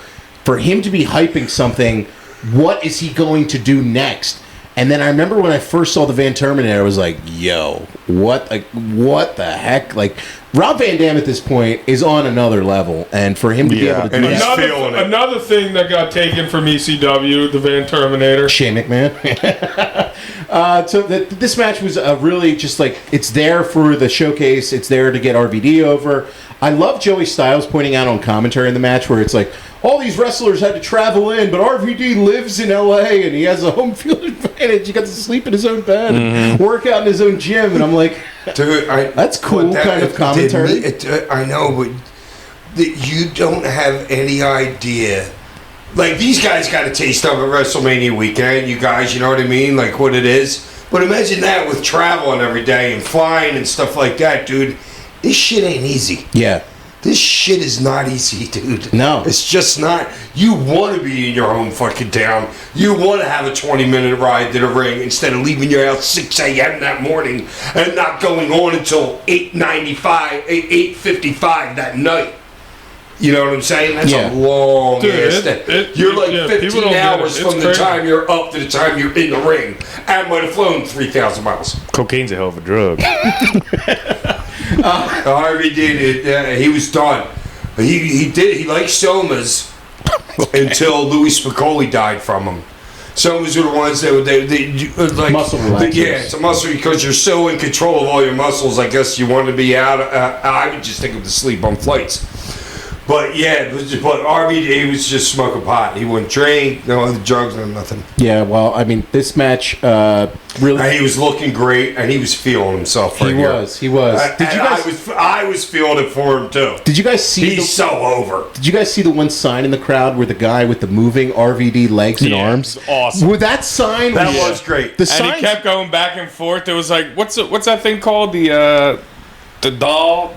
For him to be hyping something, what is he going to do next? And then I remember when I first saw the Van Terminator, I was like, yo, what the heck? Like, Rob Van Dam at this point is on another level. And for him to be able to do and he's that. feeling it. Another thing that got taken from ECW, the Van Terminator. Shane McMahon. This match was really just like, it's there for the showcase. It's there to get RVD over. I love Joey Styles pointing out on commentary in the match where it's like, all these wrestlers had to travel in, but RVD lives in LA and he has a home field advantage. He got to sleep in his own bed and work out in his own gym. And I'm like, Dude, that's cool kind of commentary. I know, but you don't have any idea. Like, these guys got a taste of it WrestleMania weekend, you guys, you know what I mean? Like, what it is. But imagine that with traveling every day and flying and stuff like that, dude. This shit ain't easy. Yeah. This shit is not easy, dude. No. It's just not. You want to be in your own fucking town. You want to have a 20-minute ride to the ring instead of leaving your house 6 a.m. that morning and not going on until 8:55 that night. You know what I'm saying? That's Yeah. a long Dude, ass day. You're like people 15 don't get hours it. It's from the crazy. time you're up to the time you're in the ring. I might have flown 3,000 miles. Cocaine's a hell of a drug. Harvey did it. He was done. He liked somas until Louis Spicoli died from him. Somas are the ones that they like Muscle relaxers. Yeah, it's a muscle because you're so in control of all your muscles. I guess you want to be out. I would just take him to sleep on flights. But yeah, but RVD was just smoking pot. He wouldn't drink, no other drugs, no nothing. Yeah, well, I mean, this match really. And he was looking great, and he was feeling himself. Right He here. was. Did you guys? I was feeling it for him too. Did you guys see? He's so over. Did you guys see the one sign in the crowd where the guy with the moving RVD legs and Yeah, arms? it's awesome. With that sign, That was great. The And sign he kept going back and forth. It was like, what's that thing called? The doll?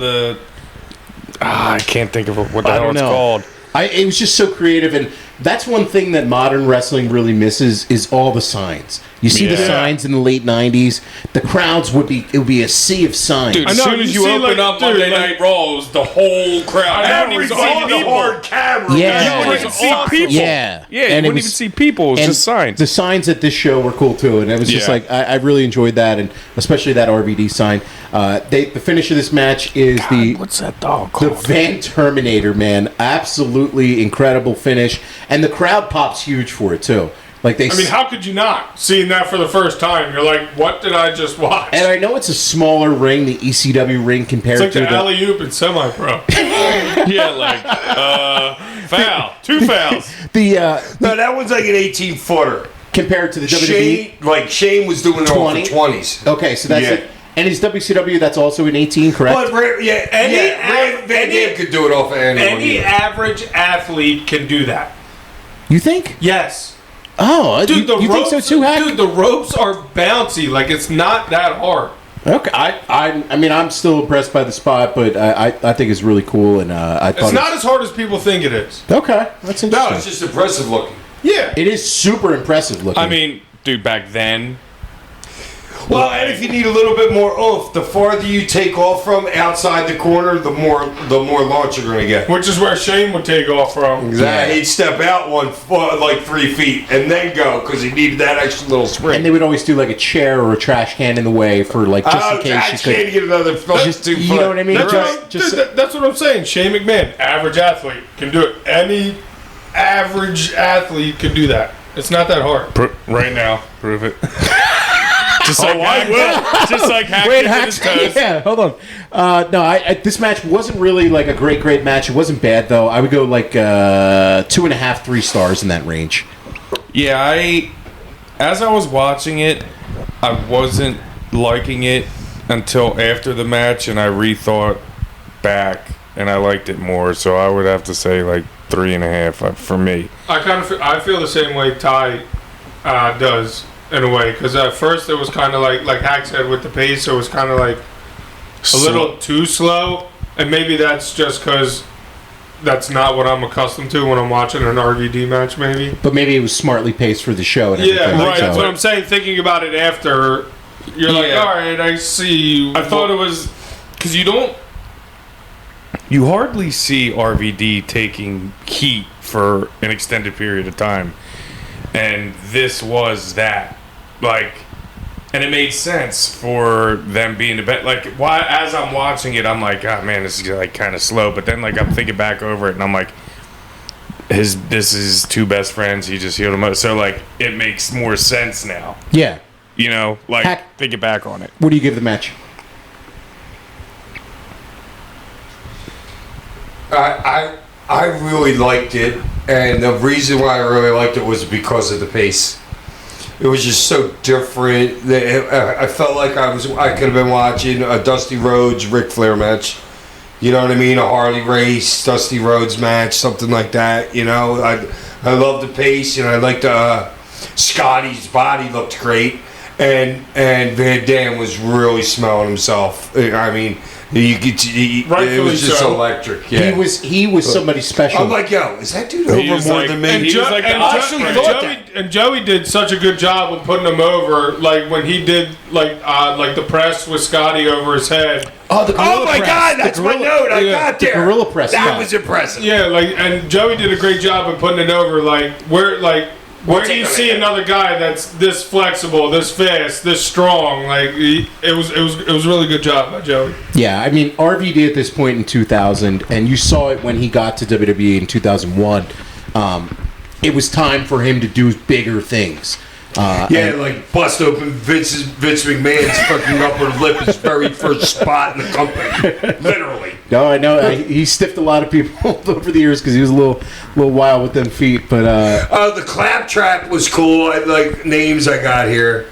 I can't think of what the hell it's called. It was just so creative, and that's one thing that modern wrestling really misses is all the signs. You see the Yeah. signs in the late 90s. The crowds would be a sea of signs. Dude, as I know, soon as you you see, open like, up dude, Monday like- Night Raw, it was the whole crowd. I It know, was we all saw the people. hard camera. Yeah. You wouldn't even see people. Yeah. Yeah, you And it wouldn't was- even see people. It was and just signs. The signs at this show were cool too, and it was just Yeah. like I really enjoyed that, and especially that RVD sign. The finish of this match is What's that dog the called? Van Terminator, man. Absolutely incredible finish, and the crowd pops huge for it too. Like they, I mean, how could you not? Seeing that for the first time, you're like, what did I just watch? and I know it's a smaller ring, the ECW ring compared It's like to the alley-oop in semi-pro. Yeah, like, foul. 2 fouls. No, that one's like an 18-footer. compared to the WWE. Shane was doing it all for 20? 20s. Okay, so that's Yeah. it. And is WCW that's also an 18, correct? But Van Dam could do it off of Any average athlete can do that. You think? Yes. Oh, Dude, you think so too, Hack? Dude, the ropes are bouncy. Like, it's not that hard. Okay, I mean, I'm still impressed by the spot, but I think it's really cool, and I thought It's not as hard as people think it is. okay. That's interesting. No, it's just impressive looking. Yeah. It is super impressive looking. I mean, dude, back then, Well, and if you need a little bit more oomph, the farther you take off from outside the corner, the more launch you're going to get. Which is where Shane would take off from. Exactly. He'd step out like 3 feet and then go because he needed that extra little spring. and they would always do like a chair or a trash can in the way for like just in I case you just could. can't get another Just, you know what I mean? That's, Just, that's what I'm saying. Shane McMahon, average athlete, can do it. Any average athlete can do that. It's not that hard. right now, prove it. Just like I will. Just like Hack Wait, did Hack, his toes. yeah, hold on. No, this match wasn't really like a great match. It wasn't bad though. I would go like 2.5, 3 stars in that range. Yeah, as I was watching it, I wasn't liking it until after the match, and I rethought back, and I liked it more. So I would have to say like 3.5 for me. I feel the same way Ty does in a way, because at first it was kind of like Hack said with the pace, it was kind of like a little too slow, and maybe that's just because that's not what I'm accustomed to when I'm watching an RVD match, maybe. But maybe it was smartly paced for the show and everything. Yeah, right. so- That's what I'm saying. Thinking about it after, you're like, Yeah. all right, I see. I thought it was because you hardly see RVD taking heat for an extended period of time, and this was that, like, and it made sense for them being the best. Like, why? As I'm watching it, I'm like, oh man, this is like kind of slow. But then, like, I'm thinking back over it, and I'm like, this is 2 best friends. He just healed him up, so like, it makes more sense now. Yeah. You know, like Hack- thinking back on it. What do you give the match? I really liked it, and the reason why I really liked it was because of the pace. It was just so different. I felt like I could have been watching a Dusty Rhodes Ric Flair match. You know what I mean? A Harley Race Dusty Rhodes match, something like that. You know, I love the pace, and I liked Scotty's body looked great, and Van Dam was really smelling himself. I mean, it Rightfully was just so. electric. Yeah. He was somebody special. I'm like, yo, is that dude He over was more like- than me? and he was like the Joey did such a good job of putting him over. Like when he did like the press with Scotty over his head. oh, the gorilla Oh my press. God, that's The my gorilla- note. I yeah, got the there. gorilla press That spot. was impressive. Yeah, and Joey did a great job of putting it over. Where do you see another guy that's this flexible, this fast, this strong? It was really good job by Joey. Yeah, I mean, RVD at this point in 2000, and you saw it when he got to WWE in 2001, it was time for him to do bigger things. Yeah, like bust open Vince McMahon's fucking upper lip, his very first spot in the company, literally. No, I know. He stiffed a lot of people over the years because he was a little wild with them feet. But The claptrap was cool. I like names I got here.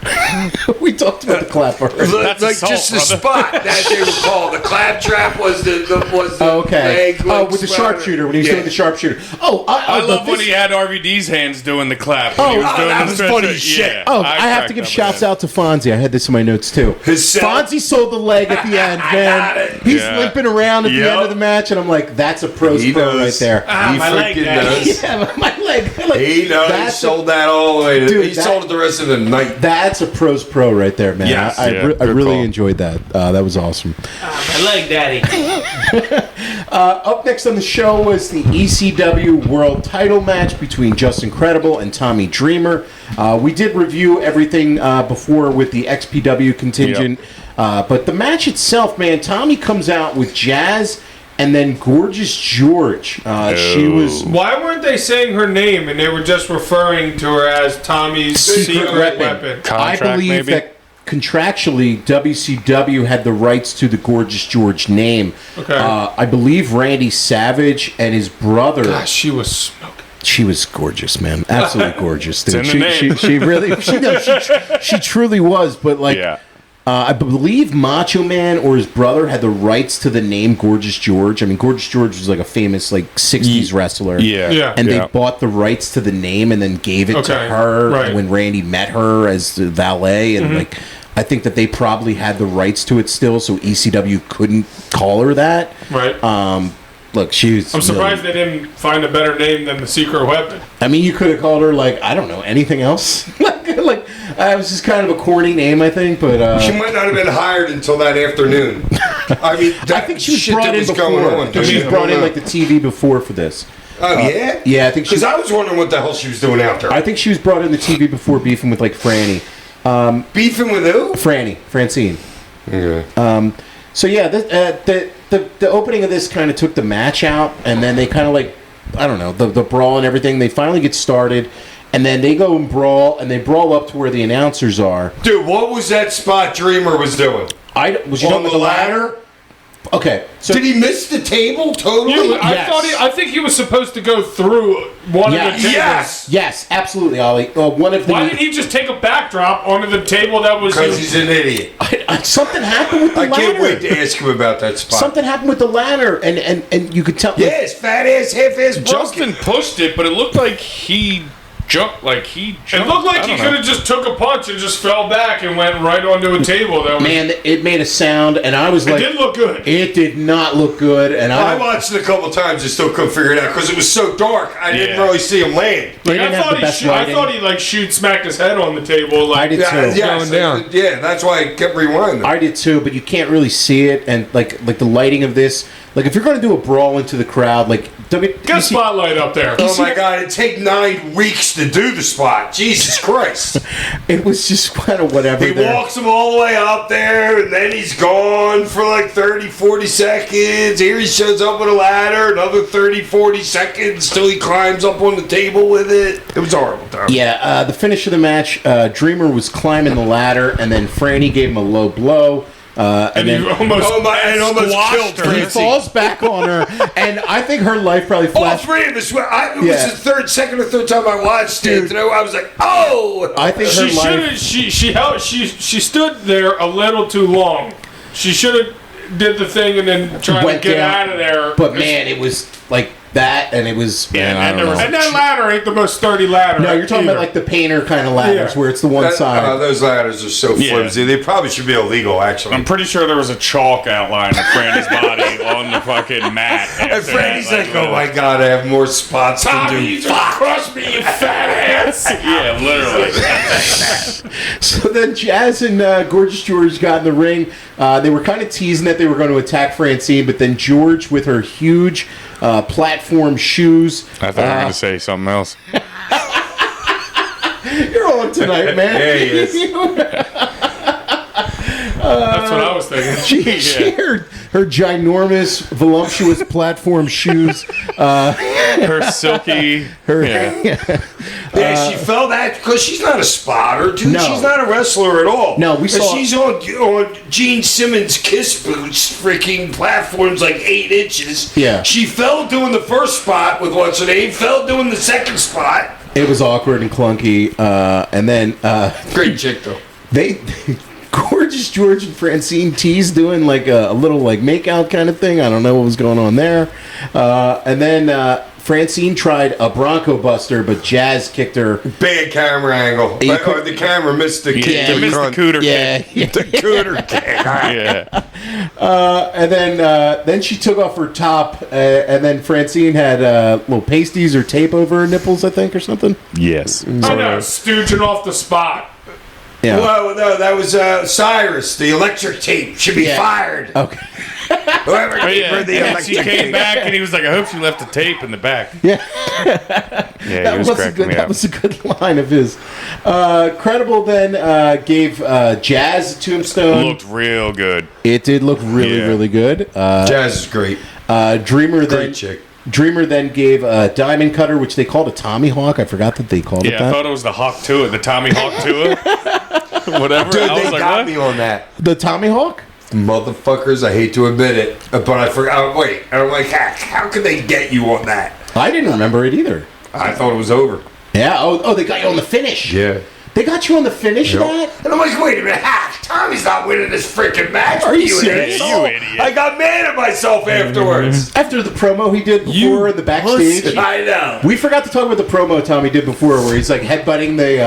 we talked about the clap already. That's Like assault, just the brother. spot that they were called. The claptrap was the Oh, okay. leg, like, with the spot. sharpshooter when he was doing the sharpshooter. Oh, I love when this- he had RVD's hands doing the clap. Oh, When he was doing that the was stretch funny out. as shit. Oh, I have to give shouts out to Fonzie. I had this in my notes too. Fonzie sold the leg at the end, man. He's limping around at the end of the match, and I'm like, that's a pro right there. He my leg, freaking Daddy. knows. Yeah, my leg. Like, He knows. He sold that all the way. He sold it the rest of the night. That's a pro's pro right there, man. Yes. I Yeah, really good call. enjoyed that. That was awesome. My leg, Daddy. Up next on the show was the ECW World Title match between Justin Credible and Tommy Dreamer. We did review everything before with the XPW contingent, but the match itself, man, Tommy comes out with Jazz and then Gorgeous George. She was Why weren't they saying her name and they were just referring to her as Tommy's secret weapon? I Contract, believe maybe? that contractually, WCW had the rights to the Gorgeous George name. Okay. I believe Randy Savage and his brother. Gosh, she was smoking. She was gorgeous, man. Absolutely gorgeous, dude. It's in the name. She really, she truly was. But like, I believe Macho Man or his brother had the rights to the name Gorgeous George. I mean, Gorgeous George was like a famous like '60s wrestler. Yeah. And they bought the rights to the name and then gave it to her right. when Randy met her as the valet. And like, I think that they probably had the rights to it still, so ECW couldn't call her that. Right. Look, she was. I'm surprised they didn't find a better name than the secret weapon. I mean, you could have called her like, I don't know, anything else. like it was just kind of a corny name, I think. But She might not have been hired until that afternoon. I mean, I think she was brought in before. She was brought in like the TV before for this. Oh yeah, Yeah, I think she. because I was wondering what the hell she was doing out there. I think she was brought in the TV before beefing with like Franny. Beefing with who? Francine. Okay. So yeah, the opening of this kind of took the match out, and then they kind of like, I don't know, the brawl and everything. They finally get started, and then they go and brawl, and they brawl up to where the announcers are. Dude, what was that spot Dreamer was doing? Was you On talking the about ladder? Okay, so Did he miss the table totally? Yes. I think he was supposed to go through one of the tables. Yes, absolutely, Ollie. One of the Why didn't he just take a backdrop onto the table that was? Because he's an idiot. something happened with the I ladder. can't wait to ask him about that spot. Something happened with the ladder, and you could tell. Yeah, his fat ass, half ass broken. Justin pushed it, but it looked like he jumped. It looked like he could have just took a punch and just fell back and went right onto a table. That was, Man, it made a sound, and I was it like, did look good. it did not look good, and I watched it a couple times and still couldn't figure it out because it was so dark. I didn't really see him land. They Like, didn't have the best lighting. I thought he like smacked his head on the table. Like, I did too. Yeah, yeah, that's why I kept rewinding. I did too, but you can't really see it, and like the lighting of this. Like if you're going to do a brawl into the crowd, like Get a spotlight up there. Oh my God! It'd take 9 weeks to do the spot. Jesus Christ! it was just kind of whatever. He there. walks him all the way up there, and then he's gone for like 30, 40 seconds. Here he shows up with a ladder, another 30, 40 seconds till he climbs up on the table with it. It was horrible, Tom. Yeah, the finish of the match, Dreamer was climbing the ladder, and then Franny gave him a low blow. And then he almost almost killed he Francie. falls back on her, and I think her life probably All flashed. three of us. It was the second or third time I watched it. You know, I was like, oh! I think her She life. should have. She stood there a little too long. She should have did the thing and then tried Went to get down. out of there. But man, it was like that, and it was. Man, I don't know. And that ladder ain't the most sturdy ladder. No, you're talking either. about like the painter kind of ladders, Yeah. where it's the one side. Those ladders are so flimsy. They probably should be illegal, actually. I'm pretty sure there was a chalk outline of Franny's body on the fucking mat. And Franny's like, oh my God, I have more spots to Tommy, you do. just crushed me, you fat ass. Yeah, literally. So then Jazz and Gorgeous George got in the ring. They were kind of teasing that they were going to attack Francine, but then George, with her huge platform shoes. I thought you were going to say something else. You're on tonight, man. Yeah, he is. That's what I was thinking. her ginormous, voluptuous platform shoes. Her silky. Yeah, she fell that because she's not a spotter, dude. No. She's not a wrestler at all. No, we And saw- she's on Gene Simmons Kiss boots, freaking platforms like 8 inches. Yeah. She fell doing the first spot with what's her name, fell doing the second spot. It was awkward and clunky. And then Great chick, though. they Gorgeous George and Francine teased doing like a little like make out kind of thing. I don't know what was going on there. And then Francine tried a Bronco Buster, but Jazz kicked her. Bad camera angle. Or the camera missed the kick. Yeah, to missed the front. cooter. Yeah, The cooter kick. Yeah. and then she took off her top, and then Francine had little pasties or tape over her nipples, I think, or something. Yes. I know, stooging off the spot. Yeah. Well, no, that was Cyrus. The electric tape should be fired. Okay. Whoever Oh, gave yeah. her the And electric she came tape. back and he was like, I hope she left the tape in the back. Yeah. Yeah, he was cracking me That up. was a good line of his. Credible then gave Jazz a tombstone. Looked real good. It did look really, Yeah. really good. Jazz is great. Dreamer Great chick. Dreamer then gave a diamond cutter, which they called a Tommy Hawk. I forgot that they called it Yeah, I that. thought it was the Hawk Tua, the Tommy Hawk Tua. Whatever. Dude, I they was like, got what? me on that. The Tommy Hawk? Motherfuckers, I hate to admit it, but I forgot. Wait, and I'm like, how could they get you on that? I didn't remember it either. I thought it was over. Yeah. Oh, they got you on the finish. Yeah. They got you on the finish of that? And I'm like, wait a minute, Tommy's not winning this freaking match. Are you an serious? asshole. You idiot. I got mad at myself afterwards. After the promo he did before in the backstage. I know. We forgot to talk about the promo Tommy did before, where he's like headbutting the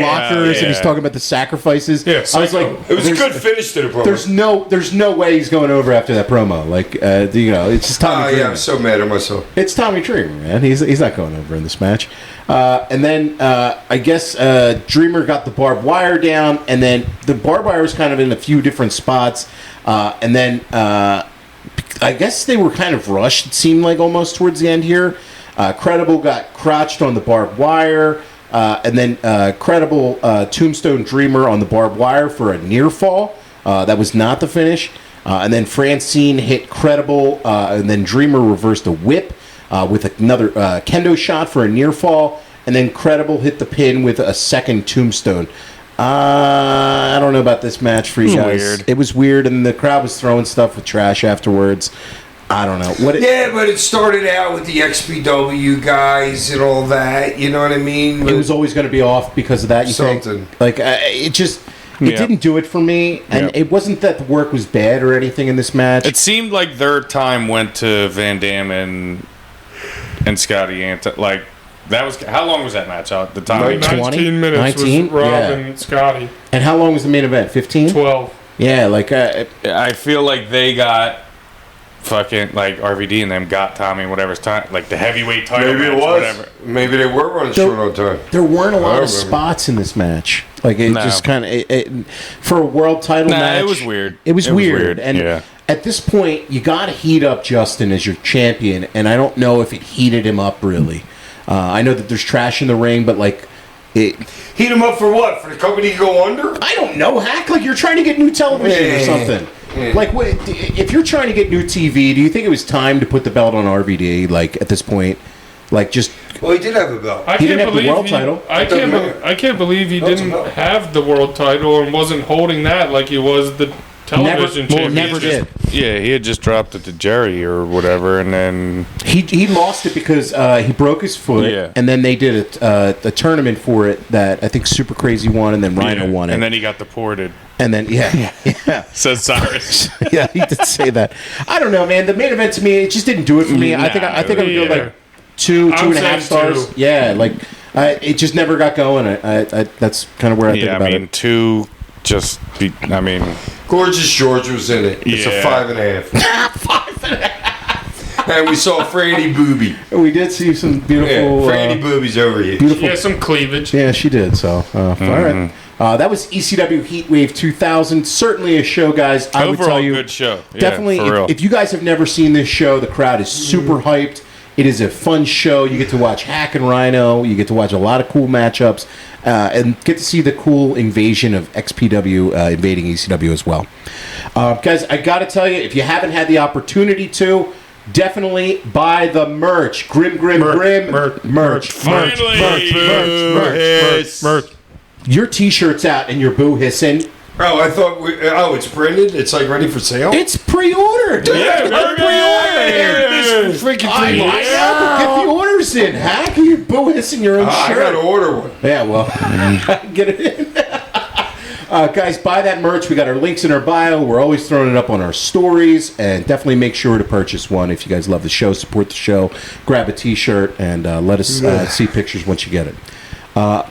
lockers and he's yeah. talking about the sacrifices. Yeah, I was like, It was a there's- good finish to the promo. There's no way he's going over after that promo. Like, it's just Tommy Oh, Dreamer. yeah, I'm so mad at myself. It's Tommy Dreamer, man. He's not going over in this match. And then I guess Dreamer got the barbed wire down, and then the barbed wire was kind of in a few different spots. And then I guess they were kind of rushed, it seemed like almost towards the end here. Credible got crotched on the barbed wire, and then Credible Tombstone Dreamer on the barbed wire for a near fall. That was not the finish. And then Francine hit Credible, and then Dreamer reversed a whip with another kendo shot for a near fall, and then Credible hit the pin with a second tombstone. I don't know about this match for you guys. Weird. It was weird, and the crowd was throwing stuff with trash afterwards. I don't know. Yeah, but it started out with the XPW guys and all that. You know what I mean? It was always going to be off because of that. You Something. think? Like it just. It Yeah. didn't do it for me, and Yeah. it wasn't that the work was bad or anything in this match. It seemed like their time went to Van Dam and Scotty Ant. Like, that was... How long was that match out? The time? 19 minutes 19? was Rob Yeah. and Scotty. And how long was the main event? 15? 12. Yeah, like I feel like they got fucking... Like, RVD and them got Tommy whatever's time... Like, the heavyweight title Maybe match, it was. whatever. Maybe they were running short on time. there weren't a lot I of remember. spots in this match. Like it No. just kind of for a world title Nah, match. it was weird. It was weird, and yeah. at this point, you got to heat up Justin as your champion, and I don't know if it heated him up really. I know that there's trash in the ring, but like it. Heat them up for what? For the company to go under? I don't know, Hack. Like you're trying to get new television or Yeah. something. Like, what, if you're trying to get new TV, do you think it was time to put the belt on RVD? Like at this point, like just Well, he did have a belt. I He can't didn't have the believe world title. I Doesn't can't. matter. I can't believe he Doesn't didn't matter. have the world title and wasn't holding that like he was the television champion. never did. Yeah, he had just dropped it to Jerry or whatever, and then... He lost it because he broke his foot, Yeah. and then they did a tournament for it that I think Super Crazy won, and then Rhino won it, And then he got deported. and then yeah, Says Cyrus. yeah, he did say that. I don't know, man. The main event to me, it just didn't do it for me. I think I would go Yeah. like two I'm and a half saying stars. 2. Yeah, like it just never got going. I that's kind of where I think Yeah, I about mean, it. 2 just... I mean... Gorgeous George was in it. It's a Yeah. 5.5. And we saw Franny Booby. We did see some Yeah, beautiful, Franny Booby's over here. beautiful. Yeah, some cleavage. Yeah, she did. So, all right. That was ECW Heatwave 2000. Certainly a show, guys. I would Overall, tell you, good show. Yeah, definitely. for real. If you guys have never seen this show, the crowd is super hyped. It is a fun show. You get to watch Hack and Rhino. You get to watch a lot of cool matchups, and get to see the cool invasion of XPW invading ECW as well. Guys, I got to tell you, if you haven't had the opportunity to, definitely buy the merch. Grim. Merch. Finally! Merch. Your T-shirt's out and your boo hissing. Oh, I thought it's printed? It's like ready for sale? It's pre-ordered. Yeah, It's pre-ordered. This freaking I thing. know, but get the orders in. Hack, you boo hissing your own I shirt. gotta order one. Yeah, well, get it in. Guys, buy that merch. We got our links in our bio. We're always throwing it up on our stories, and definitely make sure to purchase one if you guys love the show, support the show. Grab a T-shirt and let us see pictures once you get it.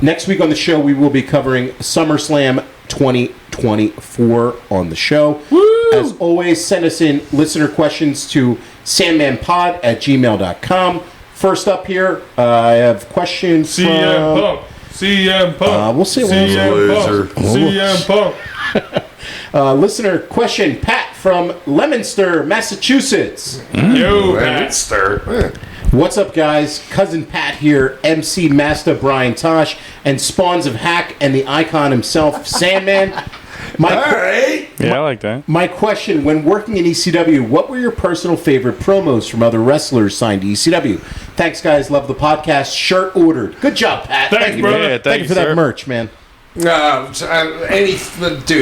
Next week on the show, we will be covering SummerSlam 2024 on the show. Woo! As always, send us in listener questions to sandmanpod@gmail.com. First up here, I have questions CM Punk. CM Punk. We'll see. CM Punk. CM Punk. Listener question, Pat from Leominster, Massachusetts. Yo, Leominster. What's up, guys? Cousin Pat here, MC Master Brian Tosh, and spawns of Hack and the icon himself, Sandman. All right. Yeah, I like that. My question, when working in ECW, what were your personal favorite promos from other wrestlers signed to ECW? Thanks, guys. Love the podcast. Shirt ordered. Good job, Pat. Thanks, Thank you, brother. Yeah, Thank you for that merch, man. Dude,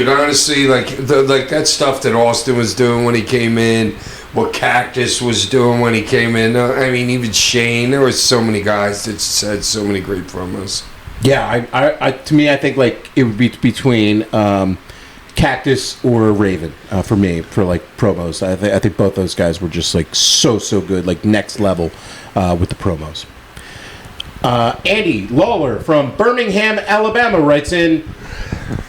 honestly, like that stuff that Austin was doing when he came in, what Cactus was doing when he came in. I mean, even Shane. There was so many guys that said so many great promos. Yeah, I to me, I think like it would be between Cactus or Raven for me for like promos. I think both those guys were just like so good, like next level with the promos. Andy Lawler from Birmingham, Alabama writes in,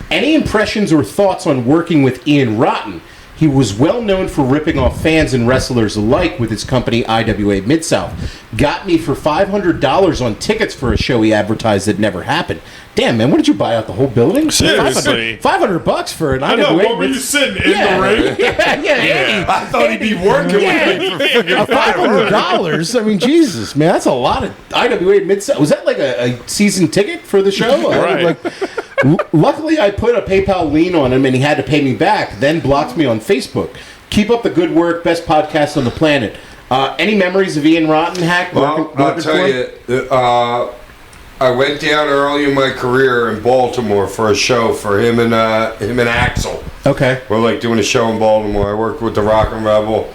any impressions or thoughts on working with Ian Rotten? He was well known for ripping off fans and wrestlers alike with his company IWA Mid-South. Got me for $500 on tickets for a show he advertised that never happened. Damn, man, what did you buy out the whole building? Seriously. $500 for an IWA I know. What were you Mid- sitting in the ring? Yeah. I thought he'd be working with me for $500. I mean, Jesus, man, that's a lot of IWA Mid-South. Was that like a season ticket for the show? Right. Luckily, I put a PayPal lien on him, and he had to pay me back. Then blocked me on Facebook. Keep up the good work. Best podcast on the planet. Any memories of Ian Rotten, Hack? Well, I'll tell you, I went down early in my career in Baltimore for a show for him and Axel. Okay. We're like doing a show in Baltimore. I worked with the Rockin' Rebel.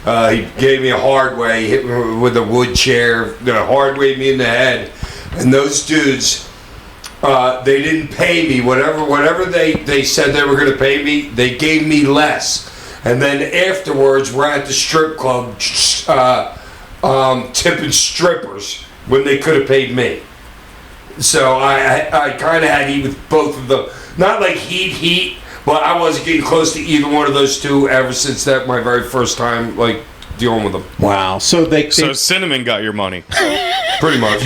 He gave me a hard way, hit me with a wood chair, hard way me in the head. And those dudes, they didn't pay me. Whatever they said they were going to pay me, they gave me less. And then afterwards, we're at the strip club tipping strippers when they could have paid me. So I kind of had heat with both of them. Not like heat, but I wasn't getting close to either one of those two ever since that my very first time like dealing with them. Wow. So So Cinnamon got your money. Pretty much.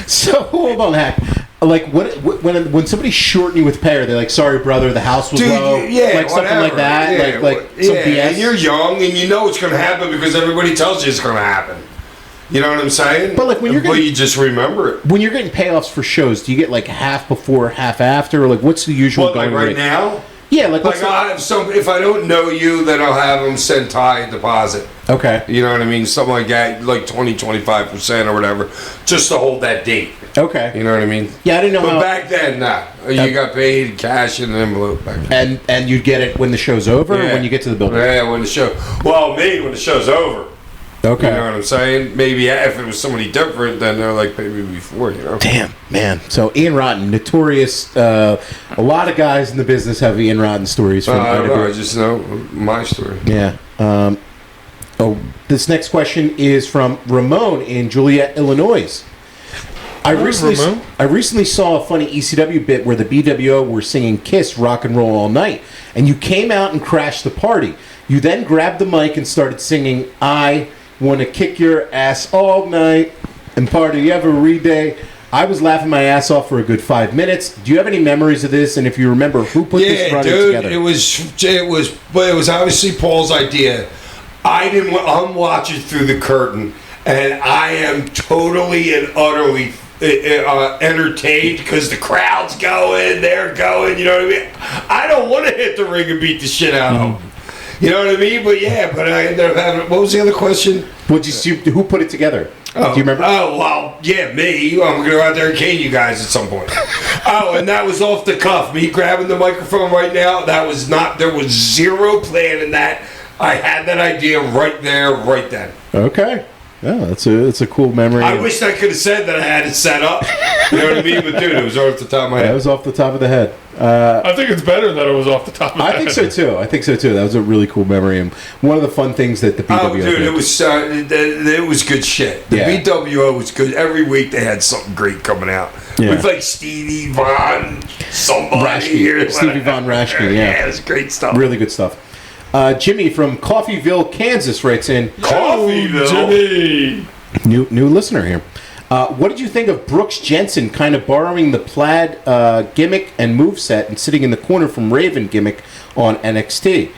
So hold on, Hack. Like when somebody's shorting you with pay, are they like, sorry, brother, the house was low? Yeah, like something whatever. like that. Yeah, like some BS. And you're young and you know it's going to happen because everybody tells you it's going to happen. You know what I'm saying? But like when you're you just remember it. When you're getting payoffs for shows, do you get like half before, half after? Or like what's the usual Well, going like right rate? now? Yeah, like Like I'll have if I don't know you, then I'll have them send Ty a deposit. Okay. You know what I mean? Something like that, like 20-25% or whatever, just to hold that date. Okay. You know what I mean? Yeah, I didn't know But how. back then, nah. You got paid cash in an envelope back then. And you'd get it when the show's over or when you get to the building? Yeah, when the show. Well, me, when the show's over. Okay. You know what I'm saying? Maybe if it was somebody different, then they're like, pay me before, you know? Damn, man. So Ian Rotten, notorious. A lot of guys in the business have Ian Rotten stories from I don't know. I IWA. just know my story. Yeah. This next question is from Ramon in Joliet, Illinois. I recently saw a funny ECW bit where the BWO were singing Kiss Rock and Roll All Night, and you came out and crashed the party. You then grabbed the mic and started singing I Want to Kick Your Ass All Night and Party Every Day. I was laughing my ass off for a good 5 minutes. Do you have any memories of this? And if you remember, who put this running together? It was obviously Paul's idea. I'm watching through the curtain, and I am totally and utterly entertained because the crowd's going, they're going. You know what I mean? I don't want to hit the ring and beat the shit out of them. You know what I mean? But I ended up having. What was the other question? Who put it together? Do you remember? Oh, well, yeah, me. I'm going to go out there and cane you guys at some point. And that was off the cuff. Me grabbing the microphone right now, there was zero plan in that. I had that idea right there, right then. Okay. Oh, it's a cool memory. I wish I could have said that I had it set up. You know what I mean? But dude, it was off the top of my That head. was off the top of the head. I think it's better that it was off the top of the I head. think so too. That was a really cool memory and one of the fun things that the BWO Oh, dude, did. it was good shit. The Yeah. BWO was good. Every week they had something great coming out. Yeah. With like Stevie Von, somebody Rashke. here. Stevie Von Rashke, yeah. it was great stuff. Really good stuff. Jimmy from Coffeeville, Kansas writes in. Coffeeville. Jimmy. New listener here. What did you think of Brooks Jensen kind of borrowing the plaid gimmick and moveset and sitting in the corner from Raven gimmick on NXT?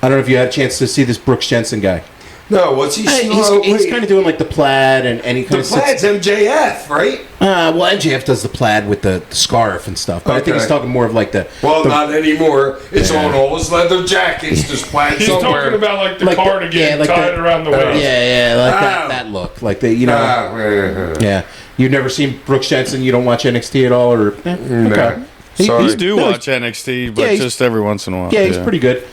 I don't know if you had a chance to see this Brooks Jensen guy. No, what's he? He's kind of doing like the plaid and he kind The of sits. Plaid's MJF, right? Well, MJF does the plaid with the scarf and stuff, but I think Okay. he's talking more of like the. Well, the, not anymore. It's Yeah. on all his leather jackets. There's plaid He's somewhere. talking about like the Like the- cardigan yeah, like tied the- around the waist. Yeah, like Oh. that look, like the you know. Ah, Yeah, you've never seen Brooks Jensen. You don't watch NXT at all, or okay. Sorry. You do No, watch NXT, but yeah, he's- just every once in a while. Yeah, he's pretty good.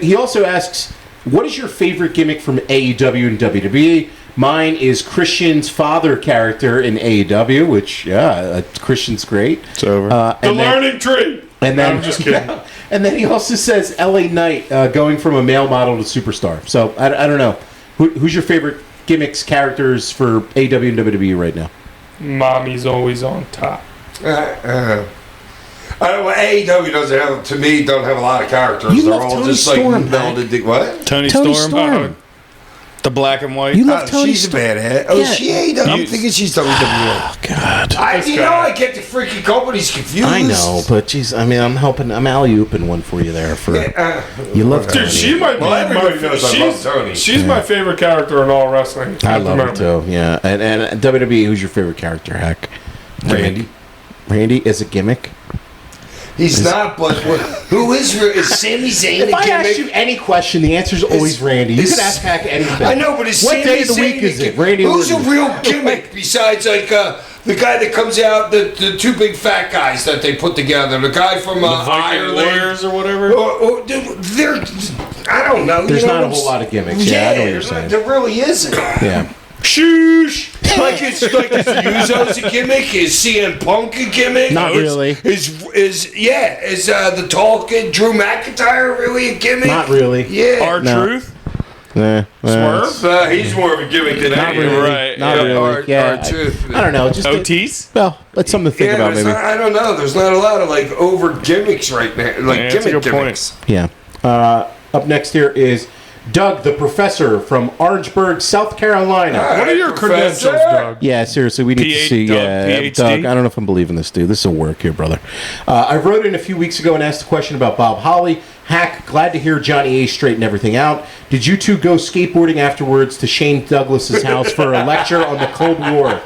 He also asks, "What is your favorite gimmick from AEW and WWE?" Mine is Christian's father character in AEW, which Christian's great. It's over. The learning tree. And then I'm just kidding. And then he also says LA Knight going from a male model to superstar. So I don't know. Who's your favorite gimmicks characters for AEW and WWE right now? Mommy's always on top. Well, AEW doesn't have, to me, don't have a lot of characters. You They're love all Toni just Storm, like melded. What? Tony Toni Storm, Storm. the black and white. You love Toni She's a Storm. badass. Oh, Yeah. she AEW. I'm thinking she's WWE. Oh God. I get the freaking companies confused. I know, but geez, I mean, I'm alley-ooping one for you there. For you love Tony. Dude, she might be Well, everybody my, knows I love Tony. She's my favorite character in all wrestling. I at the love her moment. too. Yeah, and WWE. Who's your favorite character? Heck, Randy. Randy is a gimmick. He's not, but who is Sami Zayn If a I ask you gimmick? any question, the answer is always Randy. You is- could ask Hack anything. I know, but is What Sami day of the Zayn week is a it? gimmick? Randy Who's Orton. a real gimmick besides like the guy that comes out, the two big fat guys that they put together, the guy from Viking Ireland. Warriors or whatever. They're, I don't know. There's you know not a what whole I'm lot of gimmicks. Yeah, I know what you're saying. There really isn't. Yeah. Shoosh! Is Uzo's a gimmick? Is CM Punk a gimmick? Not really. Is the tall kid Drew McIntyre really a gimmick? Not really. Yeah. R-Truth. Swerve? He's more of a gimmick than Not anything. really. Right, Not yeah. really. Yeah. R-Truth. I don't know. Just Otis. well, that's something to think about, there's maybe. not- I don't know. There's not a lot of like over gimmicks right now. Like Yeah, that's a gimmick good point. gimmicks. Yeah. Up next here is Doug, the professor from Orangeburg, South Carolina. What are your Professor? credentials, Doug? Yeah, seriously, we need to PH see. Doug, Yeah, PhD? Doug, I don't know if I'm believing this, dude. This is a work here, brother. I wrote in a few weeks ago and asked a question about Bob Holly. Hack, glad to hear Johnny A straighten everything out. Did you two go skateboarding afterwards to Shane Douglas's house for a lecture on the Cold War?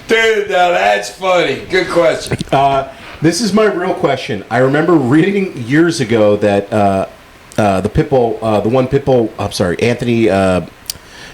Dude, now that's funny. Good question. This is my real question. I remember reading years ago that the Pitbull, Anthony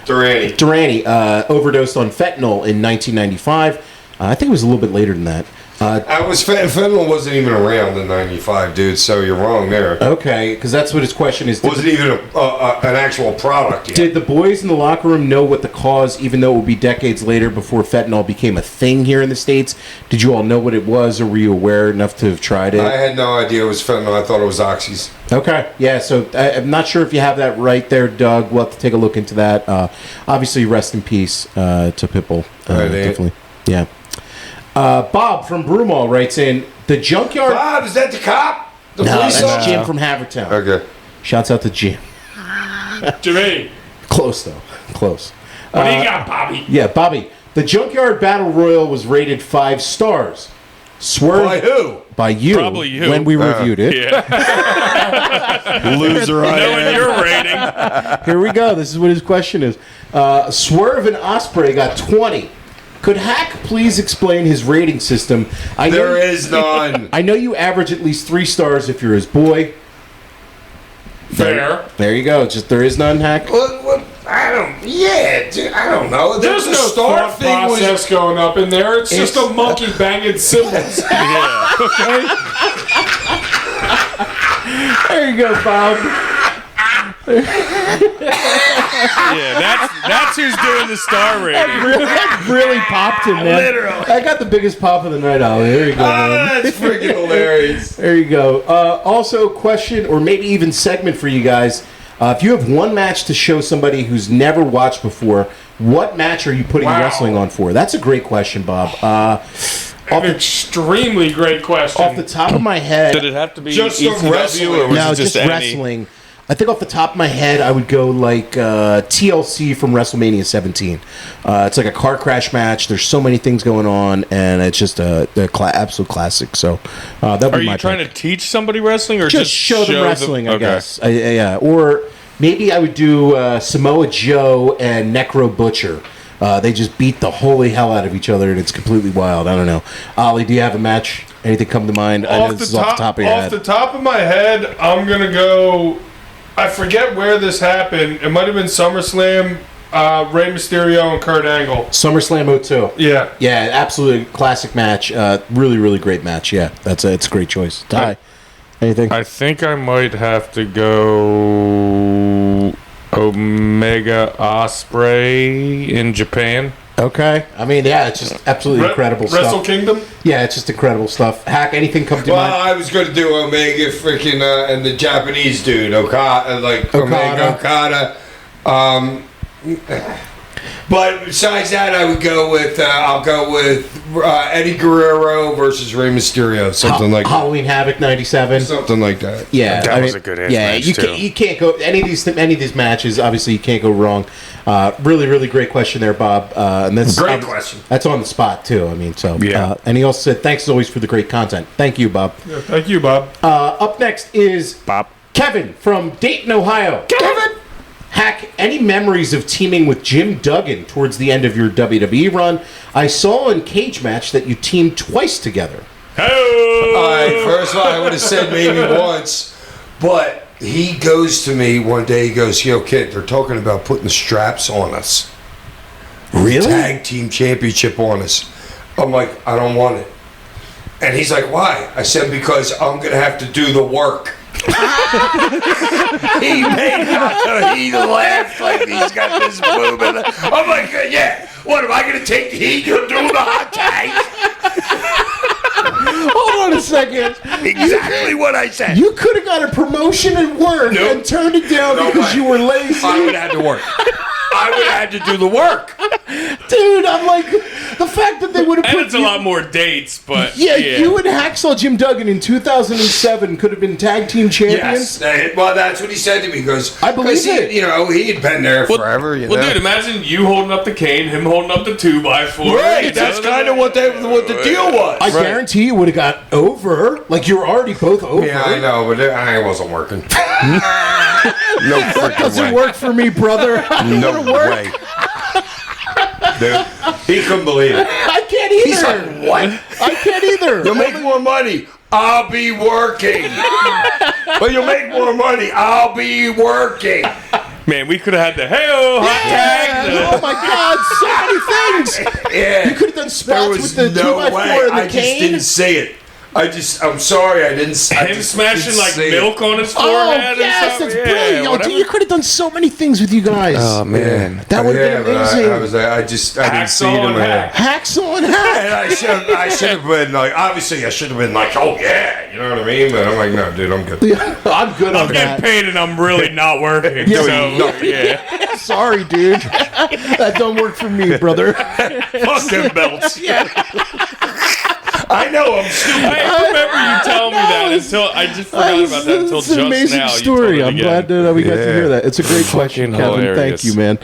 Durante. Durrani overdosed on fentanyl in 1995. I think it was a little bit later than that. Fentanyl wasn't even around in '95, dude. So you're wrong there. Okay, because that's what his question is. Wasn't even an actual product yet. Did the boys in the locker room know what the cause, even though it would be decades later before fentanyl became a thing here in the States? Did you all know what it was, or were you aware enough to have tried it? I had no idea it was fentanyl. I thought it was oxys. Okay, yeah, so I'm not sure if you have that right there, Doug. We'll have to take a look into that. Obviously, rest in peace to Pitbull. Right, definitely. Yeah. Bob from Broomall writes in, the junkyard... Bob, is that the cop? The No, police that's officer? Jim from Havertown. Okay. Shouts out to Jim. Jimmy, Close, though. Close. what do you got, Bobby? Yeah, Bobby. The Junkyard Battle Royal was rated 5 stars. Swerve By who? by you, Probably you. when we reviewed it. Yeah. Loser I Knowing am. your rating. Here we go. This is what his question is. Swerve and Osprey got 20. Could Hack please explain his rating system? There is none. I know you average at least 3 stars if you're his boy. Fair. There you go. Just there is none, Hack. What? I don't. Yeah, dude. I don't know. There's The no star thought thing was. process going up in there. It's just a monkey banging cymbals. Yeah. There you go, Bob. Yeah, that's who's doing the star rating. That really popped him, man. Literally. I got the biggest pop of the night, Ollie. There you go, man. That's freaking hilarious. There you go. Also, question or maybe even segment for you guys. If you have one match to show somebody who's never watched before, what match are you putting wrestling on for? That's a great question, Bob. An extremely great question. Off the top of my head, Did it have to be Just ECW wrestling. or was no, it just any? wrestling. I think off the top of my head, I would go like TLC from WrestleMania 17. It's like a car crash match. There's so many things going on, and it's just a absolute classic. So that'd be Are my you trying pick. to teach somebody wrestling or Just show them wrestling? I okay. guess. Yeah, or maybe I would do Samoa Joe and Necro Butcher. They just beat the holy hell out of each other, and it's completely wild. I don't know. Ollie, do you have a match? Anything come to mind? I know this is off the top of your off head. the top of my head, I'm gonna go. I forget where this happened. It might have been SummerSlam. Rey Mysterio and Kurt Angle. SummerSlam 02. Yeah. Yeah, absolutely classic match. Really, really great match. Yeah, it's a great choice. Ty, anything? I think I might have to go Omega Osprey in Japan. Okay. I mean, yeah, it's just absolutely incredible Wrestle stuff. Kingdom. Yeah, it's just incredible stuff. Hack, anything come to Well, mind? I was going to do Omega freaking and the Japanese dude, Okada, Omega Okada. But besides that, I would go with I'll go with Eddie Guerrero versus Rey Mysterio, something like Halloween Havoc 97. something like that. Yeah, That was a good ass match, you too. Can't, you can't go any of these matches. Obviously, you can't go wrong. Really, really great question there, Bob. And that's Great question. That's on the spot too. I mean, so Yeah. and he also said, "Thanks as always for the great content." Thank you, Bob. Yeah, thank you, Bob. Up next is Bob. Kevin from Dayton, Ohio. Kevin! Hack, any memories of teaming with Jim Duggan towards the end of your WWE run? I saw in Cage Match that you teamed twice together. All right, first of all, I would have said maybe once, but he goes to me one day. He goes, "Yo, kid, they're talking about putting the straps on us, Really? tag team championship on us." I'm like, "I don't want it." And he's like, "Why?" I said, "Because I'm gonna have to do the work." He made out. He laughed like he's got this boob. I'm like, "Yeah. What am I gonna take the heat? You're doing the hot tag." Hold on a second. Exactly what I said. You could have got a promotion at work Nope. and turned it down No because way. you were lazy. I would have had to work. I would have had to do the work. Dude, I'm like, the fact that they would have And put it's a lot more dates, but Yeah, you and Hacksaw Jim Duggan in 2007 could have been tag team champions. Yes. Well, that's what he said to me. He goes, I believe 'cause he, it. You know, he had been there forever. You well, know? dude, imagine you holding up the cane, him holding up the 2x4. Right. That's kind of what the deal was. I guarantee you would have got over. Like, you were already both over. Yeah, I know, but I wasn't working. No That freaking doesn't way. work for me, brother. No way. Dude, he couldn't believe it. I can't either. He's like, "What? I can't either. You'll make more money. I'll be working." But you'll make more money. I'll be working. Man, we could have had the hey-oh hot tag. Oh my God, so many things. Yeah. You could have done There spots was with the no 2x4 way. and the I just cane. didn't say it. I'm sorry, I didn't. I Him just smashing didn't like say it. milk on his Oh, forehead yes, or that's something. brilliant. Yo, whatever. dude, you could have done so many things with you guys. Oh, man. That would have Yeah, been but amazing. I was like, I didn't see it Hacksaw in my and head. Hacksaw and Hack. And I should have been like, obviously, I should have been like, oh yeah, you know what I mean? But I'm like, no, dude, I'm good. I'm good on I'm getting that. paid and I'm really not working. Yeah. So, yeah. Sorry, dude. That don't work for me, brother. Fuck them belts. I know, I'm stupid. I remember you telling me that until I just forgot about that until It's just an amazing now. story. You told it I'm again. glad that we got to Yeah. hear that. It's a great question, Fucking Kevin. hilarious. Thank you, man.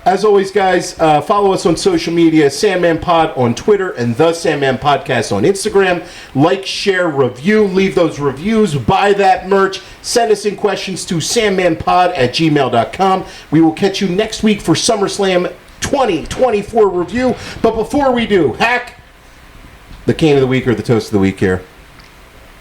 As always, guys, follow us on social media, Sandman Pod on Twitter and The Sandman Podcast on Instagram. Like, share, review. Leave those reviews. Buy that merch. Send us in questions to sandmanpod@gmail.com. We will catch you next week for SummerSlam 2024 review. But before we do, Hack, the Cane of the Week or the Toast of the Week here.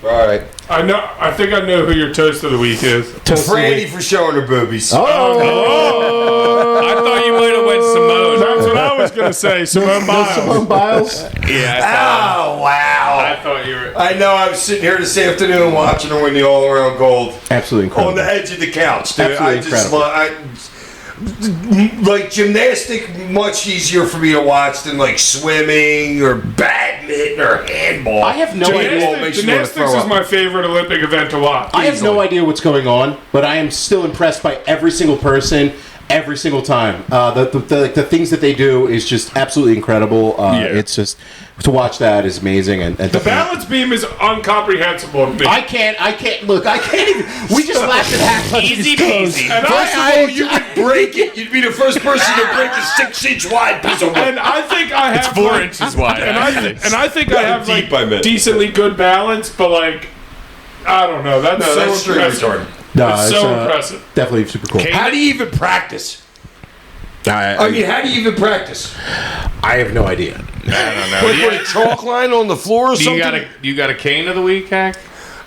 All right. I think I know who your toast of the week is. Toast of the Brandy Week. for showing her boobies. Oh! I thought you might have went Simone. That's what I was gonna say. Simone Biles. Simone Biles. Yeah, I Oh, wow. I thought you were. I know I was sitting here this afternoon watching her win the all-around gold. Absolutely incredible. On the edge of the couch, dude. Absolutely I just like gymnastic, much easier for me to watch than like swimming or badminton or handball. I have no idea. Gymnastics is my favorite Olympic event to watch. I have no idea what's going on, but I am still impressed by every single person, every single time. The things that they do is just absolutely incredible. It's just to watch that is amazing. And The balance beam is incomprehensible to me. I can't even. We just laughed at half Easy peasy. And First of all, you would break it. You'd be the first person to break a 6-inch wide piece of wood. And I think I have 4 inches wide. And I think I have deep I meant. decently good balance, but like I don't know. That's so that's straight impressive. retarded. No, It's so impressive. Definitely super cool. How do you even practice? I mean, how do you even practice? I have no idea. I don't know. Like put a chalk line on the floor or something? You got a cane of the week, Hack?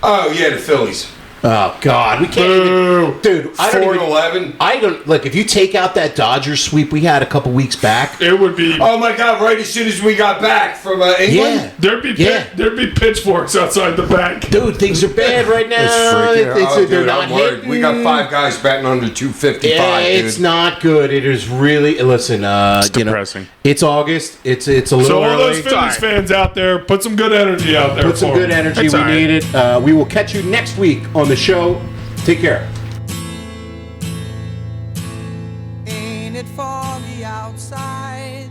Oh yeah, the Phillies. Oh God, we can't even, dude. I don't 4-11. I don't look. If you take out that Dodgers sweep we had a couple weeks back, It would be. Oh my God! Right as soon as we got back from England. yeah, There'd be pitchforks outside the bank. dude, things are bad right now. They're Dude, not I'm worried. hitting. We got 5 guys batting under 255. Yeah, dude. it's not good. It is really. Listen, depressing. It's August. It's a little So all early. those Phillies fans out there, put some good energy out there. Put some for good them. energy. It's We all right. need it. We will catch you next week on the show. Take care. Ain't it foggy outside?